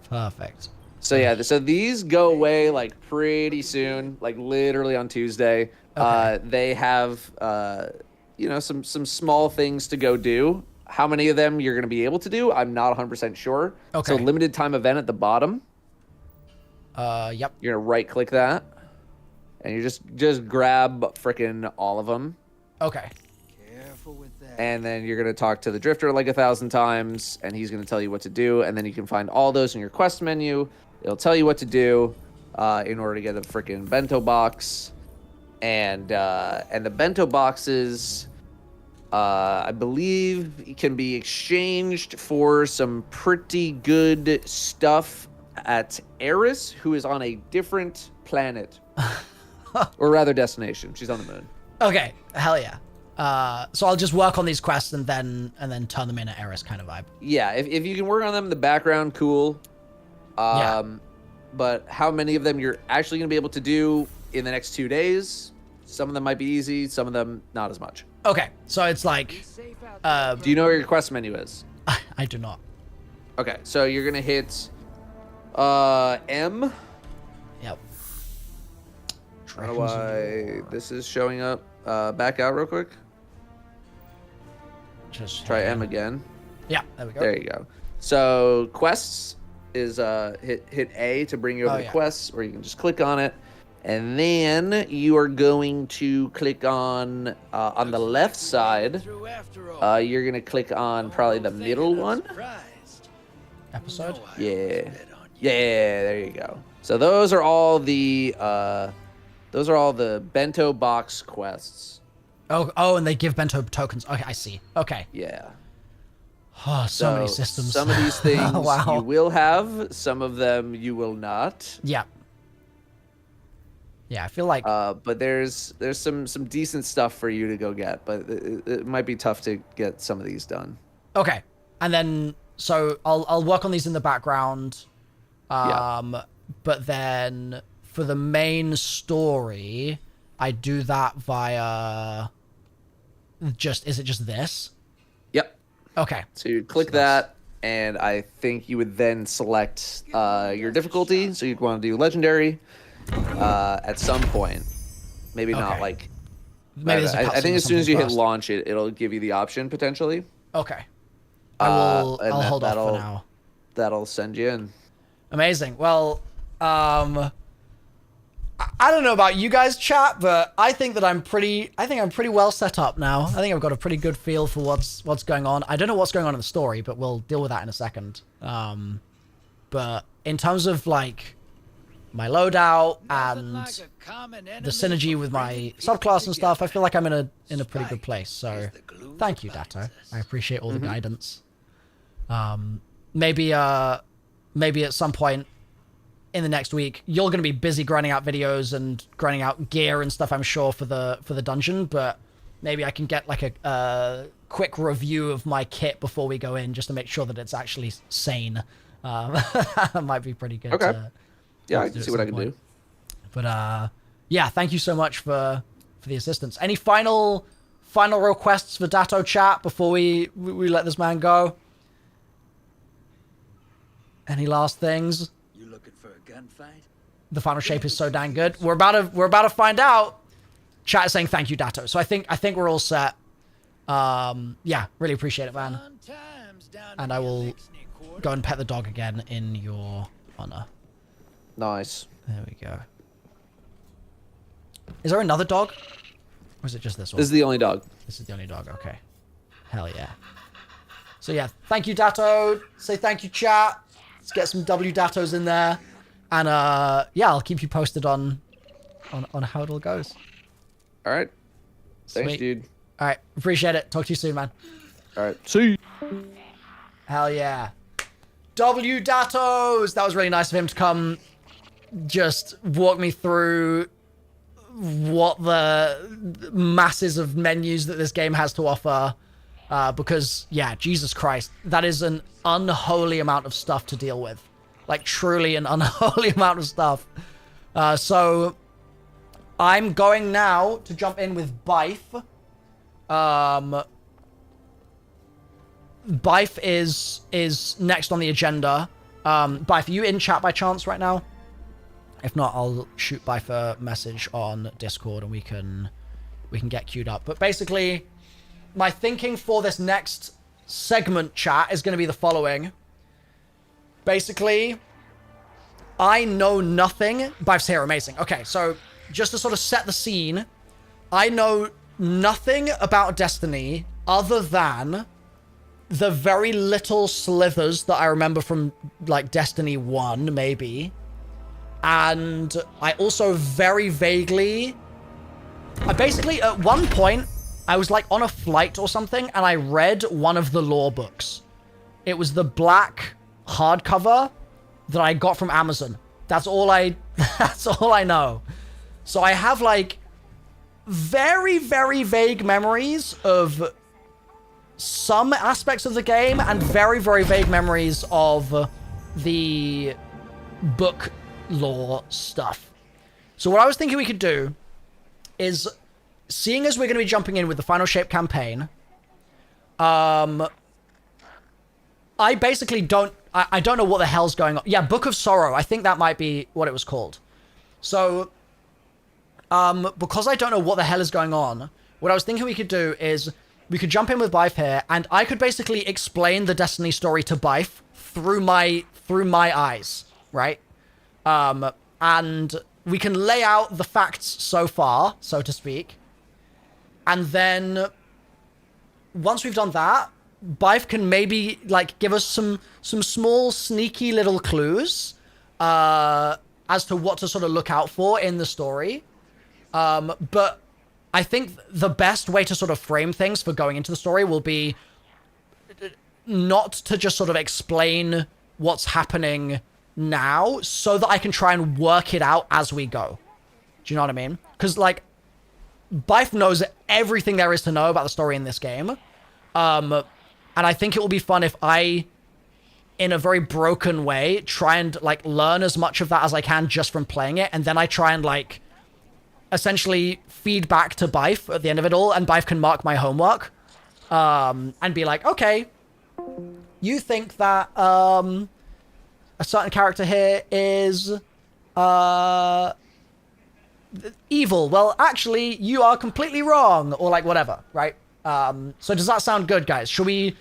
Perfect. So yeah, so these go away like pretty soon, like literally on Tuesday. Okay. They have some small things to go do. How many of them you're going to be able to do, I'm not 100% sure. Okay. So limited time event at the bottom. Yep. You're going to right click that, and you just grab frickin' all of them. Okay. Careful with that. And then you're going to talk to the Drifter like 1,000 times, and he's going to tell you what to do. And then you can find all those in your quest menu. It'll tell you what to do in order to get a frickin' bento box. And the bento boxes, I believe, can be exchanged for some pretty good stuff at Eris, who is on a different planet. Or rather destination. She's on the moon. Okay. Hell yeah. So I'll just work on these quests and then turn them in at Eris kind of vibe. Yeah, if you can work on them in the background, cool. But how many of them you're actually going to be able to do in the next 2 days? Some of them might be easy, some of them not as much. Okay, so it's like, Do you know where your quest menu is? I do not. Okay, so you're going to hit M. Yep. I don't know why this is showing up. Back out real quick. Just Try M again. Yeah, there we go. There you go. So quests is hit A to bring you over to quests, or you can just click on it. And then you are going to click on the left side. You're going to click on probably the middle one. Episode? Yeah. Yeah, there you go. So those are all the bento box quests. Oh, and they give bento tokens. Okay, I see. Okay. Yeah. Oh, so many systems. Some of these things Wow. you will have, some of them you will not. Yeah. Yeah, I feel like But there's some decent stuff for you to go get, but it might be tough to get some of these done. okay. And then so I'll work on these in the background. But then for the main story, I do that via is it just this? Yep. Okay. So you click that, and I think you would then select your difficulty. So you'd want to do legendary at some point. Maybe not like. Maybe there's a I think cutscene as soon as you first. hit launch, it'll give you the option potentially. Okay. I'll hold off for now. That'll send you in. Amazing. Well, I don't know about you guys, chat, but I think I'm pretty well set up now. I think I've got a pretty good feel for what's going on. I don't know what's going on in the story, but we'll deal with that in a second. But in terms of like my loadout and the synergy with my subclass and stuff, I feel like I'm in a pretty good place. So thank you, Datto. I appreciate all the guidance. Maybe at some point in the next week, you're going to be busy grinding out videos and grinding out gear and stuff, I'm sure, for the dungeon, but maybe I can get like a quick review of my kit before we go in, just to make sure that it's actually sane. That might be pretty good. Okay. Yeah, I can see what I can do. But yeah, thank you so much for the assistance. Any final requests for Datto chat before we let this man go? Any last things? You looking for a gunfight? the final shape is so dang good. We're about to find out. Chat is saying thank you, Datto. So I think we're all set. Yeah, really appreciate it, man. And I will go and pet the dog again in your honor. Nice. There we go. Is there another dog? Or is it just this one? This is the only dog. This is the only dog. Okay. Hell yeah. So yeah, thank you, Datto. Say thank you, chat. Let's get some W Dattos in there. And yeah, I'll keep you posted on how it all goes. All right. Thanks, Sweet. dude. All right. Appreciate it. Talk to you soon, man. All right. See you. Hell yeah. W Dattos! That was really nice of him to come just walk me through what the masses of menus that this game has to offer. Because, yeah, Jesus Christ, that is an unholy amount of stuff to deal with. Like, truly an unholy amount of stuff. So, I'm going now to jump in with Bife. Bife is next on the agenda. Bife, are you in chat by chance right now? If not, I'll shoot Bife a message on Discord and we can get queued up. But basically, my thinking for this next segment, chat, is going to be the following. Basically, I know nothing. Bife's here, amazing. Okay, so just to sort of set the scene, I know nothing about Destiny other than the very little slithers that I remember from, like, Destiny 1, maybe. And I also very vaguely... I basically, at one point, I was, like, on a flight or something, and I read one of the lore books. It was the black hardcover that I got from Amazon. That's all I know. So I have, like, very, very vague memories of some aspects of the game and very, very vague memories of the book lore stuff. So what I was thinking we could do is, seeing as we're going to be jumping in with the Final Shape campaign, I basically don't know what the hell's going on. Yeah, Book of Sorrow. I think that might be what it was called. So, because I don't know what the hell is going on, what I was thinking we could do is we could jump in with Bife here, and I could basically explain the Destiny story to Bife through my eyes, right? And we can lay out the facts so far, so to speak. And then once we've done that, Bife can maybe, like, give us some small sneaky little clues as to what to sort of look out for in the story. But I think the best way to sort of frame things for going into the story will be not to just sort of explain what's happening now, so that I can try and work it out as we go. Do you know what I mean? Because, like, Bife knows everything there is to know about the story in this game. And I think it will be fun if I, in a very broken way, try and, like, learn as much of that as I can just from playing it, and then I try and, like, essentially feed back to Bife at the end of it all, and Bife can mark my homework. And be like, okay, you think that, a certain character here is, evil. Well, actually, you are completely wrong, or, like, whatever, right? So does that sound good, guys? Should we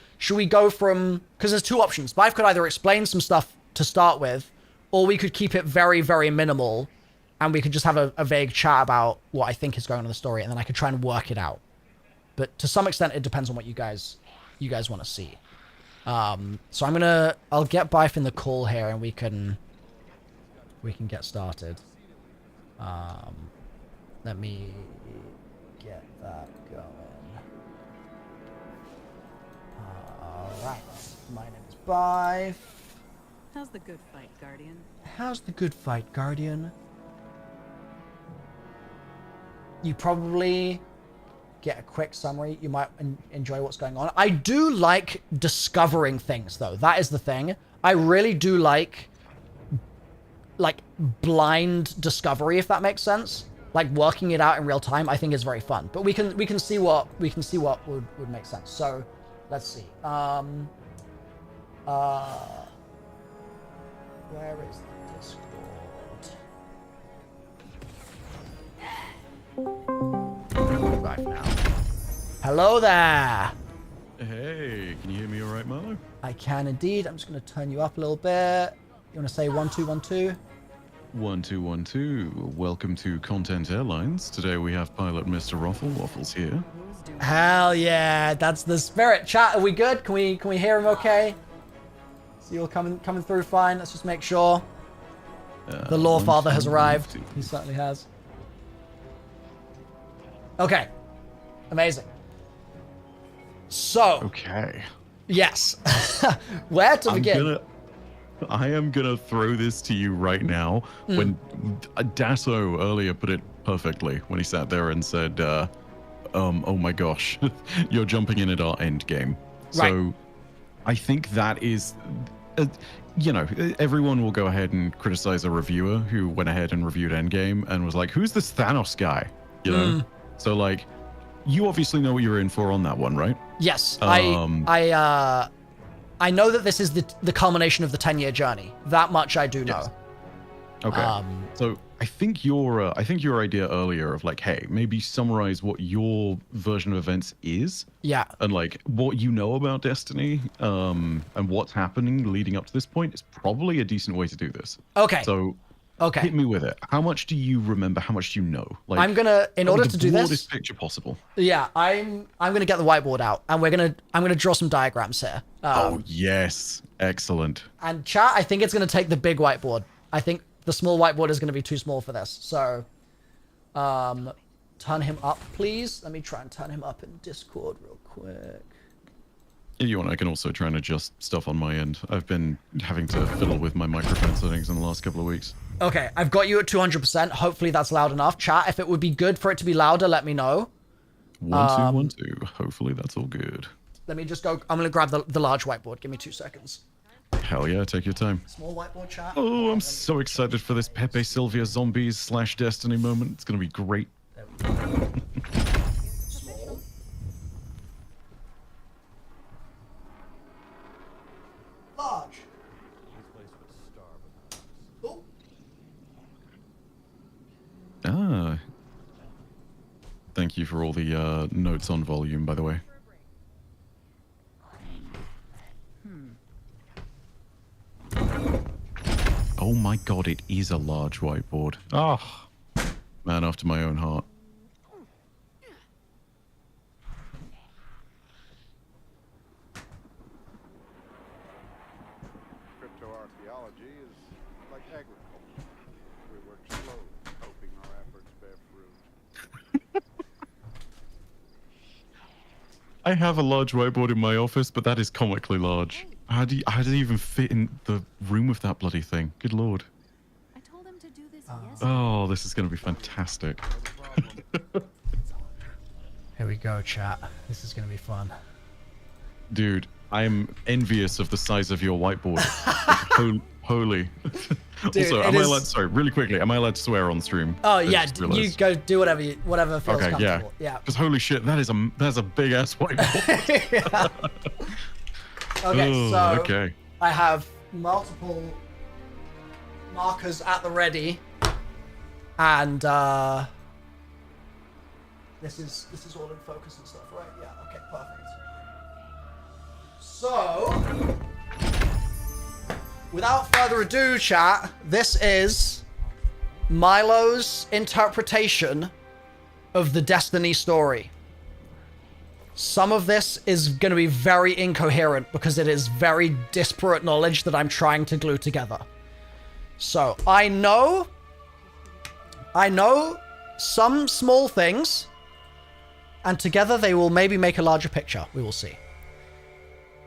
go from... Because there's two options. Bife could either explain some stuff to start with, or we could keep it very, very minimal, and we could just have a vague chat about what I think is going on in the story, and then I could try and work it out. But to some extent, it depends on what you guys want to see. So I'll get Bife in the call here, and we can get started. Let me get that going. Alright, my name is Bife. How's the good fight, Guardian? How's the good fight, Guardian? You probably get a quick summary. You might enjoy what's going on. I do like discovering things, though. That is the thing. I really do like blind discovery, if that makes sense. Like, working it out in real time, I think is very fun. But we can see what would make sense. So, let's see. Where is the Discord? guy for now. Hello there. Hey, can you hear me all right, Milo? I can indeed. I'm just going to turn you up a little bit. You want to say 1 2 1 2? 1 2 1 2. Welcome to Content Airlines. Today we have pilot MrRoflWaffles here. Hell yeah, that's the spirit. Chat, are we good? Can we hear him okay? Is he all coming through fine? Let's just make sure. The Law Father has arrived. He certainly has. Okay. Amazing. So. Okay. Yes. Where to begin? I am gonna throw this to you right now. When Datto earlier put it perfectly when he sat there and said, oh my gosh, you're jumping in at our end game. Right. So I think that is, you know, everyone will go ahead and criticize a reviewer who went ahead and reviewed Endgame and was like, who's this Thanos guy? You know? So like, you obviously know what you're in for on that one, right? Yes. I know that this is the culmination of the 10-year journey. That much I do know. Yes. Okay. So I think your idea earlier of like, hey, maybe summarize what your version of events is. Yeah. And like what you know about Destiny, and what's happening leading up to this point is probably a decent way to do this. Okay. So hit me with it. How much do you remember? How much do you know? Like, I'm gonna, in order to do the this, broadest picture possible. Yeah, I'm gonna get the whiteboard out, and I'm gonna draw some diagrams here. Oh yes, excellent. And chat, I think it's gonna take the big whiteboard. I think the small whiteboard is gonna be too small for this. So, turn him up, please. Let me try and turn him up in Discord real quick. If you want, I can also try and adjust stuff on my end. I've been having to fiddle with my microphone settings in the last couple of weeks. Okay, I've got you at 200%. Hopefully that's loud enough. Chat, if it would be good for it to be louder, let me know. 1 2 1 2. Hopefully that's all good. Let me just go. I'm gonna grab the large whiteboard. Give me 2 seconds. Hell yeah, take your time. Small whiteboard, chat. Oh, I'm so excited for this Pepe Sylvia zombies / Destiny moment. It's gonna be great. There we go. Small. Large. Oh. Ah. Thank you for all the notes on volume, by the way. Oh my god, it is a large whiteboard. Ah, man after my own heart. Cryptoarchaeology is like agriculture. We work slowly, hoping our efforts bear fruit. I have a large whiteboard in my office, but that is comically large. How do you even fit in the room with that bloody thing? Good lord. I told him to do this Oh, this is going to be fantastic. Here we go, chat. This is gonna be fun. Dude, I'm envious of the size of your whiteboard. Holy. Dude, also, am I allowed, sorry, really quickly, am I allowed to swear on stream? Oh I yeah, just you realized. go do whatever feels Okay, yeah. comfortable. Yeah. Because holy shit, that's a big ass whiteboard. Yeah. Okay, Ugh, so okay. I have multiple markers at the ready, and this is all in focus and stuff, right? Yeah. Okay, perfect. So, without further ado, chat, this is Milo's interpretation of the Destiny story. Some of this is going to be very incoherent because it is very disparate knowledge that I'm trying to glue together. So, I know some small things, and together they will maybe make a larger picture. We will see.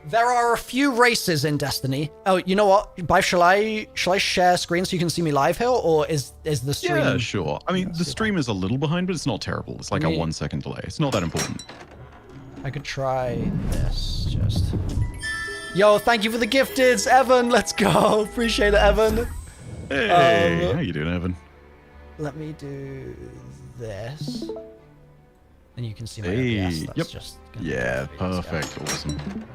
There are a few races in Destiny. Oh, you know what? Bife, shall I share screen so you can see me live here, or is the stream? Yeah, sure. I mean, the stream is a little behind, but it's not terrible. It's like a 1 second delay. It's not that important. I could try this, just... Yo, thank you for the gifteds, Evan. Let's go. Appreciate it, Evan. Hey, how you doing, Evan? Let me do this. And you can see my Hey, OBS. That's yep. just gonna Yeah, be videos, perfect. Awesome.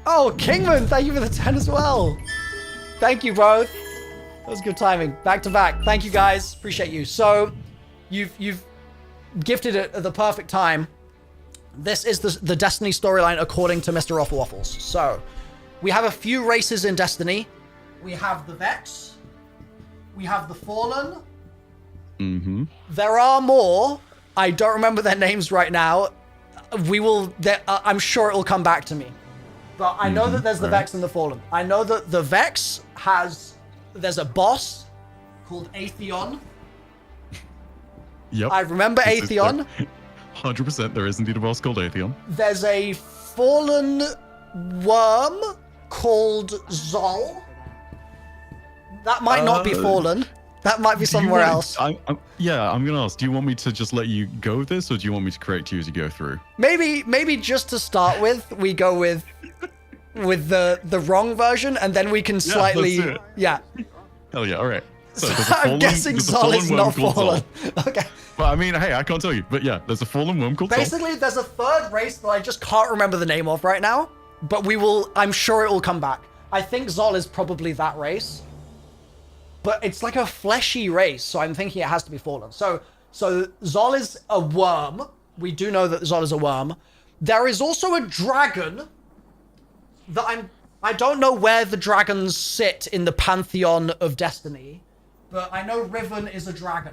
Oh, Kingman, thank you for the 10 as well. Thank you, bro. That was good timing. Back to back. Thank you, guys. Appreciate you. So, you've gifted it at the perfect time. This is the Destiny storyline according to MrRoflWaffles. So, we have a few races in Destiny. We have the Vex. We have the Fallen. Mm-hmm. There are more. I don't remember their names right now. I'm sure it will come back to me. But I know that there's the Vex and the Fallen. I know that the Vex there's a boss called Atheon. Yep. I remember Atheon. 100% there is indeed a boss called Atheon. There's a fallen worm called Zol. That might not be fallen. That might be somewhere else. I'm gonna ask. Do you want me to just let you go with this, or do you want me to correct you as you go through? Maybe just to start with, we go with the wrong version, and then we can slightly let's do it. yeah. Hell yeah! All right. So I'm guessing Zol is not fallen. Okay. Well, I mean, hey, I can't tell you, but yeah, there's a fallen worm called Zol. Basically, there's a third race that I just can't remember the name of right now, but I'm sure it will come back. I think Zol is probably that race. But it's like a fleshy race, so I'm thinking it has to be fallen. So Zol is a worm. We do know that Zol is a worm. There is also a dragon that I don't know where the dragons sit in the pantheon of Destiny, but I know Riven is a dragon.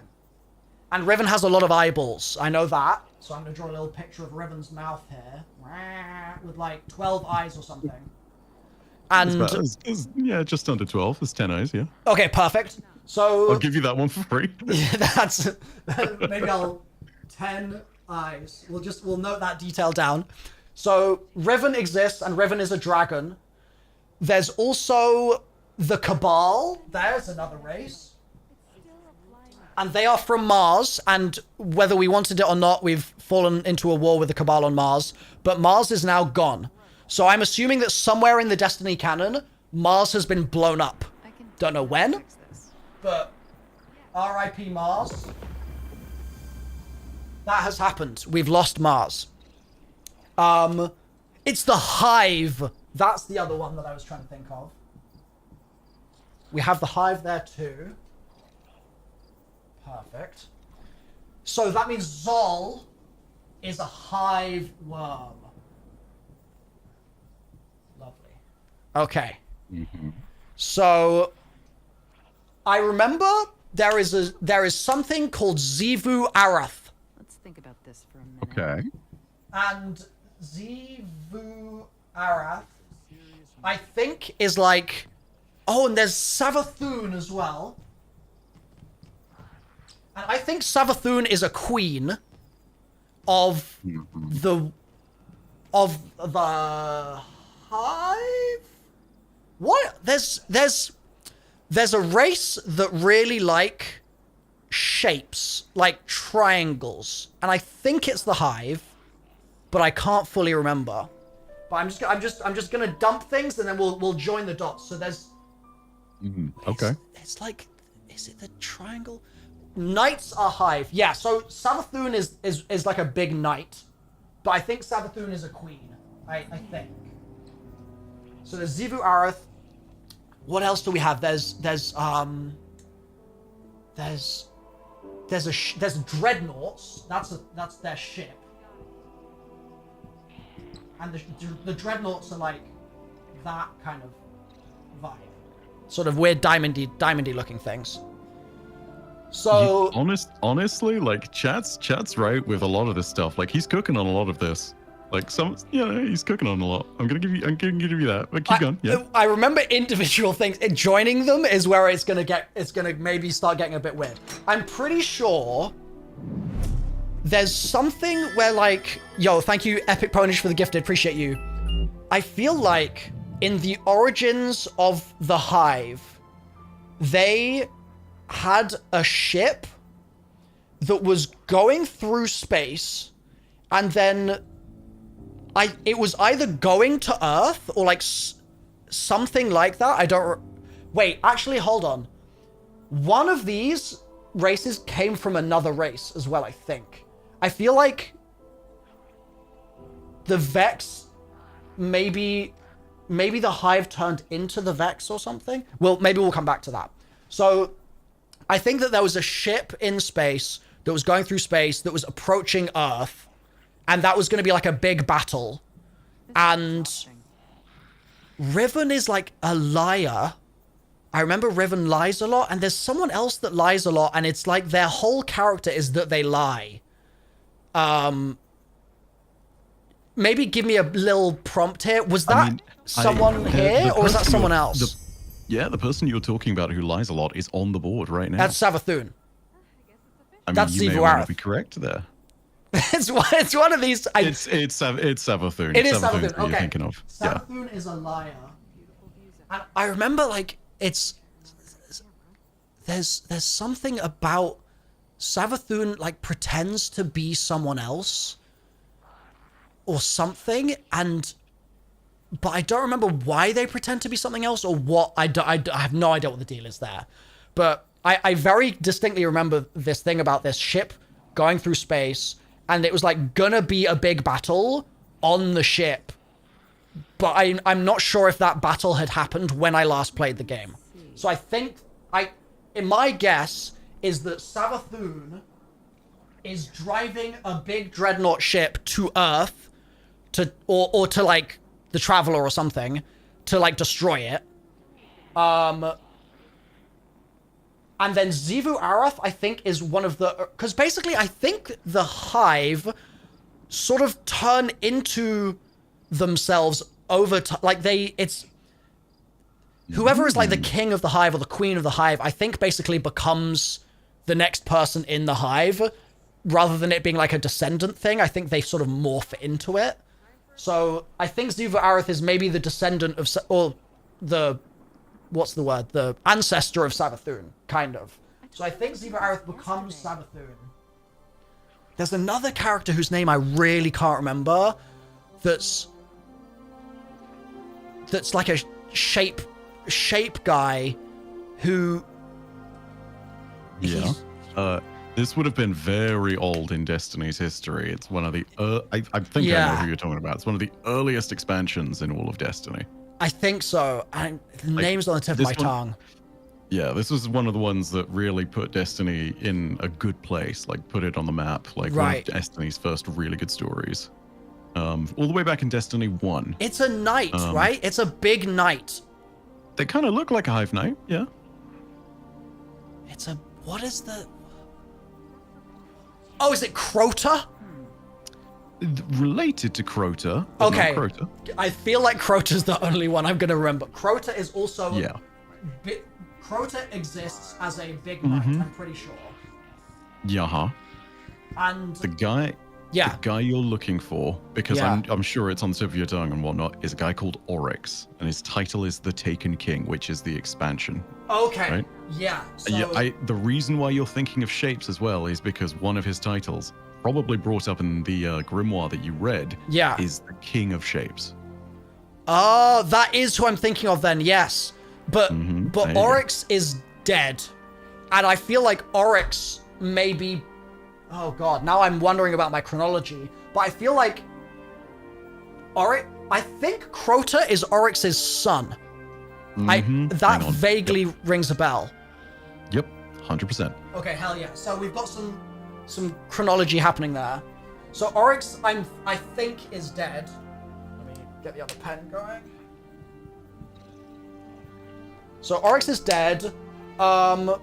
And Riven has a lot of eyeballs. I know that. So I'm going to draw a little picture of Riven's mouth here. With like 12 eyes or something. And yeah, just under 12. There's 10 eyes, yeah. Okay, perfect. So I'll give you that one for free. Yeah, maybe 10 eyes. We'll note that detail down. So Riven exists, and Riven is a dragon. There's also the Cabal. There's another race. And they are from Mars, and whether we wanted it or not, we've fallen into a war with the Cabal on Mars. But Mars is now gone. So I'm assuming that somewhere in the Destiny canon, Mars has been blown up. Don't know when, but R.I.P. Mars. That has happened. We've lost Mars. It's the Hive. That's the other one that I was trying to think of. We have the Hive there too. Perfect. So that means Zol is a Hive worm. Lovely. Okay. So I remember there is something called Xivu Arath. Let's think about this for a minute. Okay. And Xivu Arath, I think, is like... Oh, and there's Savathun as well. And I think Savathun is a queen of the Hive? What? There's a race that really like shapes, like triangles, and I think it's the Hive, but I can't fully remember. But I'm just gonna dump things, and then we'll join the dots. So there's okay. It's like, is it the triangle? Knights are Hive. Yeah. So Savathun is like a big knight, but I think Savathun is a queen. I think. So there's Xivu Arath. What else do we have? There's dreadnoughts. That's their ship. And the dreadnoughts are like that kind of vibe. Sort of weird diamondy looking things. So honestly, like chat's right with a lot of this stuff. Like he's cooking on a lot of this. Like he's cooking on a lot. I'm gonna give you that. But keep going. Yeah. I remember individual things. Joining them is where it's gonna maybe start getting a bit weird. I'm pretty sure there's something where like, yo, thank you Epic Ponish for the gifted, appreciate you. I feel like in the origins of the Hive, they had a ship that was going through space, and then it was either going to Earth or like something like that. Wait, actually, hold on. One of these races came from another race as well, I think. I feel like the Vex, maybe the Hive turned into the Vex or something. Well, maybe we'll come back to that. So I think that there was a ship in space that was going through space that was approaching Earth, and that was going to be like a big battle. And Riven is like a liar. I remember Riven lies a lot, and there's someone else that lies a lot, and it's like their whole character is that they lie. Maybe give me a little prompt here. Was that someone here, or was that someone else? The person you're talking about who lies a lot is on the board right now. That's Savathun. I mean, that's you may Zivu want to Arath. be correct there. it's one of these. It's Savathun. It is Savathun's Savathun. what you're Okay. thinking of. Yeah. Savathun is a liar. And I remember, like, there's something about Savathun, like, pretends to be someone else or something, but I don't remember why they pretend to be something else or what. I have no idea what the deal is there. But I very distinctly remember this thing about this ship going through space, and it was like gonna be a big battle on the ship. But I'm not sure if that battle had happened when I last played the game. So I think my guess is that Savathun is driving a big dreadnought ship to Earth or to like the Traveler or something to like destroy it. And then Zivu Arath, I think, is one of the... Because basically, I think the Hive sort of turn into themselves over time. Like, it's... Whoever is, like, the king of the Hive or the queen of the Hive, I think basically becomes the next person in the Hive. Rather than it being, like, a descendant thing, I think they sort of morph into it. So, I think Zivu Arath is maybe the descendant of... Or the... What's the word? The ancestor of Savathun, kind of. So I think Zivu Arath becomes Savathun. There's another character whose name I really can't remember. That's like a shape guy who. Yeah. This would have been very old in Destiny's history. It's one of the. I think I know who you're talking about. It's one of the earliest expansions in all of Destiny. I think so. The name's on the tip of my tongue. Yeah, this was one of the ones that really put Destiny in a good place, like put it on the map, like one of Destiny's first really good stories. All the way back in Destiny 1. It's a knight, right? It's a big knight. They kind of look like a Hive Knight, yeah. What is the... Oh, is it Crota? Related to Crota. Okay. Crota. I feel like Crota's the only one I'm going to remember. Crota is also... Yeah. Crota exists as a big knight, I'm pretty sure. Yeah. And... The guy you're looking for, because I'm sure it's on the tip of your tongue and whatnot, is a guy called Oryx, and his title is the Taken King, which is the expansion. Okay. Right? Yeah. So... The reason why you're thinking of shapes as well is because one of his titles, probably brought up in the grimoire that you read, is the King of Shapes. Oh, that is who I'm thinking of then, yes. But Oryx is dead. And I feel like Oryx may be... Oh god, now I'm wondering about my chronology. But I feel like... I think Crota is Oryx's son. That vaguely rings a bell. Yep, 100%. Okay, hell yeah. So we've got some chronology happening there. So Oryx, I think, is dead. Let me get the other pen going. So Oryx is dead. I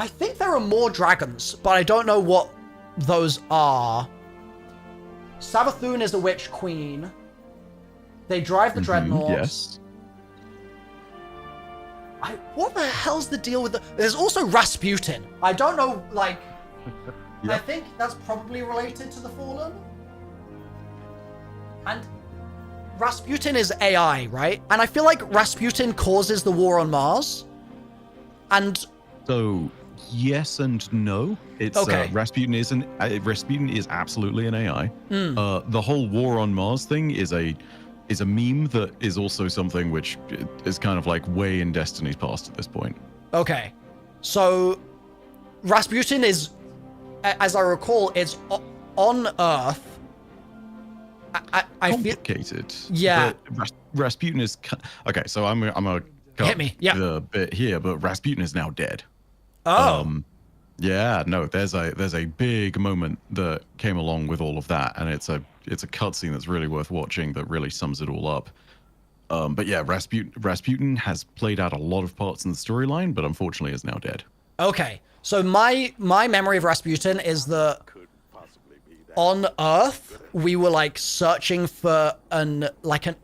think there are more dragons, but I don't know what those are. Savathun is a witch queen. They drive the dreadnoughts. Yes. What the hell's the deal with There's also Rasputin. I don't know, like... I think that's probably related to the Fallen. And Rasputin is AI, right? And I feel like Rasputin causes the war on Mars. And... So, yes and no. It's Rasputin is absolutely an AI. The whole war on Mars thing is a meme that is also something which is kind of like way in Destiny's past at this point. Okay. So Rasputin is, as I recall, it's on Earth. I complicated. Yeah. Rasputin is okay. So I'm a hit me. Yeah. A bit here, but Rasputin is now dead. Oh. Yeah, no, there's a big moment that came along with all of that, and it's a cutscene that's really worth watching that really sums it all up. But yeah, Rasputin has played out a lot of parts in the storyline, but unfortunately is now dead. Okay, so my memory of Rasputin is that on Earth we were like searching for an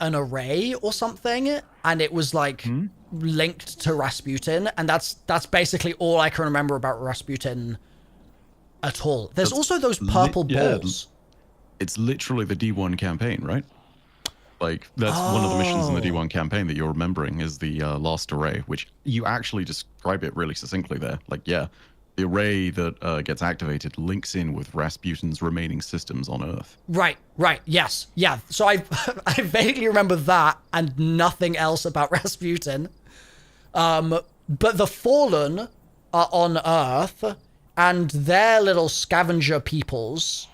array or something, and it was like linked to Rasputin, and that's basically all I can remember about Rasputin at all. There's also those purple balls. It's literally the D1 campaign, right? Like, that's one of the missions in the D1 campaign that you're remembering is the last array, which you actually describe it really succinctly there. Like, yeah, the array that gets activated links in with Rasputin's remaining systems on Earth. Right, yes, yeah. So I vaguely remember that and nothing else about Rasputin. But the Fallen are on Earth, and their little scavenger peoples.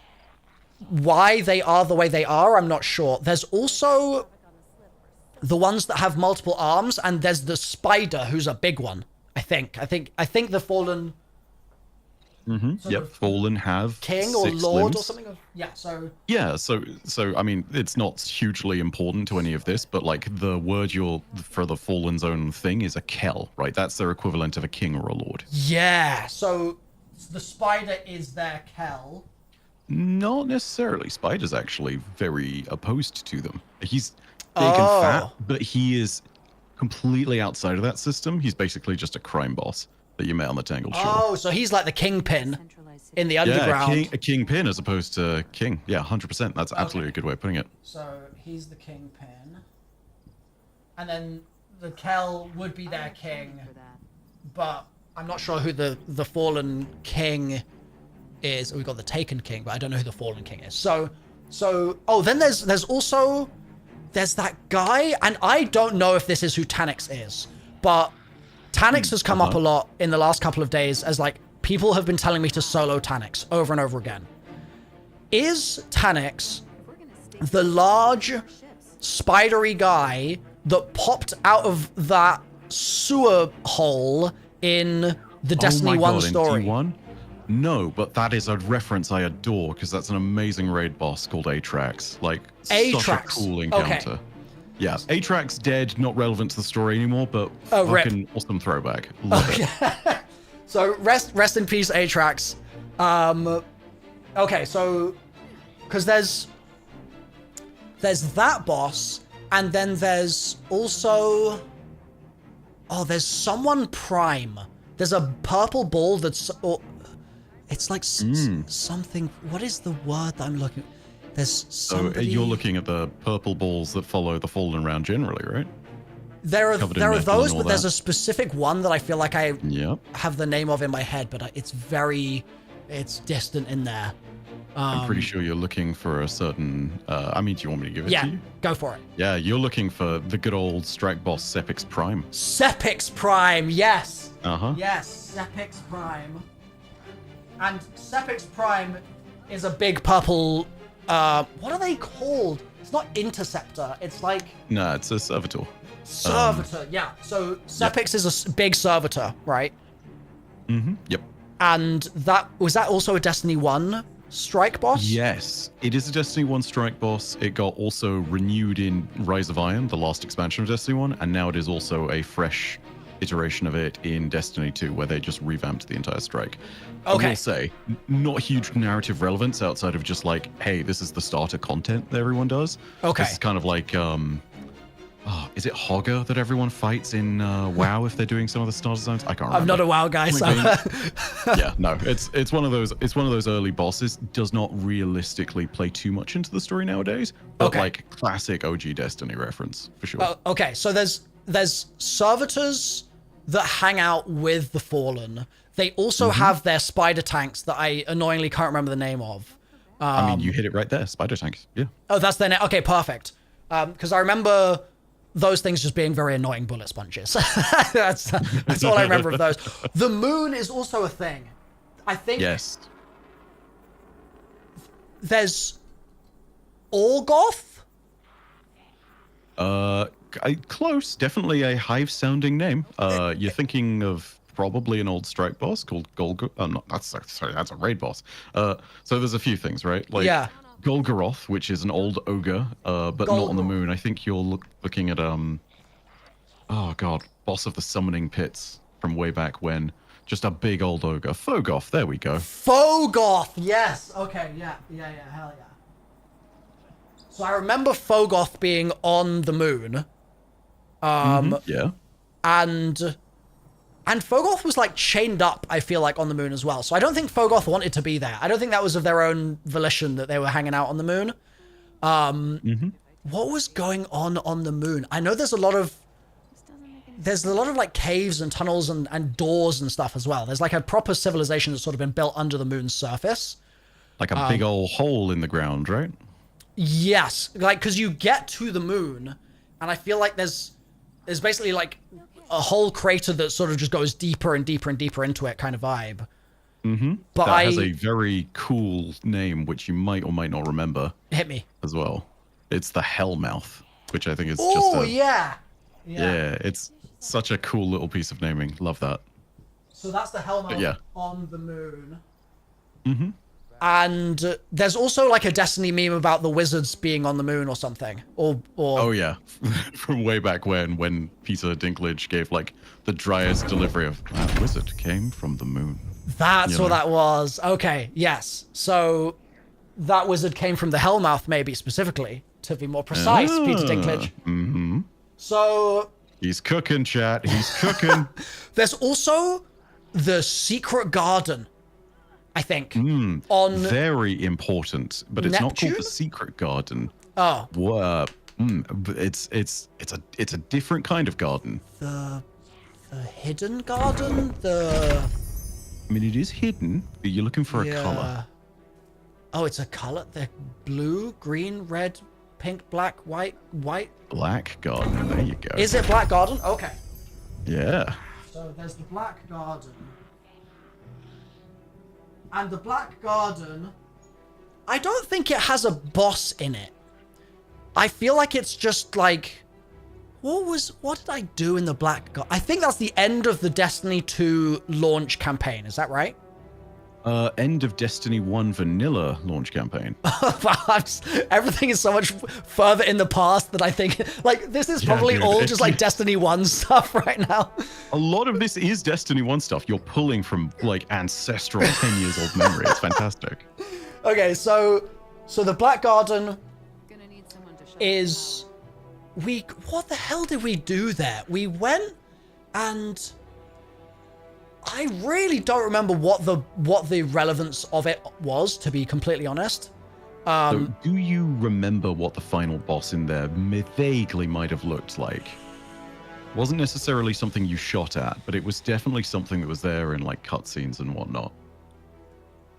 Why they are the way they are, I'm not sure. There's also the ones that have multiple arms, and there's the spider who's a big one. I think the Fallen. Yep, Fallen have king or 6 lord limbs. or something. Yeah, so I mean, it's not hugely important to any of this, but like the word for the Fallen's own thing is a Kel, right? That's their equivalent of a king or a lord. Yeah, so the spider is their Kel. Not necessarily. Spider's actually very opposed to them. He's big and fat, but he is completely outside of that system. He's basically just a crime boss that you met on the Tangled Shore. Oh, so he's like the kingpin in the underground. Yeah, a kingpin as opposed to king. Yeah, 100%. That's absolutely a good way of putting it. So he's the kingpin. And then the Kel would be their king. But I'm not sure who the Fallen King is. We've got the Taken King, but I don't know who the Fallen King is. So then there's also that guy, and I don't know if this is who Tanix is, but Tanix has come up a lot in the last couple of days as like people have been telling me to solo Tanix over and over again. Is Tanix the large spidery guy that popped out of that sewer hole in the Destiny 1 story? In D1? No, but that is a reference I adore because that's an amazing raid boss called Atrax. Like, such a cool encounter. Okay. Yeah, Atrax dead, not relevant to the story anymore, but fucking awesome throwback. Love it. So rest in peace, Atrax. Okay, so because there's that boss, and then there's also there's someone prime. There's a purple ball that's it's like something. What is the word that I'm looking? There's somebody. So you're looking at the purple balls that follow the Fallen around generally, right? There are those, but there's a specific one that I feel like I have the name of in my head, but it's distant in there. I'm pretty sure you're looking for a certain. I mean, do you want me to give it to you? Go for it. Yeah, you're looking for the good old strike boss Sepix Prime. Sepix Prime, yes. Yes, Sepix Prime. And Sepix Prime is a big purple. What are they called? It's not Interceptor. It's like. No, it's a Servitor. Servitor, yeah. So Sepix is a big Servitor, right? Yep. And was that also a Destiny 1 strike boss? Yes, it is a Destiny 1 strike boss. It got also renewed in Rise of Iron, the last expansion of Destiny 1, and now it is also a fresh iteration of it in Destiny 2, where they just revamped the entire strike. Okay. I will say, not huge narrative relevance outside of just like, hey, this is the starter content that everyone does. Okay. This is kind of like, is it Hogger that everyone fights in WoW if they're doing some of the starter zones? I can't remember. I'm not a WoW guy, so. Yeah, no, it's one of those. It's one of those early bosses. Does not realistically play too much into the story nowadays, but like classic OG Destiny reference for sure. Okay, so there's servitors that hang out with the Fallen. They also have their spider tanks that I annoyingly can't remember the name of. I mean, you hit it right there. Spider tanks. Yeah. Oh, that's their name. Okay, perfect. Because I remember those things just being very annoying bullet sponges. that's all I remember of those. The moon is also a thing. I think. Yes. There's Orgoth. Close. Definitely a hive-sounding name. You're thinking of probably an old strike boss called no, that's a raid boss. So there's a few things, right? Like Yeah. Golgoroth, which is an old ogre, but not on the moon. I think you're looking at oh god, boss of the summoning pits from way back when. Just a big old ogre. Fogoth, there we go. Fogoth, yes. Okay, yeah, hell yeah. So I remember Fogoth being on the moon. Yeah. And Fogoth was like chained up, I feel like, on the moon as well. So I don't think Fogoth wanted to be there. I don't think that was of their own volition that they were hanging out on the moon. What was going on the moon? I know there's a lot of like caves and tunnels and doors and stuff as well. There's like a proper civilization that's sort of been built under the moon's surface. Like a big old hole in the ground, right? Yes, like because you get to the moon, and I feel like there's basically like a whole crater that sort of just goes deeper and deeper and deeper into it, kind of vibe. But that has a very cool name, which you might or might not remember. Hit me as well. It's the Hellmouth, which I think is oh just yeah, it's such a cool little piece of naming. Love that. So that's the Hellmouth yeah. on the moon. And there's also like a Destiny meme about the wizards being on the moon or something. Or oh yeah, from way back when Peter Dinklage gave like the driest delivery of that wizard came from the moon. That's what that was. Okay, yes. So that wizard came from the Hellmouth, maybe specifically, to be more precise, Peter Dinklage. So he's cooking, chat. He's cooking. There's also the secret garden, I think. On very important, but it's not called the secret garden. Oh. It's a different kind of garden. The hidden garden? I mean, it is hidden, but you're looking for a color. Oh, it's a color? The blue, green, red, pink, black, white. Black garden, there you go. Is it black garden? Okay. Yeah. So there's the black garden. And the black garden, I don't think it has a boss in it. I feel like it's just like, what did I do in the black garden? I think that's the end of the Destiny 2 launch campaign. Is that right? End of Destiny 1 vanilla launch campaign. Everything is so much further in the past that I think, like, this is probably all just like Destiny 1 stuff right now. A lot of this is Destiny 1 stuff. You're pulling from like ancestral 10 years old memory. It's fantastic. Okay, so the Black Garden is, what the hell did we do there? We went and I really don't remember what the relevance of it was, to be completely honest. So do you remember what the final boss in there vaguely might have looked like? Wasn't necessarily something you shot at, but it was definitely something that was there in like cutscenes and whatnot.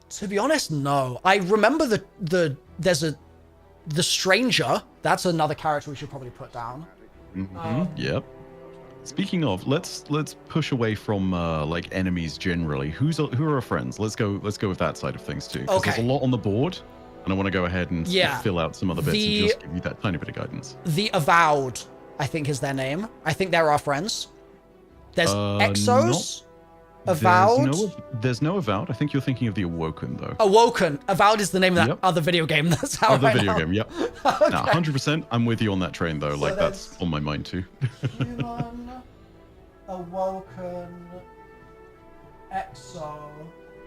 To be honest, no. I remember the stranger. That's another character we should probably put down. Yep. Speaking of, let's push away from like enemies generally. Who are our friends? Let's go with that side of things too. Because there's a lot on the board, and I want to go ahead and fill out some other bits and just give you that tiny bit of guidance. The Avowed, I think, is their name. I think they're our friends. There's Exos, Avowed. There's no Avowed. I think you're thinking of the Awoken though. Awoken. Avowed is the name of that other video game. That's how other video game. Yep. Okay. Nah, 100%. I'm with you on that train though. So like that's on my mind too. Human, Awoken, Exo,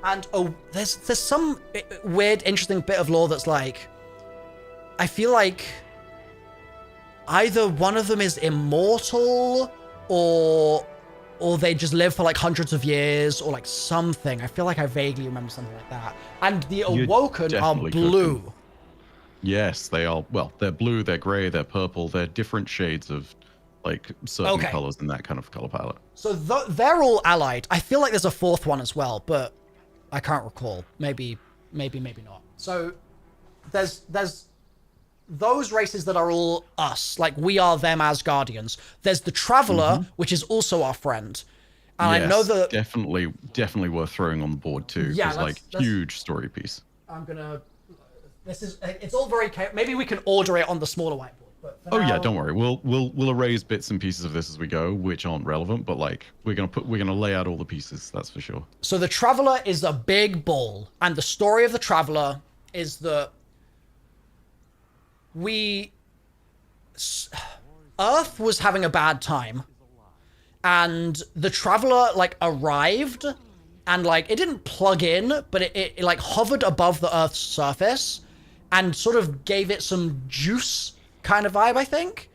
and there's some weird, interesting bit of lore that's like, I feel like either one of them is immortal or they just live for like hundreds of years or like something. I feel like I vaguely remember something like that. And the Awoken are blue. Yes, they are. Well, they're blue, they're gray, they're purple. They're different shades of like certain colors in that kind of color palette. So they're all allied. I feel like there's a fourth one as well, but I can't recall. Maybe not. So there's those races that are all us, like we are them as Guardians. There's the Traveler, which is also our friend. And I know that definitely worth throwing on the board too. Yeah, like huge story piece. It's all very, maybe we can order it on the smaller whiteboard, but Oh yeah, now- don't worry. We'll erase bits and pieces of this as we go, which aren't relevant, but like we're gonna lay out all the pieces. That's for sure. So the Traveler is a big ball, and the story of the Traveler is that Earth was having a bad time, and the Traveler like arrived, and like it didn't plug in, but it like hovered above the Earth's surface, and sort of gave it some juice kind of vibe, I think.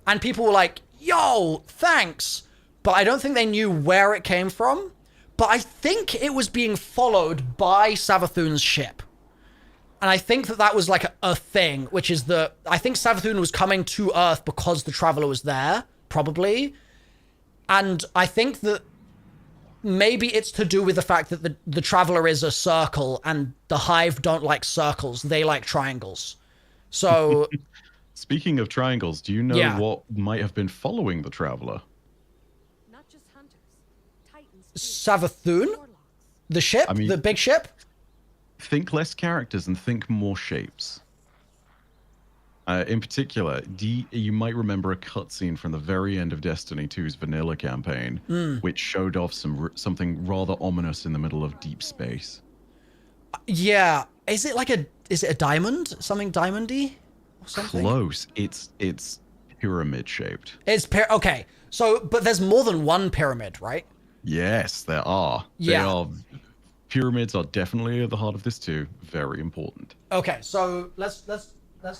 And people were like, "Yo, thanks," but I don't think they knew where it came from. But I think it was being followed by Savathun's ship. And I think that that was like a thing, which is that I think Savathun was coming to Earth because the Traveler was there, probably. And I think that maybe it's to do with the fact that the Traveler is a circle and the Hive don't like circles. They like triangles. So... Speaking of triangles, do you know what might have been following the Traveler? Not just hunters, titans. Savathun? The ship? I mean- the big ship? Think less characters and think more shapes. In particular, you might remember a cutscene from the very end of Destiny 2's vanilla campaign, which showed off something rather ominous in the middle of deep space. Yeah. Is it a diamond? Something diamondy? Or something? Close. It's pyramid shaped. Okay. So, but there's more than one pyramid, right? Yes, there are. Yeah. Pyramids are definitely at the heart of this too. Very important. Okay, so let's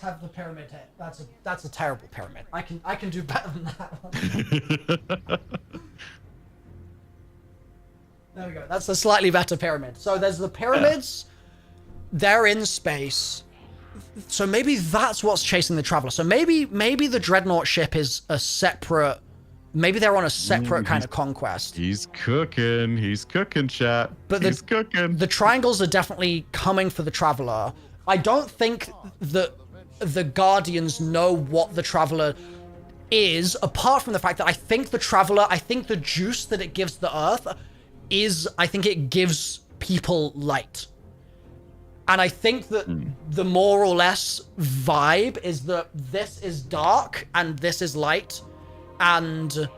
have the pyramid here. That's a terrible pyramid. I can do better than that one. There we go. That's a slightly better pyramid. So there's the pyramids. They're in space. So maybe that's what's chasing the Traveler. So maybe the Dreadnought ship is a separate. Maybe they're on a separate kind of conquest. He's cooking, chat. But he's cooking. The triangles are definitely coming for the Traveler. I don't think that the Guardians know what the Traveler is, apart from the fact that I think the Traveler, I think the juice that it gives the Earth I think it gives people light. And I think that the more or less vibe is that this is dark and this is light. And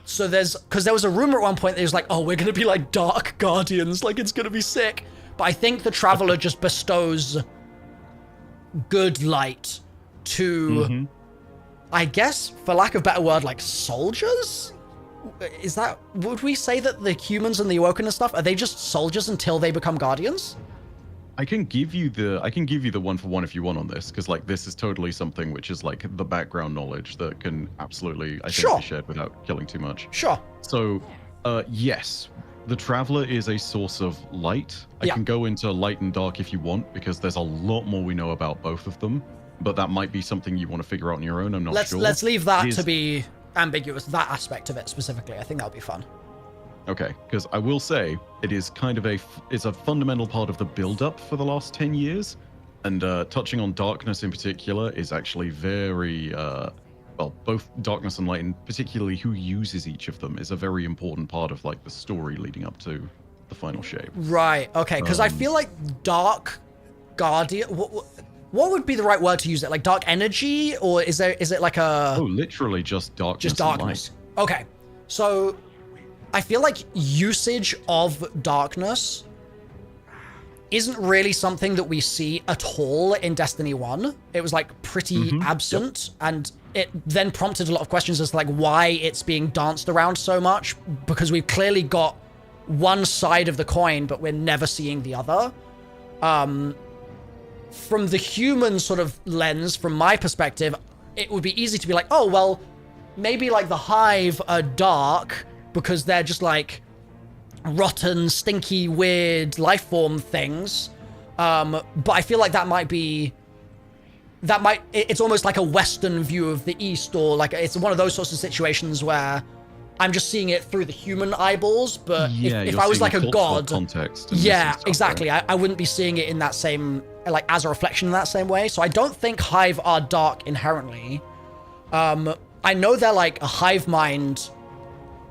so because there was a rumor at one point that it was like, oh, we're going to be like dark guardians, like it's going to be sick. But I think the Traveler just bestows good light to, I guess, for lack of a better word, like soldiers? Would we say that the humans and the Awoken and stuff, are they just soldiers until they become guardians? I can give you the one for one if you want on this, because like this is totally something which is like the background knowledge that can absolutely I think be shared without killing too much. Sure. So, yes, the Traveler is a source of light. I can go into light and dark if you want, because there's a lot more we know about both of them. But that might be something you want to figure out on your own. I'm not sure. Let's leave that to be ambiguous. That aspect of it specifically, I think that'll be fun. Okay, because I will say it is kind of it's a fundamental part of the build-up for the last 10 years, and touching on darkness in particular is actually very well, both darkness and light, and particularly who uses each of them, is a very important part of like the story leading up to the final shape. Right. Okay. Because I feel like dark guardian. What would be the right word to use it? Like dark energy, or is it like a? Oh, literally just darkness. Just darkness. Okay. So I feel like usage of darkness isn't really something that we see at all in Destiny 1. It was like pretty absent, and it then prompted a lot of questions as to like why it's being danced around so much, because we've clearly got one side of the coin, but we're never seeing the other. From the human sort of lens, from my perspective, it would be easy to be like, oh, well, maybe like the Hive are dark because they're just like rotten, stinky, weird life form things. But I feel like it's almost like a Western view of the East, or like it's one of those sorts of situations where I'm just seeing it through the human eyeballs. But if I was like a god, context. Yeah, exactly. I wouldn't be seeing it in that same, like as a reflection in that same way. So I don't think Hive are dark inherently. I know they're like a hive mind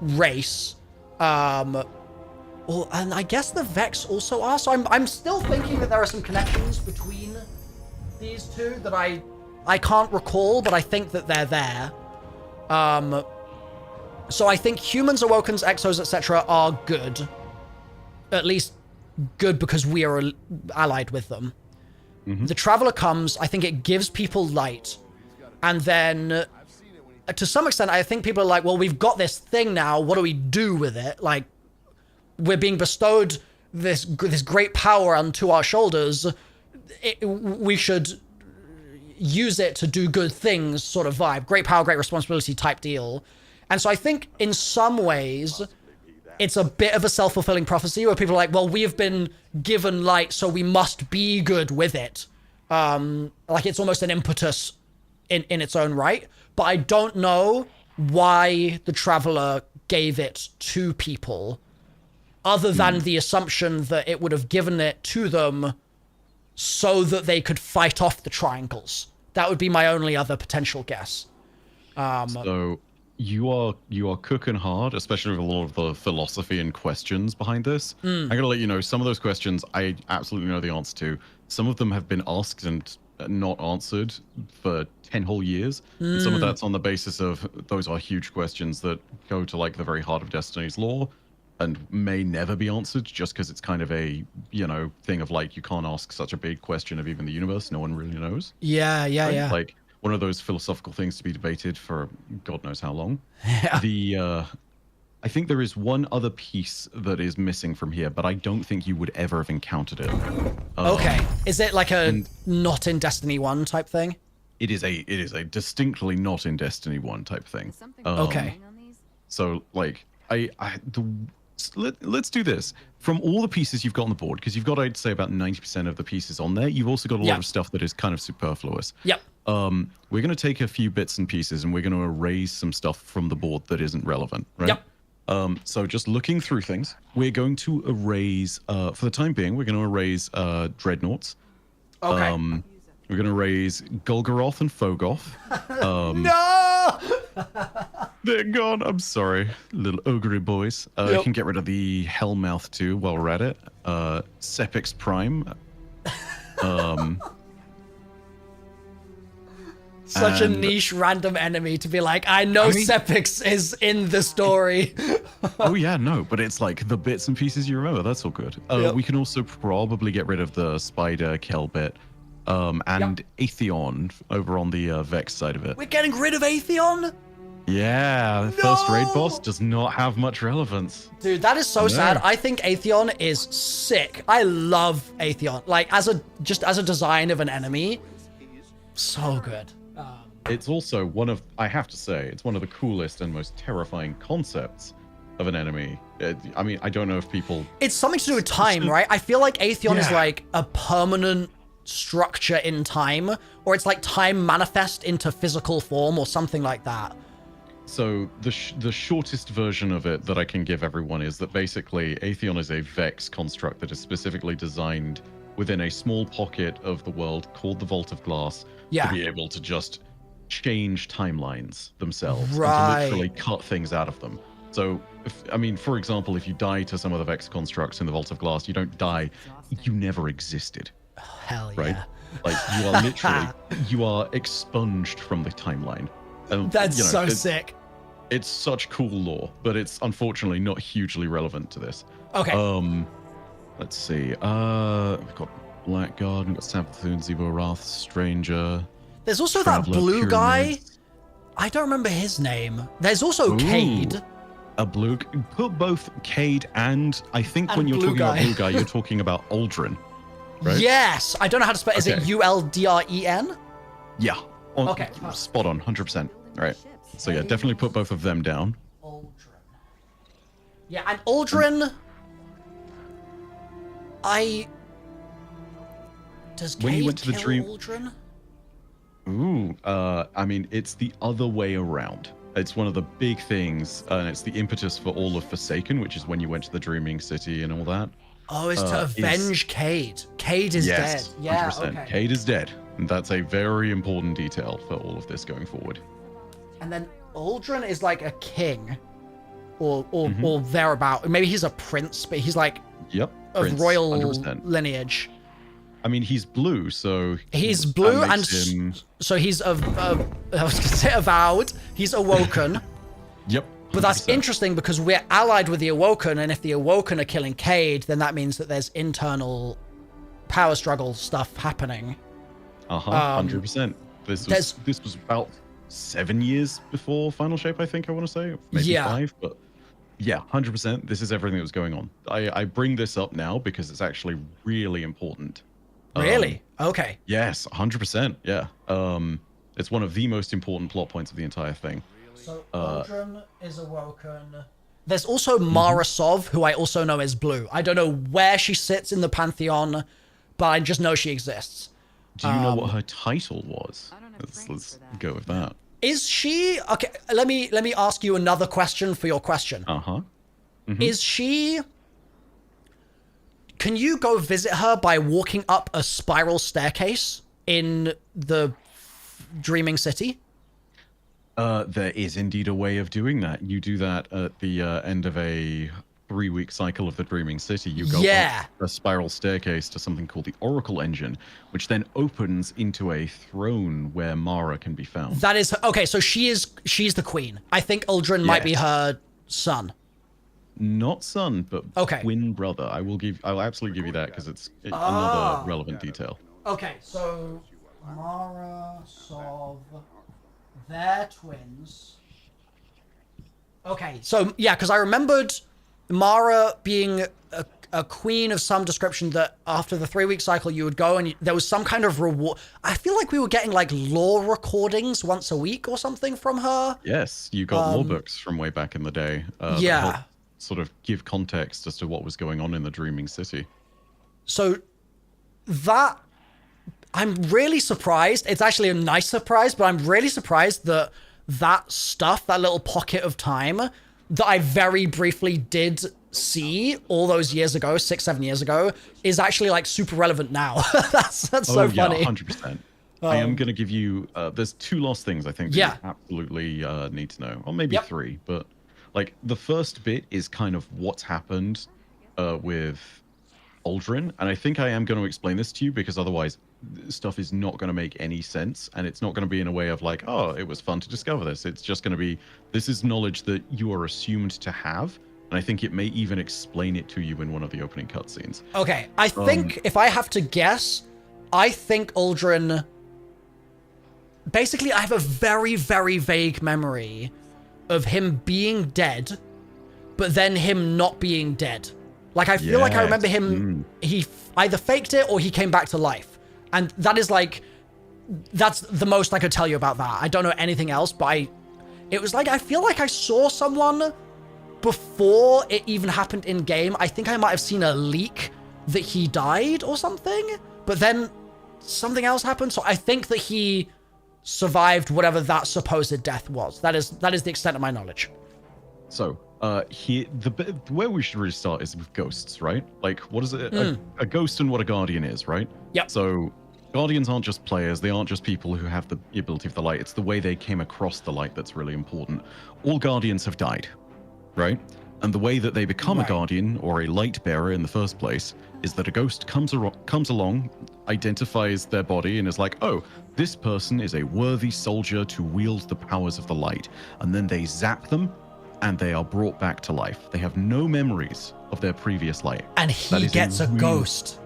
race. Well, and I guess the Vex also are. So I'm still thinking that there are some connections between these two that I I can't recall, but I think that they're there. So I think humans, Awokens, Exos, etc. are good. At least good because we are allied with them. The Traveler comes, I think it gives people light. And then, to some extent, I think people are like, well, we've got this thing now, what do we do with it? Like, we're being bestowed this great power onto our shoulders. We should use it to do good things sort of vibe. Great power, great responsibility type deal. And so I think in some ways, it's a bit of a self-fulfilling prophecy where people are like, well, we have been given light, so we must be good with it. Like it's almost an impetus in its own right. But I don't know why the Traveler gave it to people other than the assumption that it would have given it to them so that they could fight off the triangles. That would be my only other potential guess. So you are cooking hard, especially with a lot of the philosophy and questions behind this. I gotta let you know, some of those questions I absolutely know the answer to. Some of them have been asked and not answered for 10 whole years. And some of that's on the basis of those are huge questions that go to like the very heart of Destiny's lore and may never be answered just because it's kind of a, thing of like, you can't ask such a big question of even the universe. No one really knows. Yeah. Right? Like one of those philosophical things to be debated for God knows how long. Yeah. I think there is one other piece that is missing from here, but I don't think you would ever have encountered it. Okay. Is it like a not in Destiny 1 type thing? It is a distinctly not in Destiny 1 type thing. Okay. So like let's do this. From all the pieces you've got on the board, because you've got, I'd say, about 90% of the pieces on there, you've also got a lot of stuff that is kind of superfluous. Yep. We're going to take a few bits and pieces and we're going to erase some stuff from the board that isn't relevant, right? Yep. So just looking through things, we're going to erase, for the time being, we're going to erase Dreadnoughts. Okay. We're going to erase Golgoroth and Fogoth. No! They're gone. I'm sorry, little ogre boys. You can get rid of the Hellmouth too while we're at it. Sepix Prime. Such a niche random enemy to be like, I know Sepix is in the story. Oh yeah, no, but it's like the bits and pieces you remember. That's all good. We can also probably get rid of the Spider Kel bit. And Atheon over on the Vex side of it. We're getting rid of Atheon? Yeah, the first raid boss does not have much relevance. Dude, that is so sad. I think Atheon is sick. I love Atheon. Like, as a design of an enemy, so good. It's also I have to say, it's one of the coolest and most terrifying concepts of an enemy. I mean, I don't know if people... It's something to do with time, right? I feel like Atheon is like a permanent structure in time, or it's like time manifest into physical form or something like that. So the shortest version of it that I can give everyone is that basically Atheon is a Vex construct that is specifically designed within a small pocket of the world called the Vault of Glass to be able to just change timelines themselves and to literally cut things out of them. So, for example, if you die to some of the Vex constructs in the Vault of Glass, you don't die, you never existed. Hell yeah. Right? Like, you are literally, you are expunged from the timeline. And, that's so sick. It's such cool lore, but it's unfortunately not hugely relevant to this. Okay. Let's see. We've got Blackguard, we've got Savathun, Zebo Wrath, Stranger. There's also Traveler, that blue Pyramids. guy. I don't remember his name. There's also Cade. A blue... Put both Cade and... I think when you're talking about blue guy, you're talking about Aldrin. Right? Yes. I don't know how to spell. Is it Uldren? Yeah. Okay. Spot on, 100%. All right. So yeah, definitely put both of them down. Aldrin. Yeah, and Aldrin... Does when Cade you went to the kill dream... Aldrin? Ooh, it's the other way around. It's one of the big things, and it's the impetus for all of Forsaken, which is when you went to the Dreaming City and all that. Oh, it's to avenge Cade. Cade is dead. Yeah, 100%. okay. Cade is dead. And that's a very important detail for all of this going forward. And then Aldrin is like a king, or thereabout. Maybe he's a prince, but he's like of royal 100%. lineage. I mean, he's blue, so He's that blue, makes and him- so he's I was gonna say avowed. He's awoken. Yep. But that's 100%. interesting because we're allied with the Awoken, and if the Awoken are killing Cade, then that means that there's internal power struggle stuff happening. 100%. This was about 7 years before Final Shape, I think I want to say, maybe Yeah. 5, but yeah, 100%. This is everything that was going on. I bring this up now because it's actually really important. Really? Okay. Yes, 100%. Yeah. It's one of the most important plot points of the entire thing. So Aldrin is awoken. There's also Mara Sov, who I also know as blue. I don't know where she sits in the pantheon, but I just know she exists. Do you know what her title was? I don't have Let's frames for that. go with that. Is she okay? Let me ask you another question for your question. Is she? Can you go visit her by walking up a spiral staircase in the Dreaming City? There is indeed a way of doing that. You do that at the end of a 3-week cycle of the Dreaming City. You go up a spiral staircase to something called the Oracle Engine, which then opens into a throne where Mara can be found. That is okay. So she's the queen. I think Uldren might be her son. Not son, but Okay. twin brother. I'll absolutely give you that because it's another relevant detail. Okay, so Mara, Sov, they're twins. Okay, so yeah, because I remembered Mara being a queen of some description that after the 3-week cycle you would go and there was some kind of reward. I feel like we were getting like lore recordings once a week or something from her. Yes, you got law books from way back in the day. That Yeah. helped sort of give context as to what was going on in the Dreaming City. So that I'm really surprised. It's actually a nice surprise, but I'm really surprised that that stuff, that little pocket of time that I very briefly did see all those years ago, 6-7 years ago, is actually like super relevant now. that's so funny. Yeah, 100%. I am going to give you, there's 2 last things I think that you absolutely need to know, or maybe 3, but like the first bit is kind of what's happened with Aldrin, and I think I am going to explain this to you because otherwise stuff is not going to make any sense, and it's not going to be in a way of like, oh, it was fun to discover this. It's just going to be, this is knowledge that you are assumed to have, and I think it may even explain it to you in one of the opening cutscenes. Okay, I think if I have to guess, I think Aldrin. Basically, I have a very, very vague memory of him being dead, but then him not being dead. Like, I feel like I remember him, he either faked it or he came back to life. And that is like, that's the most I could tell you about that. I don't know anything else, but it was like, I feel like I saw someone before it even happened in game. I think I might have seen a leak that he died or something, but then something else happened. So I think that he survived whatever that supposed death was. That is the extent of my knowledge. So, where we should really start is with ghosts, right? Like, what is it? A ghost and what a guardian is, right? Yep. So, guardians aren't just players. They aren't just people who have the ability of the light. It's the way they came across the light that's really important. All guardians have died, right? And the way that they become a guardian or a light bearer in the first place is that a ghost comes along, identifies their body, and is like, oh, this person is a worthy soldier to wield the powers of the light. And then they zap them, and they are brought back to life. They have no memories of their previous life. And he gets a ghost.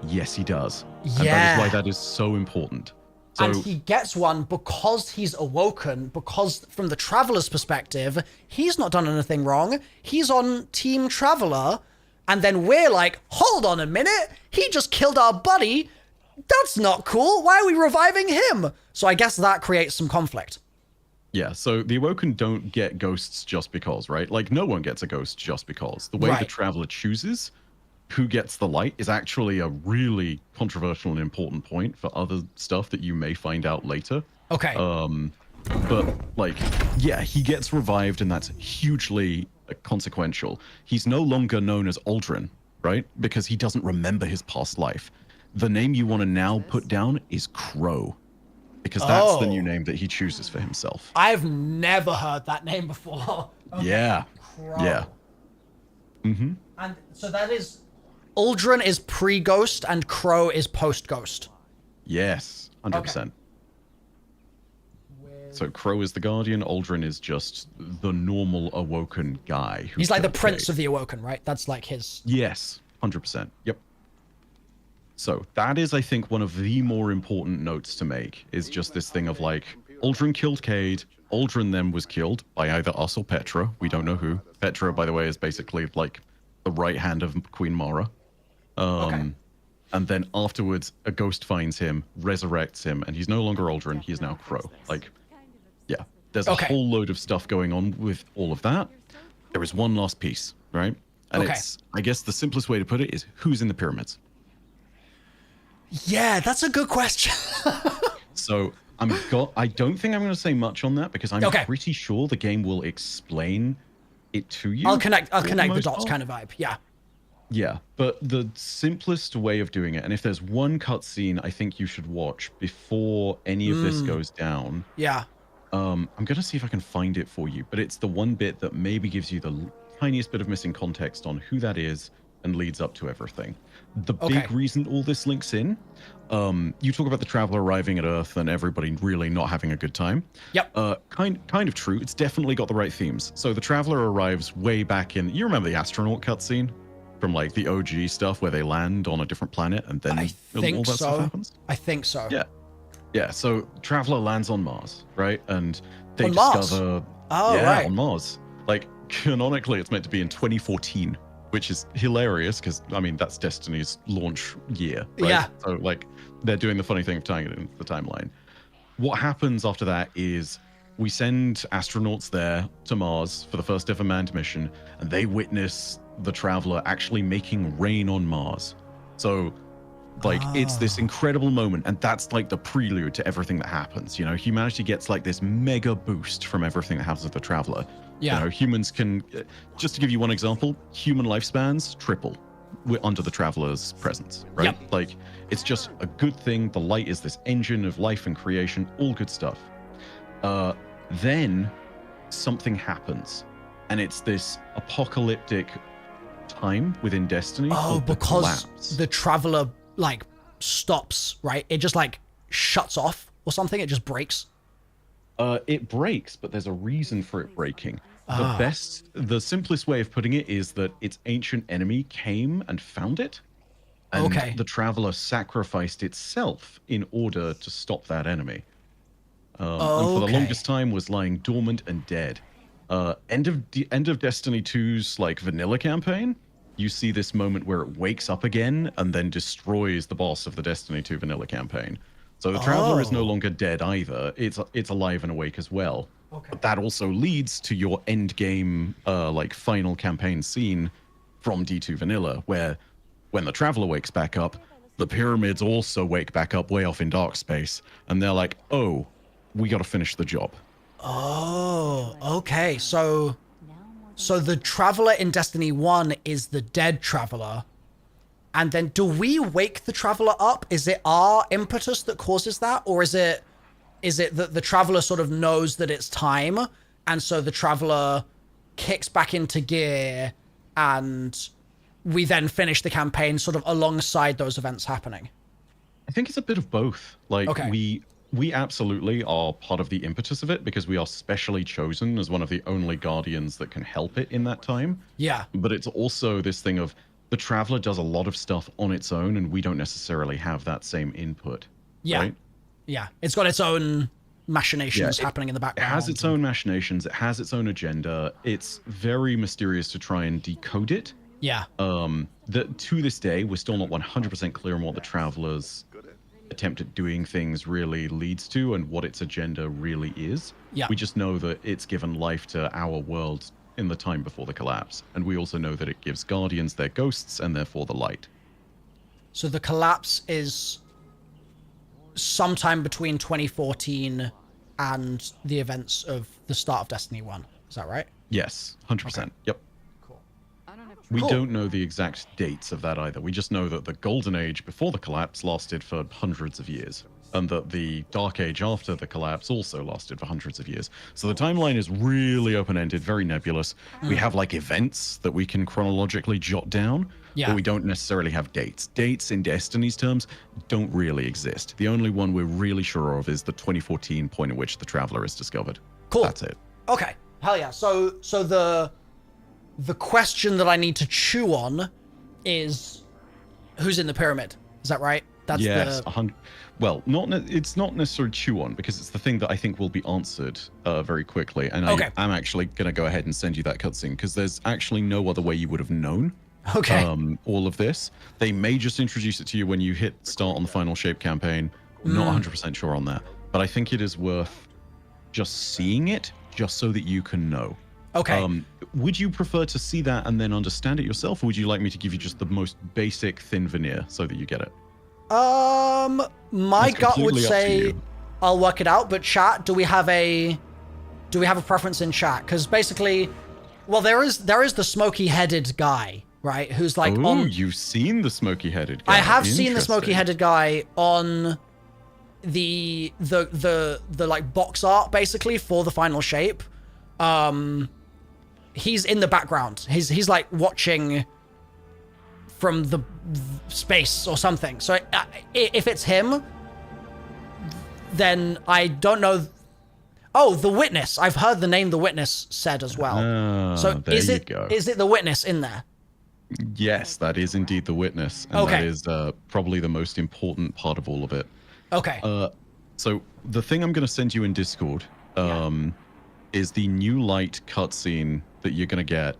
Yes, he does. Yeah. And that is why that is so important. So, And he gets one because he's awoken, because from the Traveler's perspective, he's not done anything wrong. He's on Team Traveler, and then we're like, hold on a minute, he just killed our buddy. That's not cool. Why are we reviving him? So I guess that creates some conflict. yeah, so the Awoken don't get ghosts just because, right? Like, no one gets a ghost just because. The way the Traveler chooses who gets the light is actually a really controversial and important point for other stuff that you may find out later. Okay. But, like, yeah, he gets revived, and that's hugely consequential. He's no longer known as Aldrin, right? Because he doesn't remember his past life. The name you want to now put down is Crow, because that's the new name that he chooses for himself. I've never heard that name before. Okay. Yeah. Crow. Yeah. Mm-hmm. And so that is Uldren is pre-Ghost and Crow is post-Ghost. Yes, 100%. So Crow is the Guardian, Uldren is just the normal Awoken guy. He's like the Prince of the Awoken, right? That's like his... Yes, 100%. Yep. So that is, I think, one of the more important notes to make, is just this thing of like, Uldren killed Cade, Uldren then was killed by either us or Petra. We don't know who. Petra, by the way, is basically like the right hand of Queen Mara. Okay. And then afterwards, a ghost finds him, resurrects him, and he's no longer Uldren, he's now Crow. Like, yeah, there's a whole load of stuff going on with all of that. There is one last piece, right? And it's, I guess the simplest way to put it is, who's in the pyramids? Yeah, that's a good question. So I don't think I'm going to say much on that because I'm pretty sure the game will explain it to you. I'll connect the dots kind of vibe. Yeah. Yeah, but the simplest way of doing it, and if there's one cutscene I think you should watch before any of this goes down. Yeah. I'm going to see if I can find it for you, but it's the one bit that maybe gives you the tiniest bit of missing context on who that is and leads up to everything. The big reason all this links in, you talk about the Traveler arriving at Earth and everybody really not having a good time. Yep. Kind of true. It's definitely got the right themes. So the Traveler arrives way back in, you remember the astronaut cutscene from like the OG stuff where they land on a different planet and then all that stuff happens? I think so. Yeah. Yeah, so Traveler lands on Mars, right? And they On Mars? discover... Oh, yeah, right. on Mars. Like, canonically, it's meant to be in 2014, which is hilarious because, I mean, that's Destiny's launch year, right? Yeah. So, like, they're doing the funny thing of tying it into the timeline. What happens after that is we send astronauts there to Mars for the first ever manned mission, and they witness the Traveler actually making rain on Mars. So... like, it's this incredible moment, and that's like the prelude to everything that happens. You know, humanity gets like this mega boost from everything that happens with the Traveler. Yeah. You know, humans can, just to give you one example, human lifespans triple under the Traveler's presence, right? Yep. Like, it's just a good thing. The light is this engine of life and creation, all good stuff. Then something happens, and it's this apocalyptic time within Destiny. Oh, because collapse. the Traveler like stops, right? It just like shuts off or something. It just breaks. It breaks, but there's a reason for it breaking. The simplest way of putting it is that its ancient enemy came and found it, and the Traveler sacrificed itself in order to stop that enemy. And for the longest time was lying dormant and dead. End of Destiny 2's like vanilla campaign, you see this moment where it wakes up again and then destroys the boss of the Destiny 2 vanilla campaign. So the Traveler is no longer dead either. It's alive and awake as well. But that also leads to your end game, like final campaign scene from D2 vanilla, where when the Traveler wakes back up, the pyramids also wake back up way off in dark space, and they're like, "Oh, we got to finish the job." Oh, okay. So the Traveler in Destiny 1 is the dead Traveler. And then do we wake the Traveler up? Is it our impetus that causes that? Or is it that the Traveler sort of knows that it's time, and so the Traveler kicks back into gear, and we then finish the campaign sort of alongside those events happening? I think it's a bit of both. Like, we absolutely are part of the impetus of it because we are specially chosen as one of the only Guardians that can help it in that time. Yeah. But it's also this thing of the Traveler does a lot of stuff on its own, and we don't necessarily have that same input. Yeah. Right? Yeah. It's got its own machinations happening in the It background. has its own machinations. It has its own agenda. It's very mysterious to try and decode it. Yeah. To this day, we're still not 100% clear on what the Traveler's attempt at doing things really leads to and what its agenda really is. Yeah. We just know that it's given life to our world in the time before the collapse. And we also know that it gives Guardians their ghosts and therefore the light. So the collapse is sometime between 2014 and the events of the start of Destiny 1. Is that right? Yes, 100%. Okay. Yep. We don't know the exact dates of that either. We just know that the golden age before the collapse lasted for hundreds of years. and that the Dark Age after the collapse also lasted for hundreds of years. So the timeline is really open-ended, very nebulous. We have like events that we can chronologically jot down, but we don't necessarily have dates. Dates in Destiny's terms don't really exist. The only one we're really sure of is the 2014 point at which the Traveler is discovered. Cool. That's it. Okay. Hell yeah. So the question that I need to chew on is who's in the pyramid. Is that right? That's yes, 100. Well, it's not necessarily chew on, because it's the thing that I think will be answered very quickly. And I'm actually going to go ahead and send you that cutscene, because there's actually no other way you would have known all of this. They may just introduce it to you when you hit start on the Final Shape campaign. I'm not 100% sure on that, but I think it is worth just seeing it, just so that you can know. Okay. Would you prefer to see that and then understand it yourself, or would you like me to give you just the most basic thin veneer so that you get it? My gut would say I'll work it out, but chat, do we have a preference in chat? Because basically, well, there is the smoky-headed guy, right? Who's like you've seen the smoky-headed guy. I have seen the smoky-headed guy on the like box art basically for the Final Shape. He's in the background. He's like watching from the space or something. So if it's him, then I don't know. Oh, the Witness. I've heard the name the Witness said as well. So is it the Witness in there? Yes, that is indeed the Witness. And that is probably the most important part of all of it. Okay. So the thing I'm going to send you in Discord is the New Light cutscene that you're going to get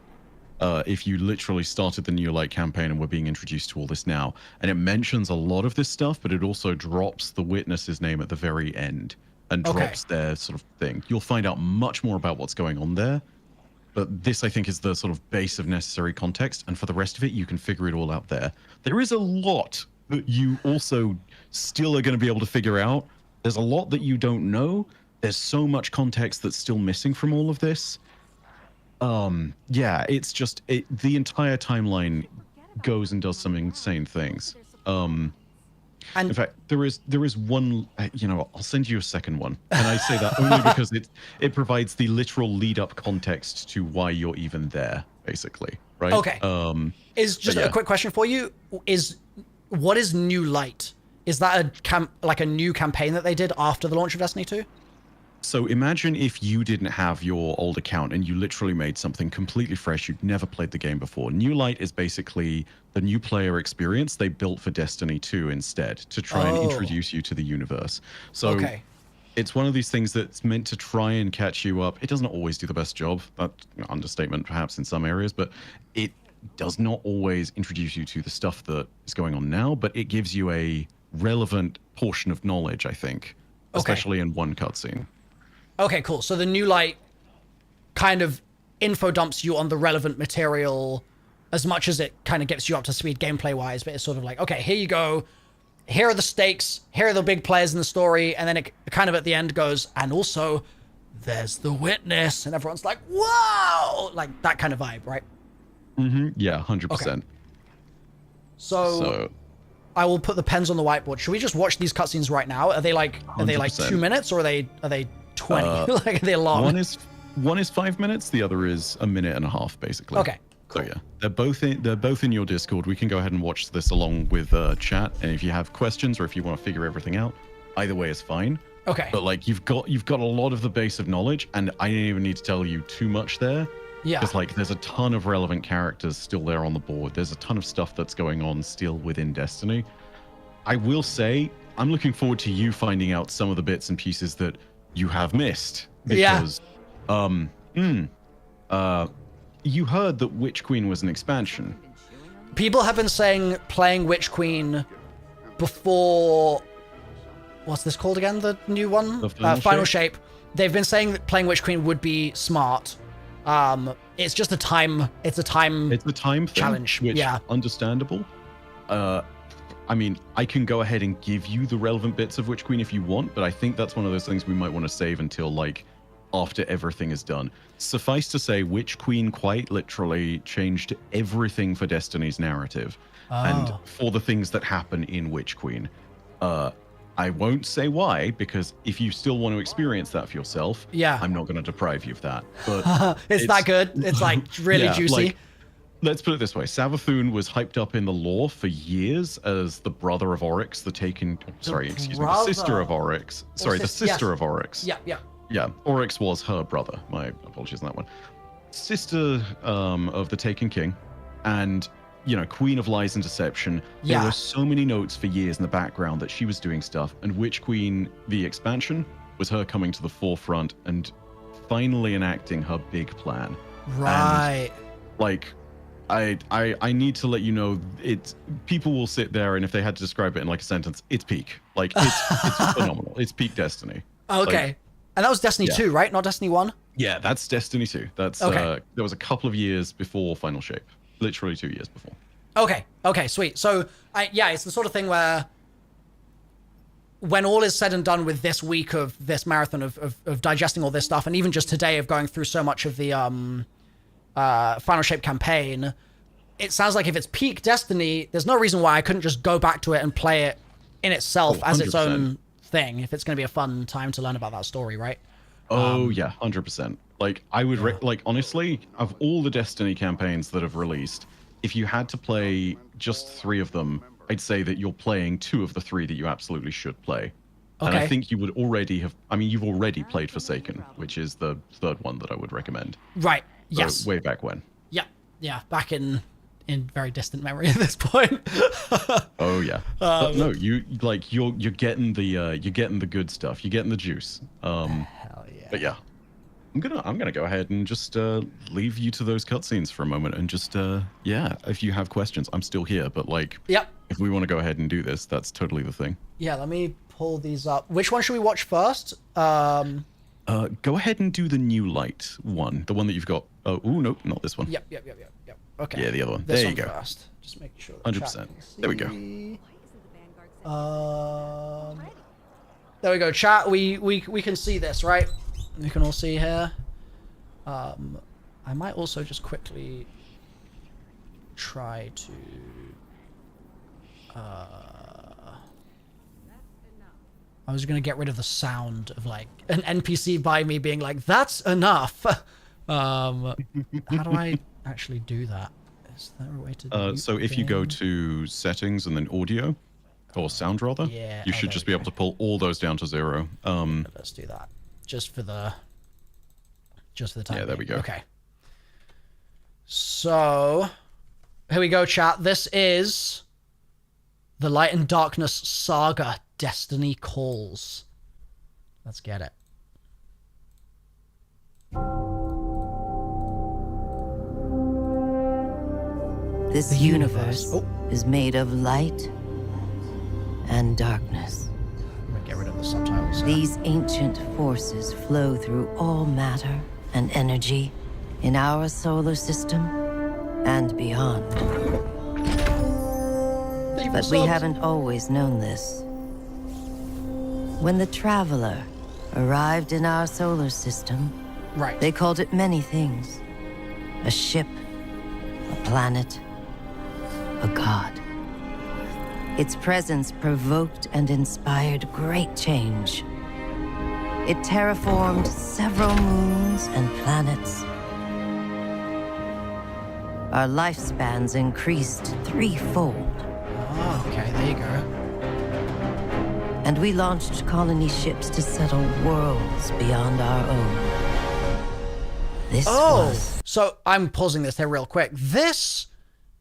if you literally started the New Light campaign and we're being introduced to all this now. And it mentions a lot of this stuff, but it also drops the Witness's name at the very end and drops their sort of thing. You'll find out much more about what's going on there, but this, I think, is the sort of base of necessary context, and for the rest of it, you can figure it all out there. There is a lot that you also still are going to be able to figure out. There's a lot that you don't know. There's so much context that's still missing from all of this. Yeah, it's just the entire timeline goes and does some insane things. And in fact, there is one. I'll send you a second one, and I say that only because it provides the literal lead-up context to why you're even there, basically, right? Okay. Is just a quick question for you? What is New Light? Is that a new campaign that they did after the launch of Destiny 2? So imagine if you didn't have your old account and you literally made something completely fresh. You'd never played the game before. New Light is basically the new player experience they built for Destiny 2 instead, to try and introduce you to the universe. So it's one of these things that's meant to try and catch you up. It doesn't always do the best job. That's an understatement perhaps in some areas, but it does not always introduce you to the stuff that is going on now, but it gives you a relevant portion of knowledge, I think, especially in one cutscene. Okay, cool. So the New Light kind of info dumps you on the relevant material as much as it kind of gets you up to speed gameplay-wise, but it's sort of like, okay, here you go. Here are the stakes. Here are the big players in the story. And then it kind of at the end goes, and also, there's the Witness. And everyone's like, whoa! Like, that kind of vibe, right? Mm-hmm. Yeah, 100%. Okay. So I will put the pens on the whiteboard. Should we just watch these cutscenes right now? Are they like 2 minutes, or are they 20? Like, are they long? One is 5 minutes. The other is a minute and a half, basically. Okay. Cool. So yeah, they're both in your Discord. We can go ahead and watch this along with chat. And if you have questions or if you want to figure everything out, either way is fine. Okay. But like you've got a lot of the base of knowledge, and I didn't even need to tell you too much there. Yeah. Because like there's a ton of relevant characters still there on the board. There's a ton of stuff that's going on still within Destiny. I will say I'm looking forward to you finding out some of the bits and pieces that you have missed. Because you heard that Witch Queen was an expansion. People have been saying playing Witch Queen before... What's this called again? The new one? The Final Shape. They've been saying that playing Witch Queen would be smart. It's just a time... It's a time thing, challenge. Which, understandable. I mean, I can go ahead and give you the relevant bits of Witch Queen if you want, but I think that's one of those things we might want to save until, like, after everything is done. Suffice to say, Witch Queen quite literally changed everything for Destiny's narrative and for the things that happen in Witch Queen. I won't say why, because if you still want to experience that for yourself, Yeah. I'm not going to deprive you of that. But it's that good. It's like really yeah, juicy. like, let's put it this way. Savathun was hyped up in the lore for years as the brother of Oryx, the Taken... Sorry, excuse me. The sister of Oryx. Sorry, the sister yes. of Oryx. Yeah, yeah. Yeah, Oryx was her brother. My apologies on that one. Sister of the Taken King. And, you know, Queen of Lies and Deception. Yeah. There were so many notes for years in the background that she was doing stuff. And Witch Queen, the expansion, was her coming to the forefront and finally enacting her big plan. Right. And, like... I need to let you know, it's people will sit there and if they had to describe it in like a sentence, it's peak. Like it's phenomenal. It's peak Destiny. Okay. Like, and that was Destiny 2, right? Not Destiny 1? yeah, that's Destiny 2. That's Okay. There was a couple of years before Final Shape. Literally 2 years before. Okay. Okay, sweet. So it's the sort of thing where when all is said and done with this week of this marathon of digesting all this stuff, and even just today of going through so much of the Final Shape campaign, it sounds like if it's peak Destiny, there's no reason why I couldn't just go back to it and play it in itself as its 100%. own thing, if it's going to be a fun time to learn about that story, right? Oh yeah, 100%. Like I would like honestly, of all the Destiny campaigns that have released, if you had to play just 3 of them, I'd say that you're playing 2 of the 3 that you absolutely should play. And I Okay. think you would already have, I mean, you've already played Forsaken, which is the 3rd one that I would recommend. Right. So, Yes. way back when. Yeah. Yeah. Back in very distant memory at this point. Oh yeah. But no, you're getting the good stuff. You're getting the juice. Hell yeah. But yeah. I'm gonna go ahead and just leave you to those cutscenes for a moment and just if you have questions, I'm still here, but like Yep. if we want to go ahead and do this, that's totally the thing. Yeah, let me pull these up. Which one should we watch first? Go ahead and do the new light one, the one that you've got. Oh, nope, not this one. Yep. Okay. Yeah, the other one. This there you one go. first. Just make sure. 100%. There we go. There we go. Chat. We can see this, right? You can all see here. I might also just quickly try to. I was gonna get rid of the sound of like an NPC by me being like, "That's enough." How do I actually do that? Is there a way to? mute So if you go thing? to settings and then audio, or sound rather, Yeah, you oh, should there just we be go. able to pull all those down to 0. Let's do that. Just for the time. Yeah, there we being. go. Okay. So here we go, chat. This is the Light and Darkness Saga Destiny Calls. Let's get it. This The universe universe. is made of light and darkness. I'm gonna get rid of the subtitles. here. These ancient forces flow through all matter and energy in our solar system and beyond. Thank you for But we subs. haven't always known this. When the Traveler arrived in our solar system, Right. they called it many things. A ship, a planet, a god. Its presence provoked and inspired great change. It terraformed several moons and planets. Our lifespans increased threefold, Oh, okay, there you go. and we launched colony ships to settle worlds beyond our own. This was So I'm pausing this here real quick. This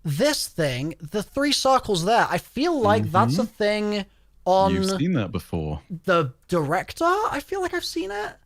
thing, the 3 circles there, I feel like that's a thing on You've seen that before. the director. I feel like I've seen it.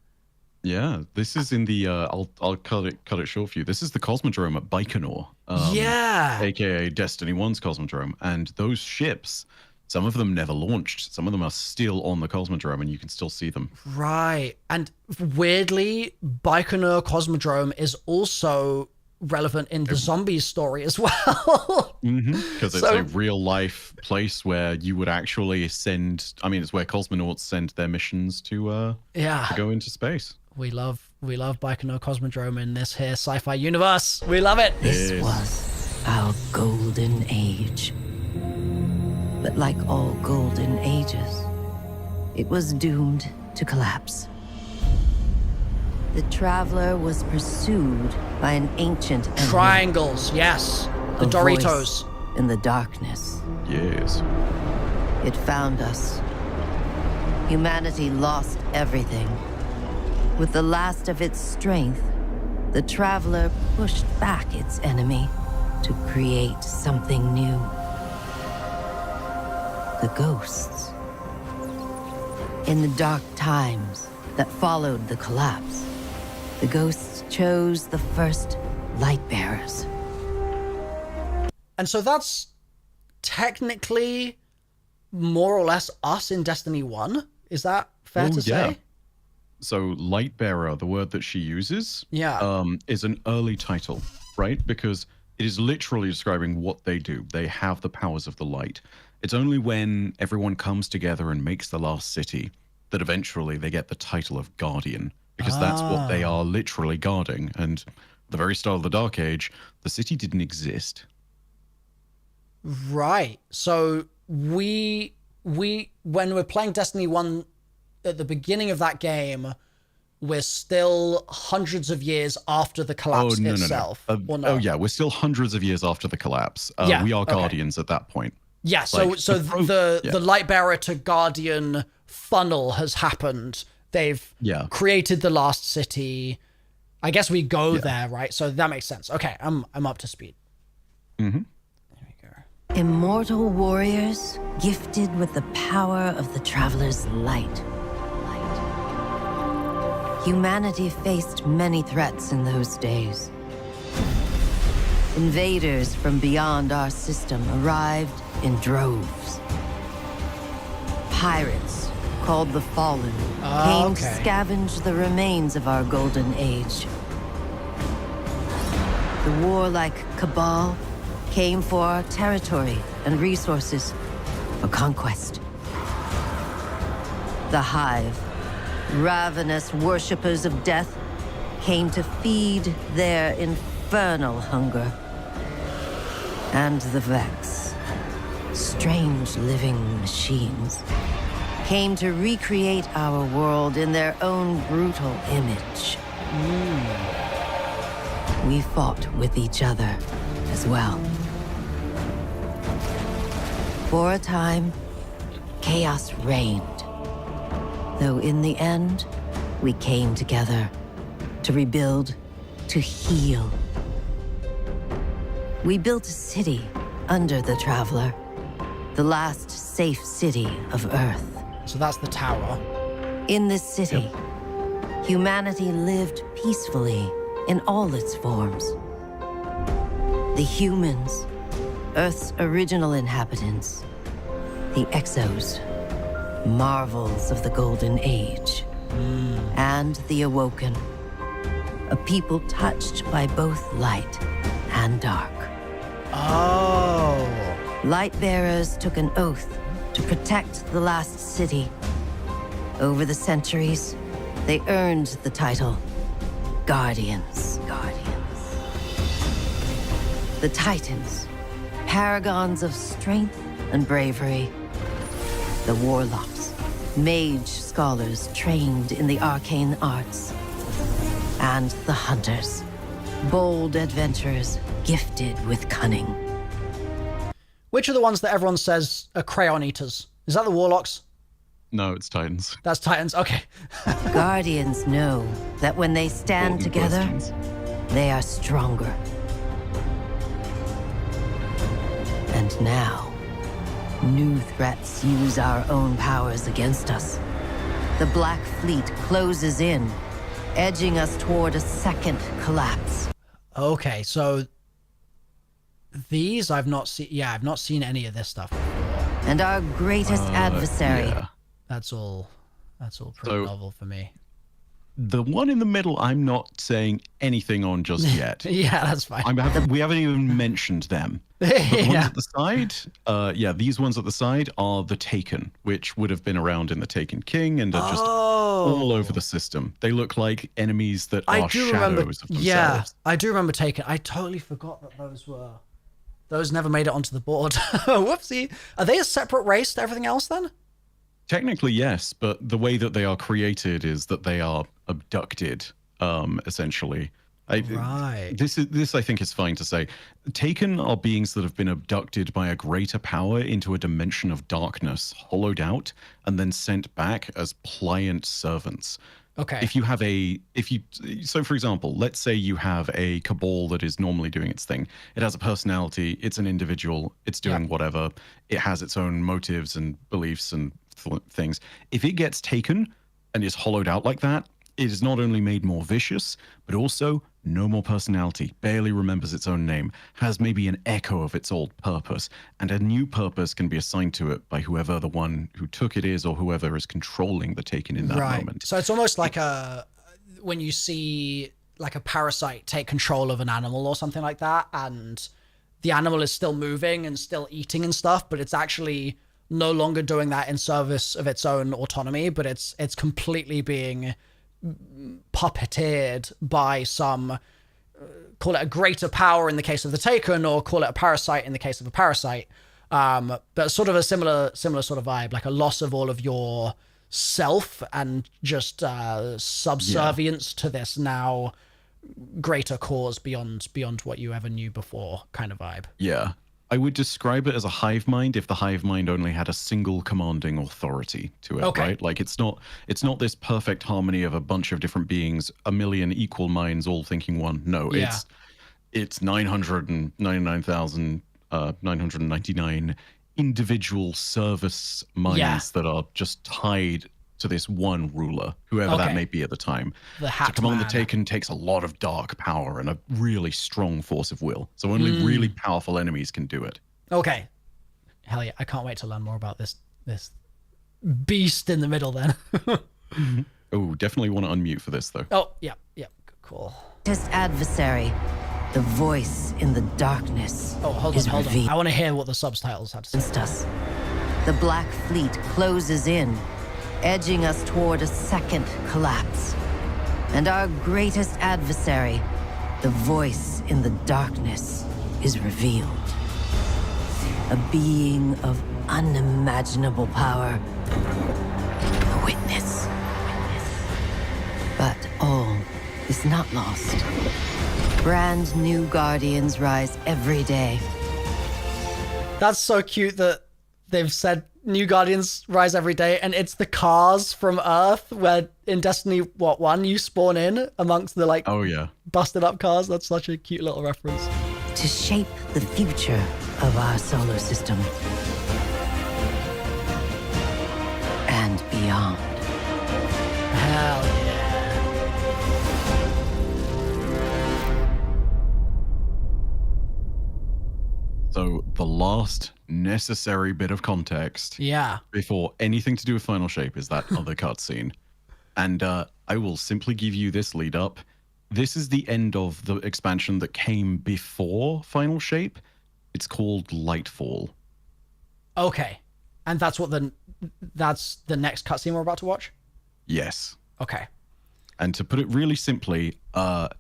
Yeah, this is in the. I'll cut it short for you. This is the Cosmodrome at Baikonur. Yeah. AKA Destiny 1's Cosmodrome, and those ships, some of them never launched. Some of them are still on the Cosmodrome, and you can still see them. Right. And weirdly, Baikonur Cosmodrome is also relevant in the zombies story as well. Because it's So- a real life place where you would actually send. I mean, it's where cosmonauts send their missions to Yeah. go into space. We love Baikonur Cosmodrome in this here sci-fi universe. We love it. This was our golden age. But like all golden ages, it was doomed to collapse. The Traveler was pursued by an ancient enemy, Triangles, yes. The a Doritos. voice in the darkness. Yes. It found us. Humanity lost everything. With the last of its strength, the Traveler pushed back its enemy to create something new. The ghosts. In the dark times that followed the collapse, the ghosts chose the first light bearers. And so that's technically more or less us in Destiny 1. Is that fair to say? So Lightbearer, the word that she uses, is an early title, right? Because it is literally describing what they do. They have the powers of the light. It's only when everyone comes together and makes the last city that eventually they get the title of Guardian, because that's what they are literally guarding. And at the very start of the Dark Age, the city didn't exist. Right. So we when we're playing Destiny 1 at the beginning of that game, we're still hundreds of years after the collapse itself. No. Oh yeah, we're still hundreds of years after the collapse. We are Guardians at that point. Yeah, so Like, the Lightbearer to Guardian funnel has happened. They've created the last city. I guess we go there, right? So that makes sense. Okay, I'm up to speed. Mm-hmm. There we go. Immortal warriors gifted with the power of the Traveler's light. Humanity faced many threats in those days. Invaders from beyond our system arrived in droves. Pirates, called the Fallen, came to scavenge the remains of our golden age. The warlike Cabal came for our territory and resources for conquest. The Hive, ravenous worshippers of death, came to feed their infernal hunger. And the Vex, strange living machines, came to recreate our world in their own brutal image. We fought with each other as well. For a time, chaos reigned. Though in the end, we came together to rebuild, to heal. We built a city under the Traveler, the last safe city of Earth. So that's the tower. In this city, humanity lived peacefully in all its forms. The humans, Earth's original inhabitants, the Exos, marvels of the Golden Age, and the Awoken, a people touched by both light and dark. Oh. Lightbearers took an oath to protect the last city. Over the centuries, they earned the title Guardians. The Titans, paragons of strength and bravery. The Warlocks, mage scholars trained in the arcane arts. And the Hunters, bold adventurers gifted with cunning. Which are the ones that everyone says are crayon eaters? Is that the Warlocks? No, it's Titans. That's Titans, okay. Guardians know that when they stand together, they are stronger. And now, new threats use our own powers against us. The Black Fleet closes in, edging us toward a second collapse. Okay, so these I've not seen. Yeah, I've not seen any of this stuff before. And our greatest adversary. Yeah. That's all pretty novel for me. The one in the middle, I'm not saying anything on just yet. Yeah, that's fine. We haven't even mentioned them. But the ones at the side, these ones at the side are the Taken, which would have been around in the Taken King and are just all over the system. They look like enemies that are shadows of themselves. Yeah, I do remember Taken. I totally forgot that those never made it onto the board. Whoopsie. Are they a separate race to everything else then? Technically, yes, but the way that they are created is that they are abducted, essentially. Right. This I think is fine to say. Taken are beings that have been abducted by a greater power into a dimension of darkness, hollowed out, and then sent back as pliant servants. Okay. So for example, let's say you have a cabal that is normally doing its thing. It has a personality. It's an individual. It's doing whatever. It has its own motives and beliefs and things. If it gets taken and is hollowed out like that, it is not only made more vicious, but also no more personality, barely remembers its own name, has maybe an echo of its old purpose, and a new purpose can be assigned to it by whoever the one who took it is or whoever is controlling the taken in that moment. So it's almost like when you see like a parasite take control of an animal or something like that, and the animal is still moving and still eating and stuff, but it's actually no longer doing that in service of its own autonomy, but it's completely being puppeteered by some, call it a greater power in the case of the taken, or call it a parasite in the case of a parasite. But sort of a similar sort of vibe, like a loss of all of your self and just subservience to this now greater cause beyond what you ever knew before kind of vibe. Yeah. I would describe it as a hive mind if the hive mind only had a single commanding authority to it, right? Like it's not this perfect harmony of a bunch of different beings, a million equal minds all thinking one. No, it's 999,999 individual service minds that are just tied to this one ruler, whoever that may be at the time. The Hat to command Man. the taken takes a lot of dark power and a really strong force of will. So only really powerful enemies can do it. Okay. Hell yeah, I can't wait to learn more about this beast in the middle then. Oh, definitely want to unmute for this though. Oh, yeah, cool. Greatest adversary, the voice in the darkness, Oh, hold is on. revealed I want to hear what the subtitles had to say. against us. The Black Fleet closes in, edging us toward a second collapse. And our greatest adversary, the voice in the darkness, is revealed. A being of unimaginable power. A witness. But all is not lost. Brand new guardians rise every day. That's so cute that they've said new guardians rise every day, and it's the cars from Earth where in Destiny 1 you spawn in amongst the like busted up cars. That's such a cute little reference. To shape the future of our solar system. And beyond. Hell yeah. So the last necessary bit of context before anything to do with Final Shape is that other cutscene. And I will simply give you this lead up. This is the end of the expansion that came before Final Shape. It's called Lightfall. Okay. And that's the next cutscene we're about to watch? Yes. Okay. And to put it really simply, well,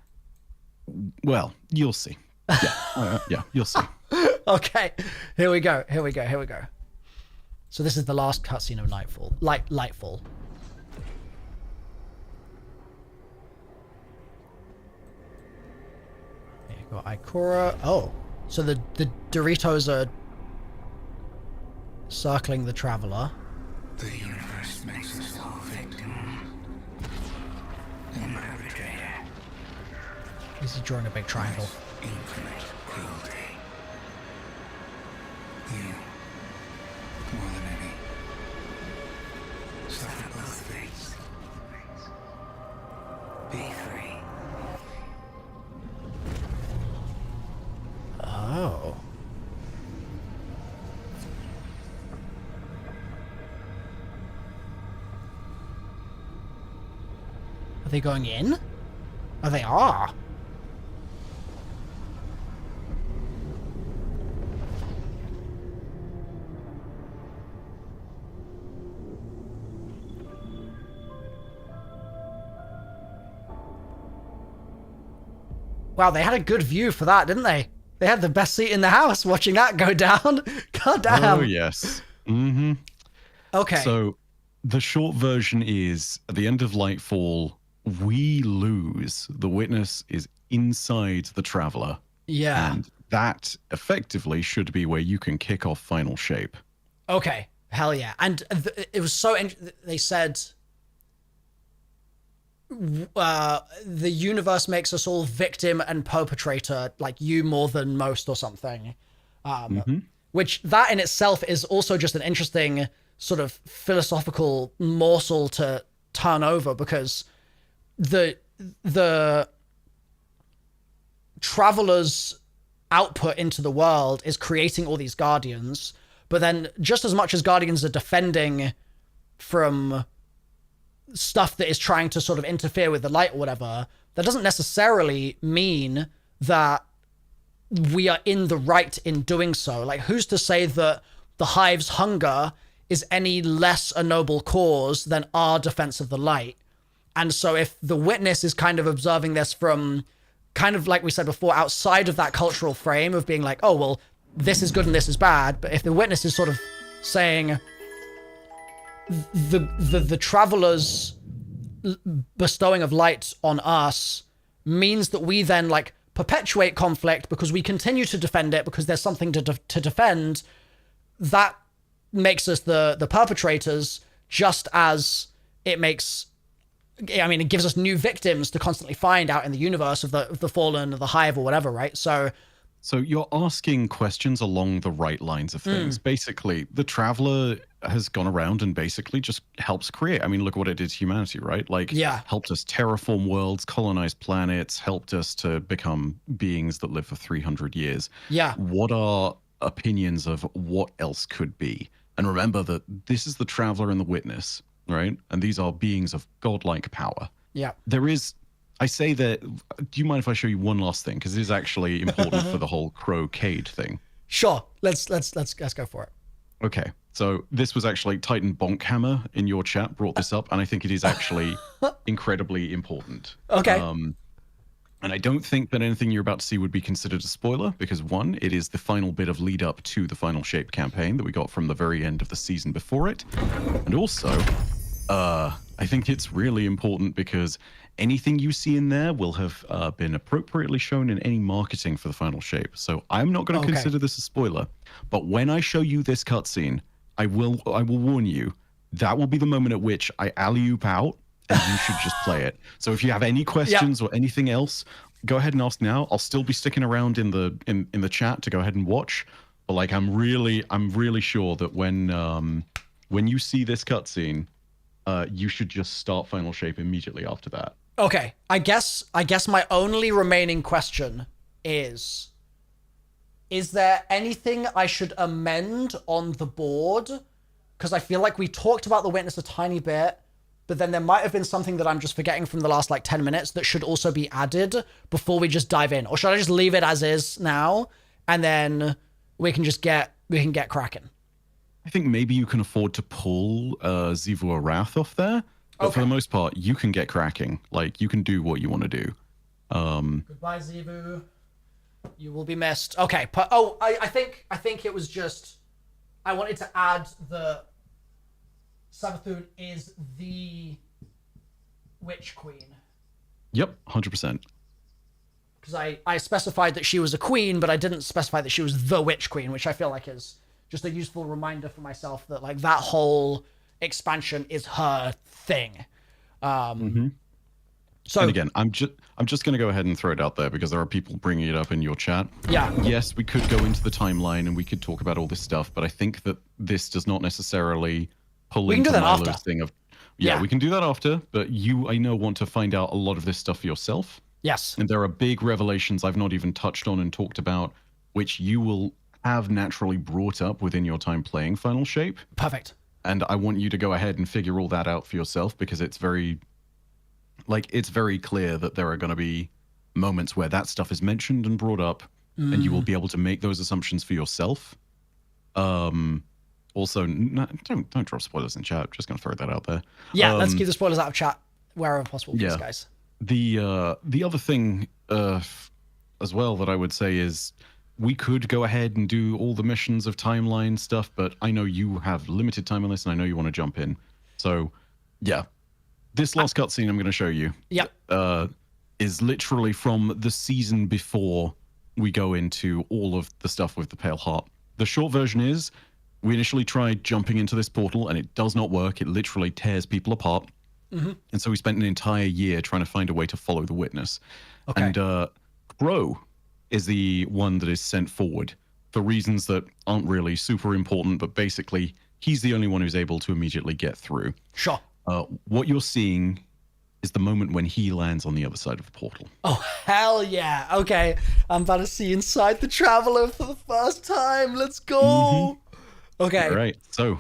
you'll see. Yeah, you'll see. Okay, here we go. So this is the last cutscene of Lightfall. Lightfall. There you go, Ikora. Oh, so the Doritos are circling the Traveler. The universe makes us all victim. And perpetrator. He's drawing a big triangle. Infinite cruelty. You, more than any, suffer both fates. Be free. Oh. Are they going in? Oh, they are. Wow, they had a good view for that, didn't they? They had the best seat in the house watching that go down. God damn. Oh, yes. Mm-hmm. Okay. So The short version is at the end of Lightfall, we lose. The witness is inside the traveler. Yeah. And that effectively should be where you can kick off final shape. Okay. Hell yeah. And it was so they said the universe makes us all victim and perpetrator, like you more than most or something. Which that in itself is also just an interesting sort of philosophical morsel to turn over, because the traveler's output into the world is creating all these guardians, but then just as much as guardians are defending from stuff that is trying to sort of interfere with the light or whatever, that doesn't necessarily mean that we are in the right in doing so. Like, who's to say that the Hive's hunger is any less a noble cause than our defense of the light? And so if the witness is kind of observing this from kind of, like we said before, outside of that cultural frame of being like, oh, well, this is good and this is bad, but if the witness is sort of saying the traveler's bestowing of light on us means that we then like perpetuate conflict because we continue to defend it because there's something to defend, that makes us the perpetrators, just as it makes, I mean, it gives us new victims to constantly find out in the universe of the Fallen or the Hive or whatever, right? So you're asking questions along the right lines of things. Basically, the Traveler has gone around and basically just helps create. I mean, look what it did to humanity, right? Like, helped us terraform worlds, colonize planets, helped us to become beings that live for 300 years. Yeah. What are opinions of what else could be? And remember that this is the Traveler and the Witness, right? And these are beings of godlike power. Yeah. There is... I say that, do you mind if I show you one last thing? Because it is actually important for the whole Crocade thing. Sure. Let's go for it. Okay. So this was actually Titan Bonkhammer in your chat brought this up, and I think it is actually incredibly important. Okay. And I don't think that anything you're about to see would be considered a spoiler, because one, it is the final bit of lead up to the Final Shape campaign that we got from the very end of the season before it. And also, I think it's really important because anything you see in there will have been appropriately shown in any marketing for the Final Shape. So I'm not going to consider this a spoiler. But when I show you this cutscene, I will warn you, that will be the moment at which I alley-oop out, and you should just play it. So if you have any questions or anything else, go ahead and ask now. I'll still be sticking around in the chat to go ahead and watch. But like, I'm really sure that when you see this cutscene, you should just start Final Shape immediately after that. Okay, I guess my only remaining question is there anything I should amend on the board? Because I feel like we talked about the Witness a tiny bit, but then there might have been something that I'm just forgetting from the last like 10 minutes that should also be added before we just dive in. Or should I just leave it as is now, and then we can get cracking? I think maybe you can afford to pull Zivua Wrath off there. But for the most part, you can get cracking. Like, you can do what you want to do. Goodbye, Zivu. You will be missed. Okay. I think it was just... I wanted to add the... Savathun is the Witch Queen. Yep, 100%. Because I specified that she was a queen, but I didn't specify that she was the Witch Queen, which I feel like is just a useful reminder for myself that, like, that whole expansion is her thing. So, and again, I'm just going to go ahead and throw it out there because there are people bringing it up in your chat. Yeah. Yes, we could go into the timeline and we could talk about all this stuff, but I think that this does not necessarily pull into Milo's thing of... Yeah, we can do that after, but you, I know, want to find out a lot of this stuff for yourself. Yes. And there are big revelations I've not even touched on and talked about, which you will have naturally brought up within your time playing Final Shape. Perfect. And I want you to go ahead and figure all that out for yourself, because it's very clear that there are going to be moments where that stuff is mentioned and brought up, and you will be able to make those assumptions for yourself. Also, don't drop spoilers in chat. Just going to throw that out there. Yeah, let's keep the spoilers out of chat wherever possible, please, guys. The other thing as well that I would say is, we could go ahead and do all the missions of timeline stuff, but I know you have limited time on this, and I know you want to jump in. So, yeah, this last cutscene I'm going to show you. Yep. Is literally from the season before we go into all of the stuff with the Pale Heart. The short version is we initially tried jumping into this portal and it does not work. It literally tears people apart. And so we spent an entire year trying to find a way to follow the witness. Okay. And Crow is the one that is sent forward for reasons that aren't really super important, but basically he's the only one who's able to immediately get through. Sure. What you're seeing is the moment when he lands on the other side of the portal. Oh, hell yeah. Okay. I'm about to see inside the Traveler for the first time. Let's go. Okay. All right. So,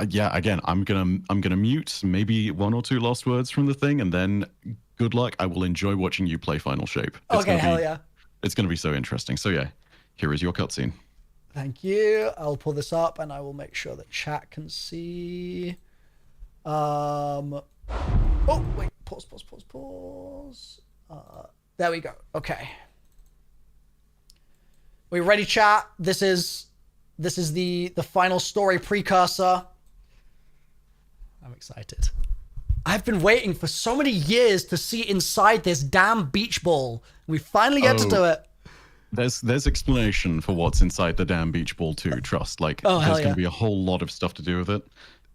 yeah, again, I'm gonna mute maybe one or two last words from the thing, and then good luck. I will enjoy watching you play Final Shape. Okay, hell yeah. It's gonna be so interesting. So yeah, here is your cutscene. Thank you. I'll pull this up and I will make sure that chat can see. Oh, wait, pause. There we go. Okay. We ready, chat? This is the final story precursor. I'm excited. I've been waiting for so many years to see inside this damn beach ball. We finally get to do it. There's explanation for what's inside the damn beach ball too. Trust. Like, there's going to be a whole lot of stuff to do with it.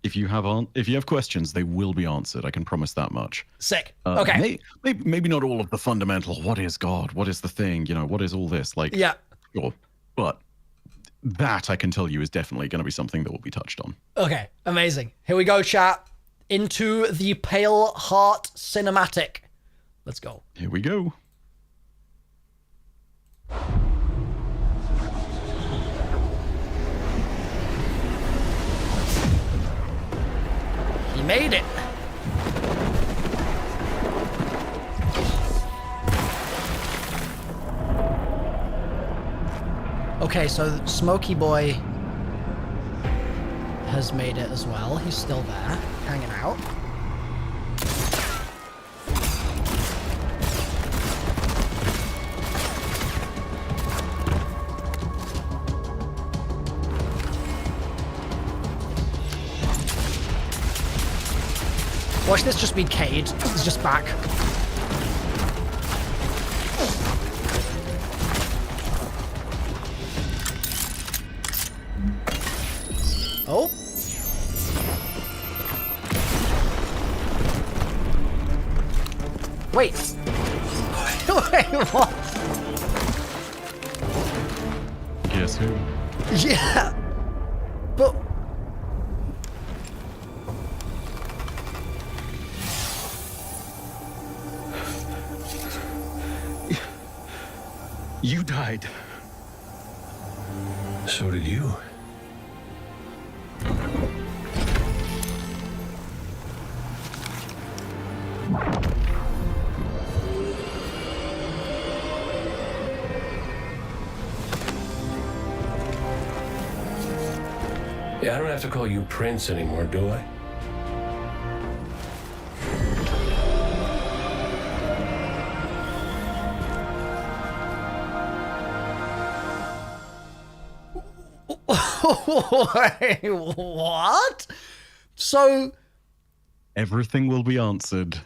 If you have questions, they will be answered. I can promise that much. Sick. Okay. Maybe not all of the fundamental. What is God? What is the thing? You know, what is all this? Like, yeah. Sure. But that I can tell you is definitely going to be something that will be touched on. Okay. Amazing. Here we go, chat. Into the Pale Heart cinematic. Let's go. Here we go. He made it. Okay, so Smokey Boy has made it as well. He's still there, hanging out. Watch this just be Cade. He's just back. Oh. Wait. Wait, what? Guess who? Yeah. But... You died. So did you. Yeah, I don't have to call you Prince anymore, do I? Wait, what? So... Everything will be answered.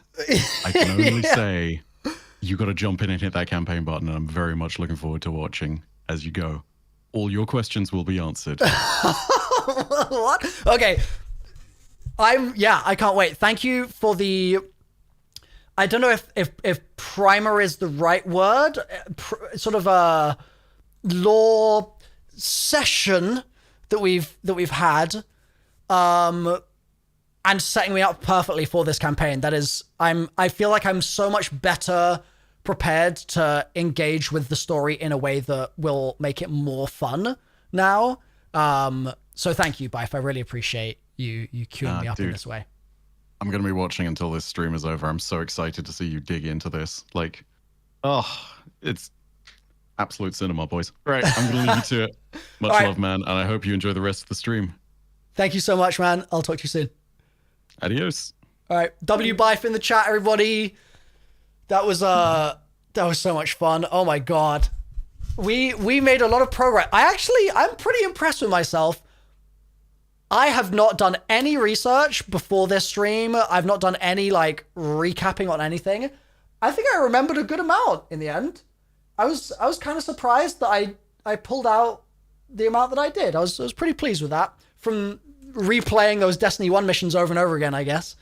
I can only say you got to jump in and hit that campaign button, and I'm very much looking forward to watching as you go. All your questions will be answered. What? Okay. I can't wait. Thank you for the... I don't know if primer is the right word. Sort of a lore session that we've had. And setting me up perfectly for this campaign. That is, I feel like I'm so much better prepared to engage with the story in a way that will make it more fun now. So thank you, Bife. I really appreciate you queuing me up in this way. I'm going to be watching until this stream is over. I'm so excited to see you dig into this. Like, it's absolute cinema, boys. Right, I'm going to leave you to it. Much love, man, and I hope you enjoy the rest of the stream. Thank you so much, man. I'll talk to you soon. Adios. All right, W-Bife in the chat, everybody. That was so much fun. Oh my god, we made a lot of progress. I'm pretty impressed with myself. I have not done any research before this stream. I've not done any like recapping on anything. I think I remembered a good amount in the end. I was kind of surprised that I pulled out the amount that I did. I was pretty pleased with that from replaying those Destiny 1 missions over and over again, I guess.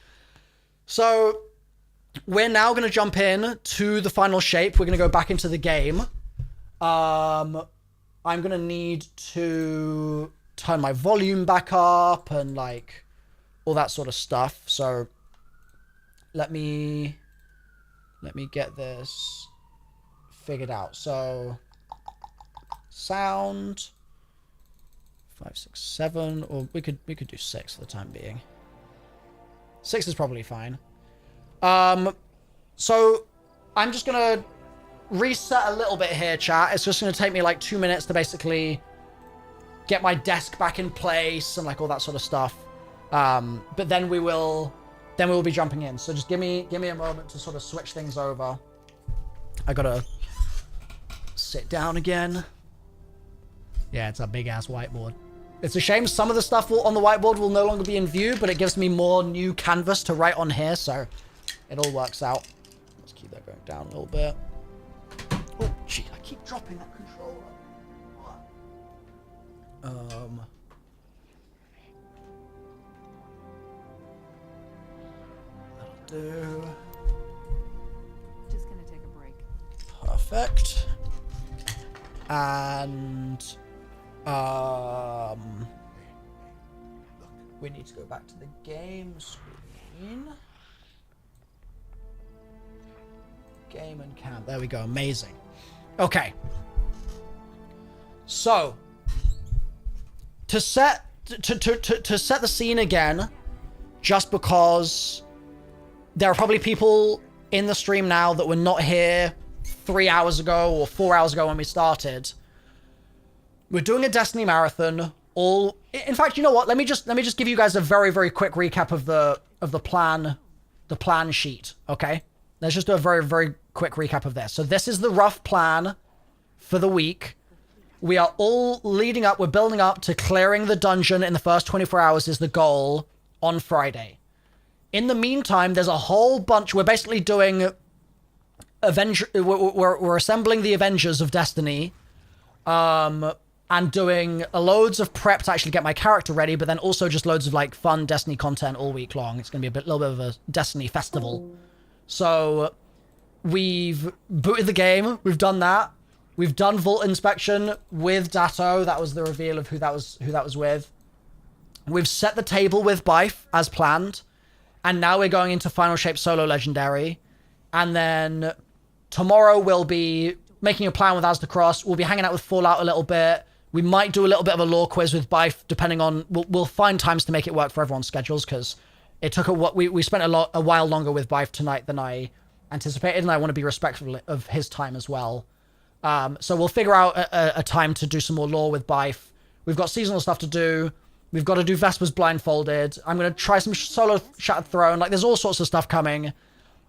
So we're now going to jump in to the final shape. We're going to go back into the game. I'm going to need to turn my volume back up and like all that sort of stuff. So let me get this figured out. So sound 5, 6, 7, or we could do 6 for the time being. 6 is probably fine. So I'm just gonna reset a little bit here, chat. It's just gonna take me like 2 minutes to basically get my desk back in place and like all that sort of stuff. But then we will be jumping in. So just give me a moment to sort of switch things over. I gotta sit down again. Yeah, it's a big ass whiteboard. It's a shame some of the stuff on the whiteboard will no longer be in view, but it gives me more new canvas to write on here, so it all works out. Let's keep that going down a little bit. Oh, gee, I keep dropping that controller. That'll do. Just gonna take a break. Perfect. And we need to go back to the game screen. Game and cam. There we go. Amazing. Okay. So to set the scene again, just because there are probably people in the stream now that were not here 3 hours ago or 4 hours ago when we started. We're doing a Destiny marathon. In fact, you know what? Let me just give you guys a very, very quick recap of the plan sheet. Okay, let's just do a very, very quick recap of this. So this is the rough plan for the week. We are all leading up. We're building up to clearing the dungeon in the first 24 hours is the goal on Friday. In the meantime, there's a whole bunch. We're basically doing we're assembling the Avengers of Destiny. And doing loads of prep to actually get my character ready, but then also just loads of like fun Destiny content all week long. It's going to be little bit of a Destiny festival. So we've booted the game. We've done that. We've done Vault Inspection with Datto. That was the reveal of who that was with. We've set the table with Bife as planned. And now we're going into Final Shape Solo Legendary. And then tomorrow we'll be making a plan with Asda Cross. We'll be hanging out with Fallout a little bit. We might do a little bit of a lore quiz with Bife, depending on... We'll find times to make it work for everyone's schedules, because it took we spent a while longer with Bife tonight than I anticipated, and I want to be respectful of his time as well. So we'll figure out a time to do some more lore with Bife. We've got seasonal stuff to do. We've got to do Vesper's Blindfolded. I'm going to try some solo Shattered Throne. Like, there's all sorts of stuff coming.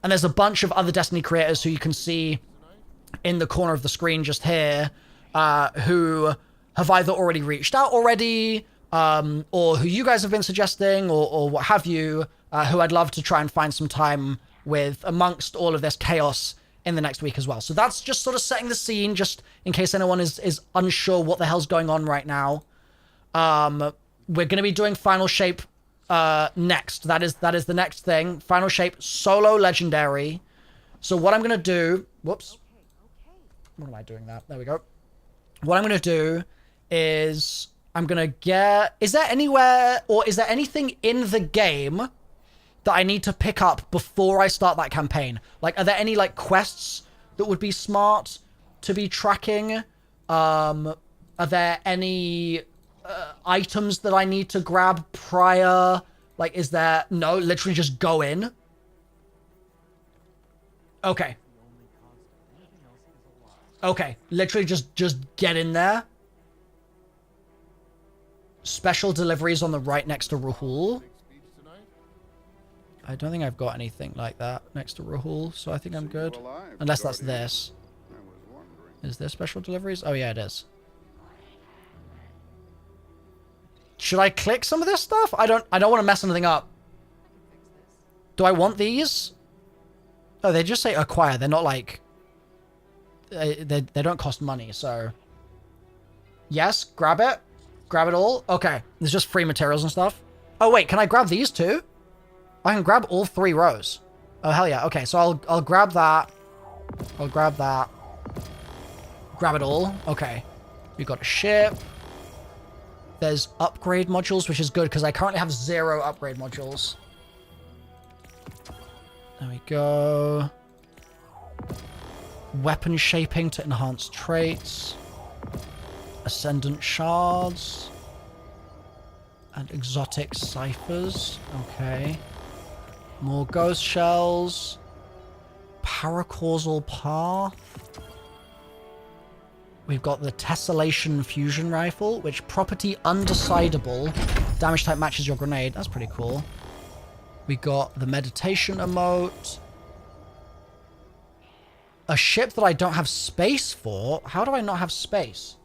And there's a bunch of other Destiny creators who you can see in the corner of the screen just here, who have either already reached out already, or who you guys have been suggesting, or what have you, who I'd love to try and find some time with amongst all of this chaos in the next week as well. So that's just sort of setting the scene, just in case anyone is unsure what the hell's going on right now. We're going to be doing Final Shape next. That is the next thing. Final Shape Solo Legendary. So what I'm going to do... Whoops. What am I doing that? There we go. What I'm going to do is I'm going to get... Is there anywhere, or is there anything in the game that I need to pick up before I start that campaign? Like, are there any, like, quests that would be smart to be tracking? Are there any items that I need to grab prior? Like, is there... No, literally just go in. Okay. Okay, literally just get in there. Special deliveries on the right next to Rahul. I don't think I've got anything like that next to Rahul, so I think I'm good. Unless that's this. Is there special deliveries? Oh yeah, it is. Should I click some of this stuff? I don't want to mess anything up. Do I want these? Oh, they just say acquire. They're not like... They don't cost money, so... Yes, grab it. Grab it all. Okay, there's just free materials and stuff. Oh, wait, can I grab these too? I can grab all 3 rows. Oh, hell yeah. Okay, so I'll grab that. I'll grab that. Grab it all. Okay. We got a ship. There's upgrade modules, which is good because I currently have 0 upgrade modules. There we go. Weapon shaping to enhance traits. Ascendant shards. And exotic ciphers. Okay. More ghost shells. Paracausal path. We've got the Tessellation fusion rifle, which property undecidable. Damage type matches your grenade. That's pretty cool. We got the meditation emote. A ship that I don't have space for. How do I not have space?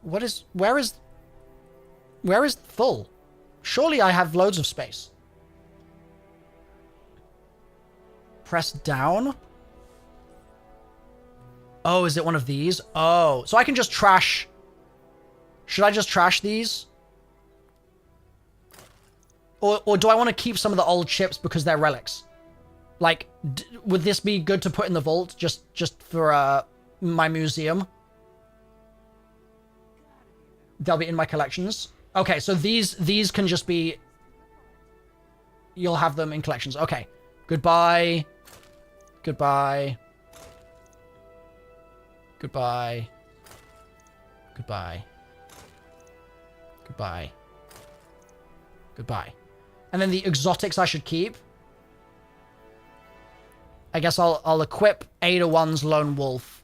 Where is full? Surely I have loads of space. Press down. Oh, is it one of these? Oh, so I can just trash. Should I just trash these? Or do I want to keep some of the old ships because they're relics? Like, would this be good to put in the vault just for my museum? They'll be in my collections. Okay, so these can just be... You'll have them in collections. Okay. Goodbye. Goodbye. Goodbye. Goodbye. Goodbye. Goodbye. And then the exotics I should keep. I guess I'll equip Ada 1's Lone Wolf.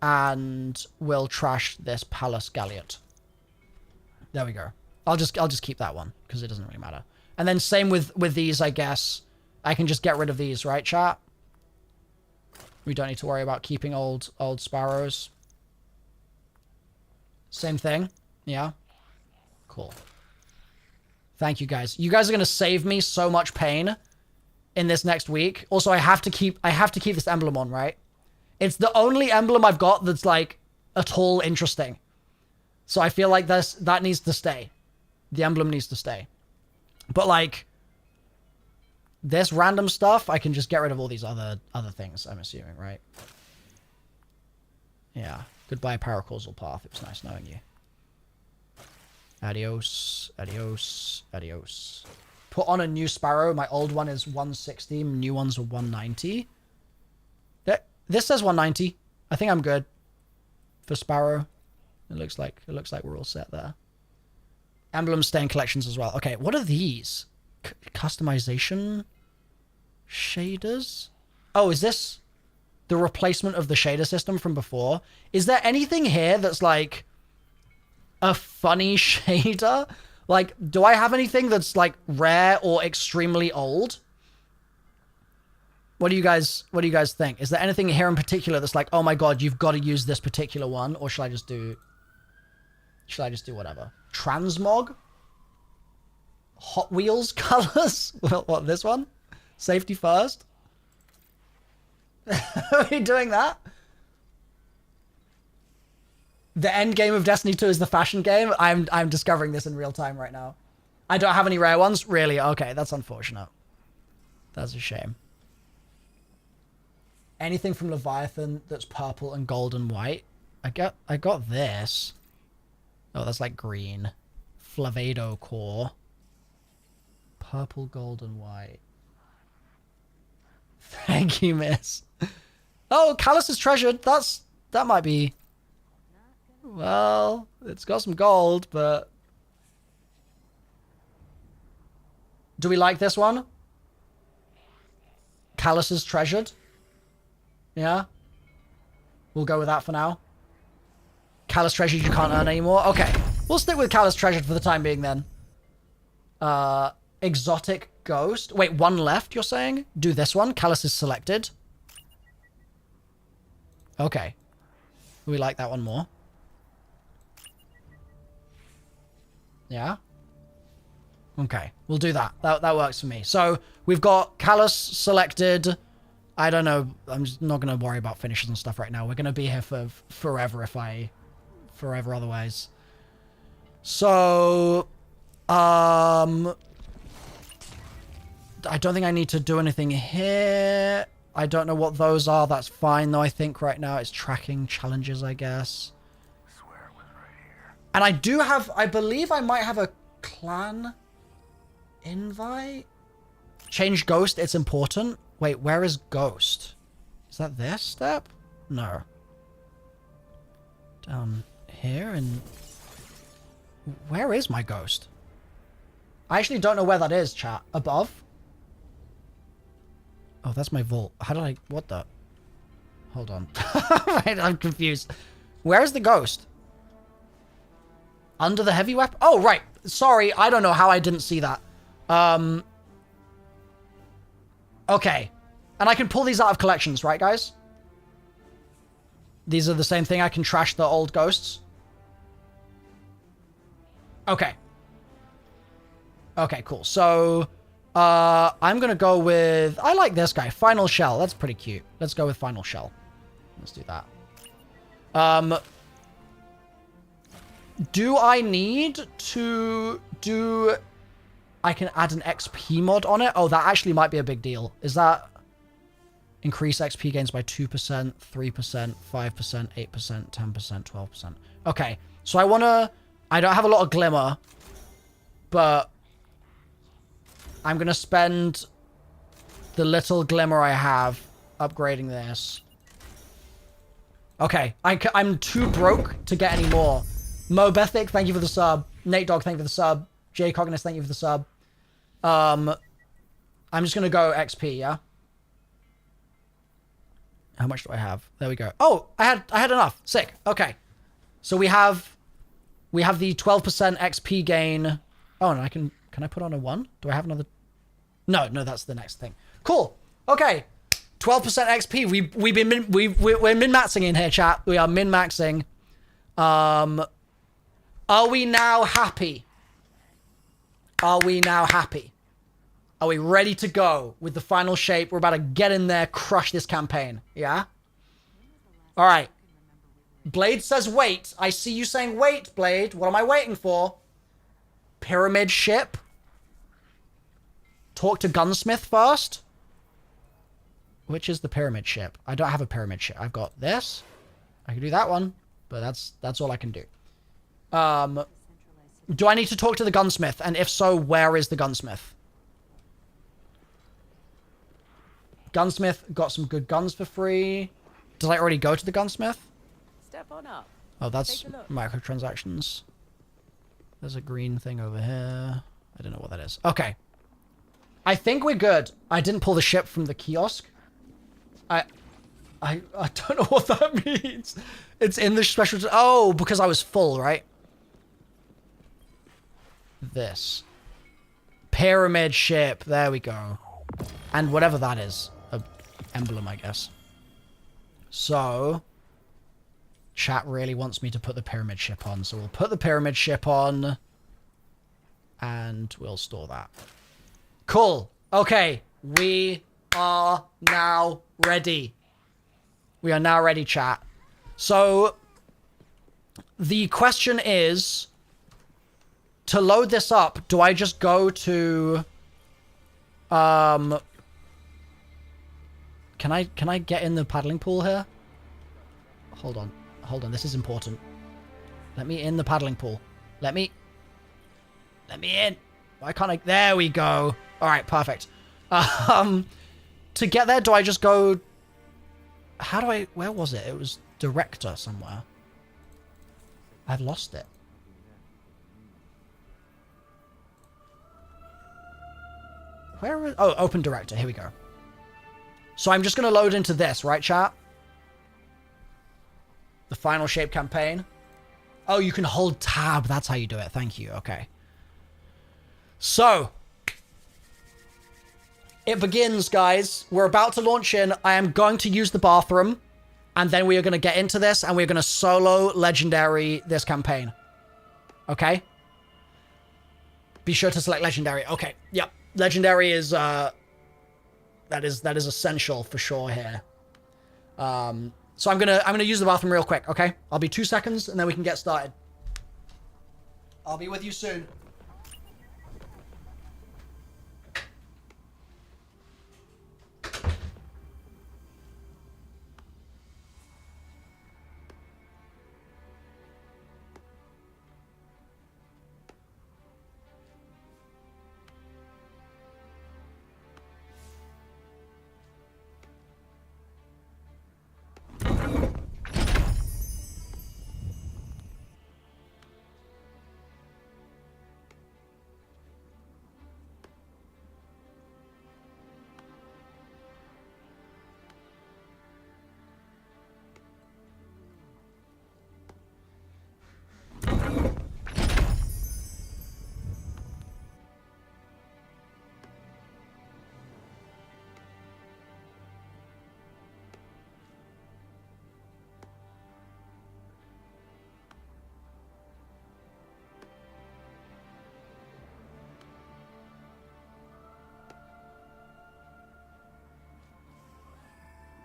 And we'll trash this Palace Galliot. There we go. I'll just keep that one, because it doesn't really matter. And then same with these, I guess. I can just get rid of these, right, chat? We don't need to worry about keeping old sparrows. Same thing. Yeah. Cool. Thank you guys. You guys are gonna save me so much pain in this next week. Also, I have to keep this emblem on, right? It's the only emblem I've got that's like at all interesting. So I feel like that needs to stay. The emblem needs to stay. But like this random stuff, I can just get rid of all these other things, I'm assuming, right? Yeah. Goodbye, Paracausal Path. It was nice knowing you. Adios. Adios. Adios. Put on a new sparrow. My old one is 160. New ones are 190. This says 190. I think I'm good for sparrow. It looks like we're all set there. Emblems stay in collections as well. Okay, what are these? Customization shaders? Oh, is this the replacement of the shader system from before? Is there anything here that's like a funny shader? Like, do I have anything that's like rare or extremely old? What do you guys think? Is there anything here in particular that's like, oh my god, you've got to use this particular one, or should I just do whatever? Transmog? Hot Wheels colors? What, this one? Safety first? Are we doing that? The end game of Destiny 2 is the fashion game? I'm discovering this in real time right now. I don't have any rare ones? Really? Okay, that's unfortunate. That's a shame. Anything from Leviathan that's purple and gold and white? I got this. Oh, that's like green. Flavado core. Purple, gold, and white. Thank you, miss. Oh, Callus is treasured. That might be... Well, it's got some gold, but... Do we like this one? Callus is treasured. Yeah? We'll go with that for now. Callus treasured you can't earn anymore. Okay. We'll stick with Callus treasured for the time being then. Exotic ghost. Wait, one left, you're saying? Do this one. Callus is selected. Okay. We like that one more. Yeah? Okay, we'll do that. That works for me. So we've got Callus selected. I don't know. I'm just not going to worry about finishes and stuff right now. We're going to be here for forever forever otherwise. So, I don't think I need to do anything here. I don't know what those are. That's fine though. I think right now it's tracking challenges, I guess. And I do have, I believe I might have a clan invite. Change ghost, it's important. Wait, where is ghost? Is that this step? No. Down here and... Where is my ghost? I actually don't know where that is, chat. Above? Oh, that's my vault. How did I... What the... Hold on. Wait, I'm confused. Where is the ghost? Under the heavy weapon? Oh, right. Sorry, I don't know how I didn't see that. Okay. And I can pull these out of collections, right, guys? These are the same thing. I can trash the old ghosts. Okay. Okay, cool. So, I'm gonna go with... I like this guy. Final Shell. That's pretty cute. Let's go with Final Shell. Let's do that. Do I need to do... I can add an XP mod on it? Oh, that actually might be a big deal. Is that... Increase XP gains by 2%, 3%, 5%, 8%, 10%, 12%. Okay, so I want to... I don't have a lot of glimmer, but I'm going to spend the little glimmer I have upgrading this. Okay, I'm too broke to get any more. Mo Bethic, thank you for the sub. Nate Dog, thank you for the sub. Jay Cognis, thank you for the sub. I'm just going to go XP, yeah? How much do I have? There we go. Oh, I had enough. Sick. Okay. So we have the 12% XP gain. Oh, and can I put on a 1? Do I have another? No, that's the next thing. Cool. Okay. 12% XP. We're min-maxing in here, chat. We are min-maxing. Are we now happy? Are we now happy? Are we ready to go with the final shape? We're about to get in there, crush this campaign. Yeah? All right. Blade says wait. I see you saying wait, Blade. What am I waiting for? Pyramid ship. Talk to gunsmith first. Which is the pyramid ship? I don't have a pyramid ship. I've got this. I can do that one, but that's all I can do. Do I need to talk to the gunsmith? And if so, where is the gunsmith? Gunsmith got some good guns for free. Did I already go to the gunsmith? Step on up. Oh, that's microtransactions. There's a green thing over here. I don't know what that is. Okay. I think we're good. I didn't pull the ship from the kiosk. I don't know what that means. It's in the special... Oh, because I was full, right? This. Pyramid ship. There we go. And whatever that is. An emblem, I guess. So... Chat really wants me to put the pyramid ship on. So we'll put the pyramid ship on. And we'll store that. Cool. Okay. We are now ready. We are now ready, chat. So... The question is... To load this up, do I just go to... Can I get in the paddling pool here? Hold on. Hold on, this is important. Let me in the paddling pool. Let me in. Why can't I... There we go. Alright, perfect. To get there, do I just go... How do I... Where was it? It was director somewhere. I've lost it. Where is... Oh, open director. Here we go. So I'm just going to load into this, right, chat? The final shape campaign. Oh, you can hold tab. That's how you do it. Thank you. Okay. So. It begins, guys. We're about to launch in. I am going to use the bathroom. And then we are going to get into this. And we're going to solo legendary this campaign. Okay? Be sure to select legendary. Okay, yep. Legendary is that is essential for sure here. So I'm gonna use the bathroom real quick, okay? I'll be 2 seconds and then we can get started. I'll be with you soon.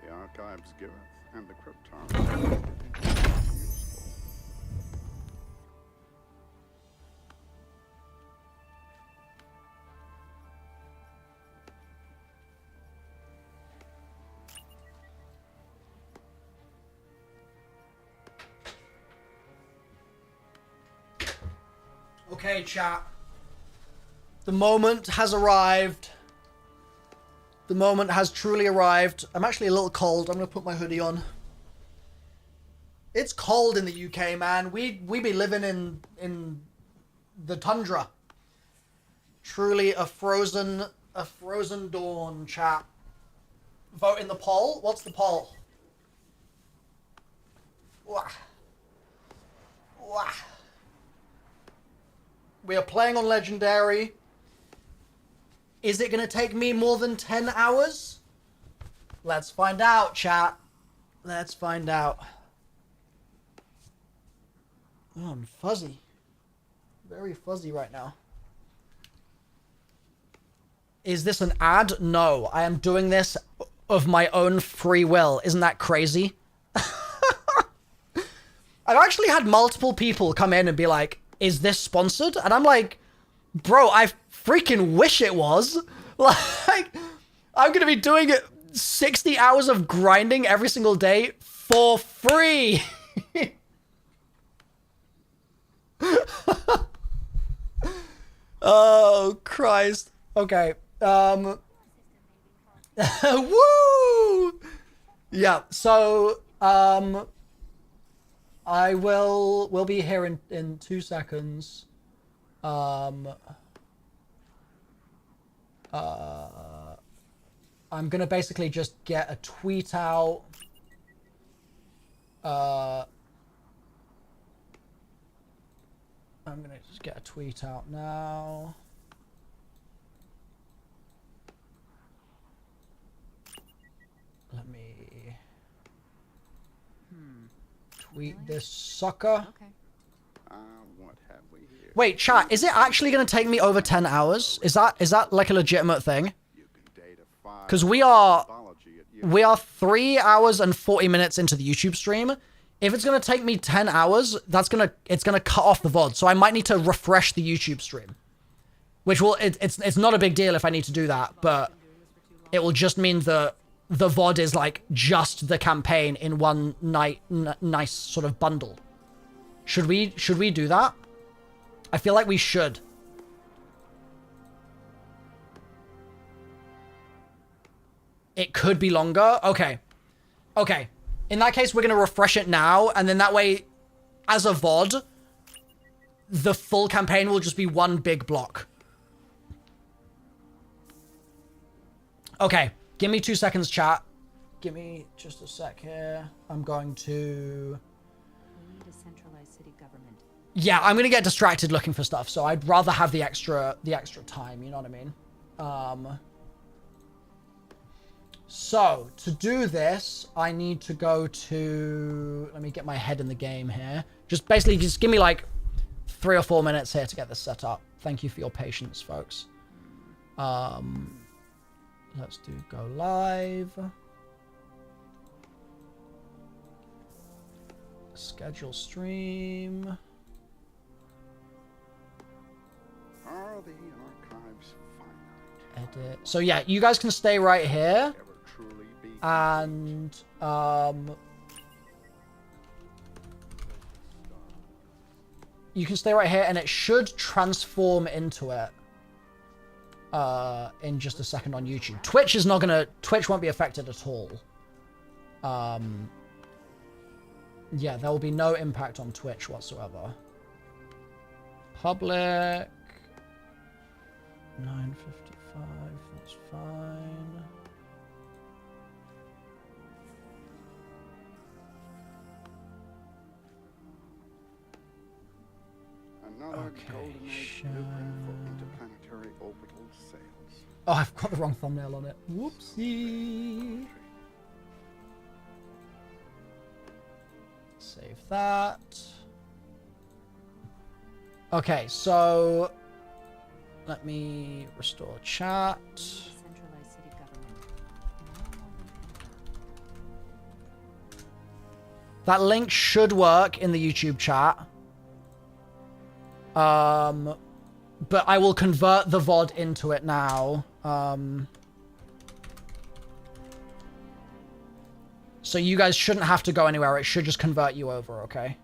The archives giveth, and the cryptology useful. Okay, chat. The moment has arrived. The moment has truly arrived. I'm actually a little cold. I'm gonna put my hoodie on. It's cold in the UK, man. We be living in the tundra. Truly a frozen dawn, chat. Vote in the poll. What's the poll? Wah. Wah. We are playing on Legendary. Is it going to take me more than 10 hours? Let's find out, chat. Let's find out. Oh, I'm fuzzy. Very fuzzy right now. Is this an ad? No, I am doing this of my own free will. Isn't that crazy? I've actually had multiple people come in and be like, is this sponsored? And I'm like, bro, I freaking wish it was. Like, I'm gonna be doing 60 hours of grinding every single day for free. Oh, Christ. Okay. Woo! Yeah, so, we'll be here in 2 seconds. I'm gonna basically just get a tweet out. I'm gonna just get a tweet out now. Let me tweet this sucker. Okay. What have we here? Wait, chat, is it actually going to take me over 10 hours? Is that like a legitimate thing? You can data file Because we are mythology at you. 3 hours and 40 minutes into the YouTube stream. If it's going to take me 10 hours, it's going to cut off the VOD. So I might need to refresh the YouTube stream. Which will, it's not a big deal if I need to do that, but it will just mean that the VOD is like just the campaign in one nice sort of bundle. Should we do that? I feel like we should. It could be longer. Okay. Okay. In that case, we're going to refresh it now. And then that way, as a VOD, the full campaign will just be one big block. Okay. Give me 2 seconds, chat. Give me just a sec here. I'm going to... We need a centralized city government. Yeah, I'm gonna get distracted looking for stuff, so I'd rather have the extra time, you know what I mean? So, to do this, I need to go to... Let me get my head in the game here. Just basically, just give me like 3 or 4 minutes here to get this set up. Thank you for your patience, folks. Let's do go live. Schedule stream. Are the archives finite? Edit. So yeah, you guys can stay right here. Ever truly be And you can stay right here, and it should transform into it in just a second on YouTube. Twitch is not gonna. Twitch won't be affected at all. Yeah, there will be no impact on Twitch whatsoever. Public 9:55. That's fine. Another golden age blueprint for interplanetary orbital sails. Oh, I've got the wrong thumbnail on it. Whoopsie. Save that. Okay, so let me restore chat. Decentralized city government. That link should work in the YouTube chat. But I will convert the VOD into it now. So you guys shouldn't have to go anywhere. It should just convert you over, okay?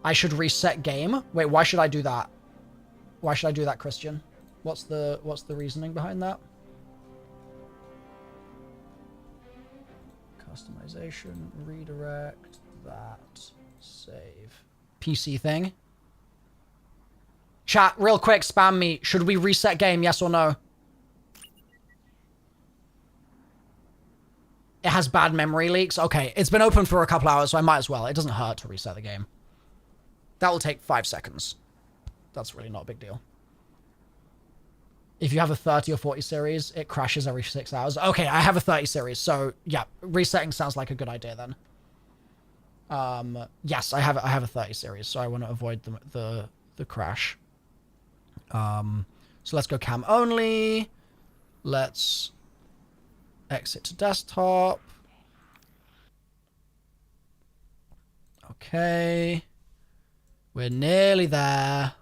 I should reset game. Wait, why should I do that? Why should I do that, Christian? What's the reasoning behind that? Customization, redirect, that, save. PC thing. Chat, real quick, spam me. Should we reset game, yes or no? It has bad memory leaks. Okay, it's been open for a couple hours, so I might as well. It doesn't hurt to reset the game. That will take 5 seconds. That's really not a big deal. If you have a 30 or 40 series, it crashes every 6 hours. Okay, I have a 30 series, so yeah, resetting sounds like a good idea then. Yes, I have a 30 series, so I want to avoid the crash. So let's go cam only. Let's exit to desktop. Okay. We're nearly there.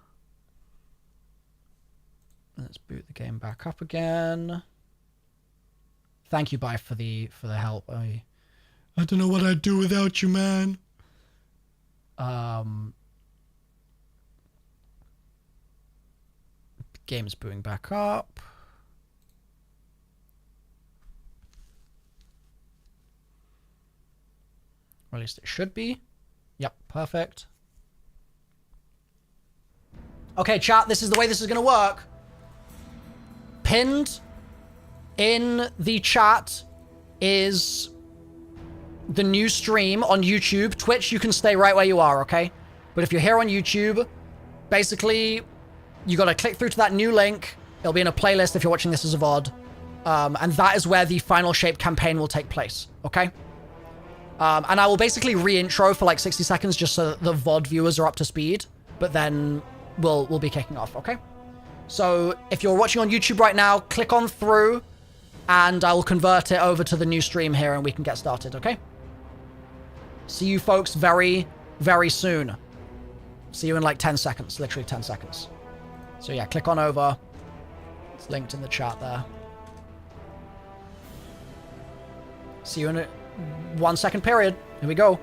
Let's boot the game back up again. Thank you, Bye, for the help. I don't know what I'd do without you, man. Game is booting back up. Or at least it should be. Yep, perfect. Okay, chat, this is the way this is going to work. Pinned in the chat is the new stream on YouTube. Twitch, you can stay right where you are, okay? But if you're here on YouTube, basically, you got to click through to that new link. It'll be in a playlist if you're watching this as a VOD. And that is where the Final Shape campaign will take place, okay? And I will basically re-intro for like 60 seconds just so that the VOD viewers are up to speed. But then we'll be kicking off, okay? So if you're watching on YouTube right now, click on through and I will convert it over to the new stream here and we can get started, okay? See you folks very, very soon. See you in like 10 seconds, literally 10 seconds. So yeah, click on over. It's linked in the chat there. See you in a 1 second period. Here we go.